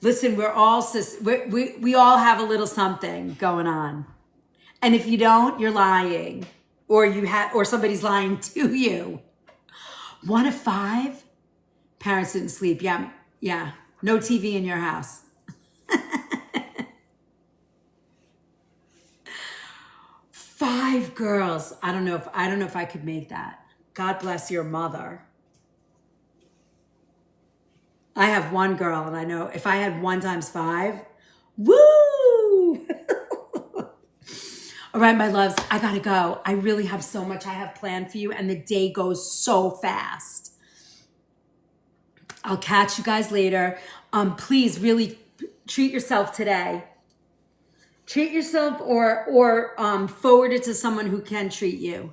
Listen, we're all we all have a little something going on. And if you don't, you're lying. Or somebody's lying to you. 1 of 5 parents didn't sleep. Yeah. No TV in your house. 5 girls. I don't know if I could make that. God bless your mother. I have 1 girl, and I know if I had 1 times 5, woo! All right, my loves, I gotta go. I really have so much I have planned for you, and the day goes so fast. I'll catch you guys later. Please really treat yourself today. Treat yourself or forward it to someone who can treat you.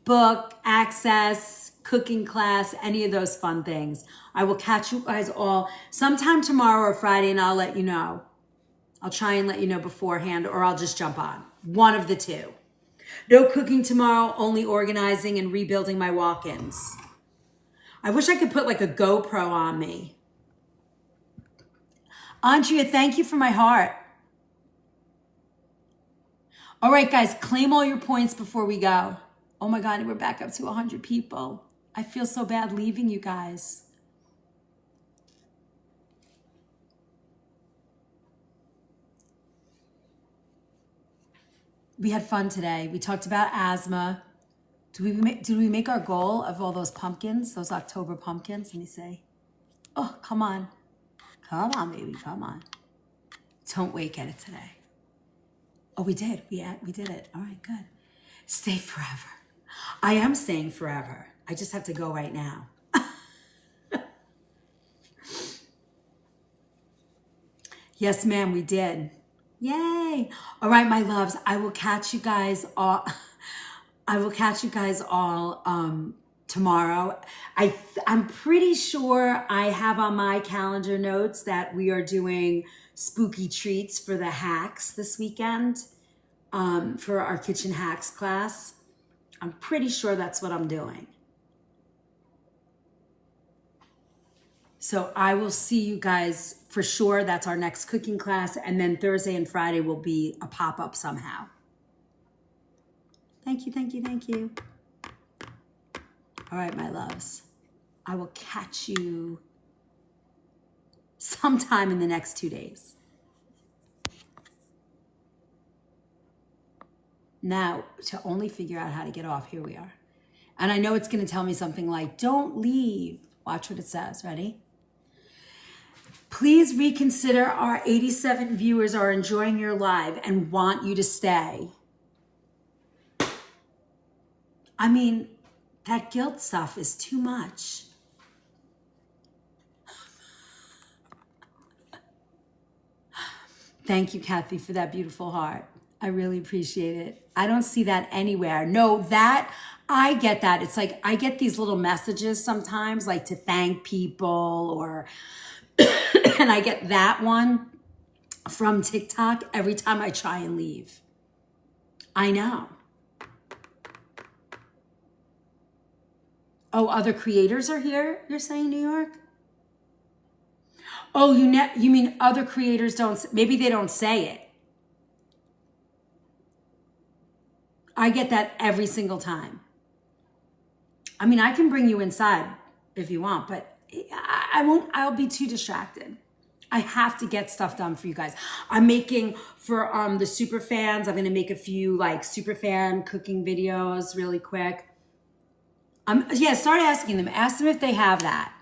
Book, access, cooking class, any of those fun things. I will catch you guys all sometime tomorrow or Friday, and I'll let you know. I'll try and let you know beforehand, or I'll just jump on. One of the two. No cooking tomorrow, only organizing and rebuilding my walk-ins. I wish I could put like a GoPro on me. Andrea, thank you for my heart. All right, guys, claim all your points before we go. Oh my God, we're back up to 100 people. I feel so bad leaving you guys. We had fun today. We talked about asthma. Did we make our goal of all those pumpkins, those October pumpkins? Let me see. Oh, come on. Come on, baby, come on. Don't wait, get it today. Oh, we did. We did it. All right, good. Stay forever. I am staying forever. I just have to go right now. Yes, ma'am, we did. Yay. All right, my loves, I will catch you guys all. Tomorrow. I'm pretty sure I have on my calendar notes that we are doing spooky treats for the hacks this weekend, for our kitchen hacks class. I'm pretty sure that's what I'm doing. So I will see you guys for sure. That's our next cooking class. And then Thursday and Friday will be a pop-up somehow. Thank you, thank you, thank you. All right, my loves. I will catch you sometime in the next 2 days. Now, to only figure out how to get off, here we are. And I know it's going to tell me something like, don't leave. Watch what it says. Ready? Please reconsider. Our 87 viewers are enjoying your live and want you to stay. I mean, that guilt stuff is too much. Thank you, Kathy, for that beautiful heart. I really appreciate it. I don't see that anywhere. No, that, I get that. It's like, I get these little messages sometimes, like to thank people or, and I get that one from TikTok every time I try and leave. I know. Oh, other creators are here, you're saying, New York? Oh, you mean other creators don't, maybe they don't say it. I get that every single time. I mean, I can bring you inside if you want, but I won't, I'll be too distracted. I have to get stuff done for you guys. I'm making for the super fans, I'm gonna make a few like super fan cooking videos really quick. Yeah, start asking them. Ask them if they have that.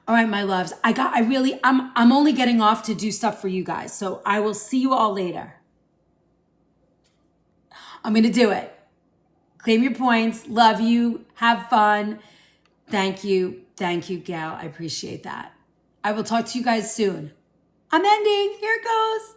All right, my loves. I'm only getting off to do stuff for you guys. So I will see you all later. I'm going to do it. Claim your points. Love you. Have fun. Thank you. Thank you, Gail. I appreciate that. I will talk to you guys soon. I'm ending. Here it goes.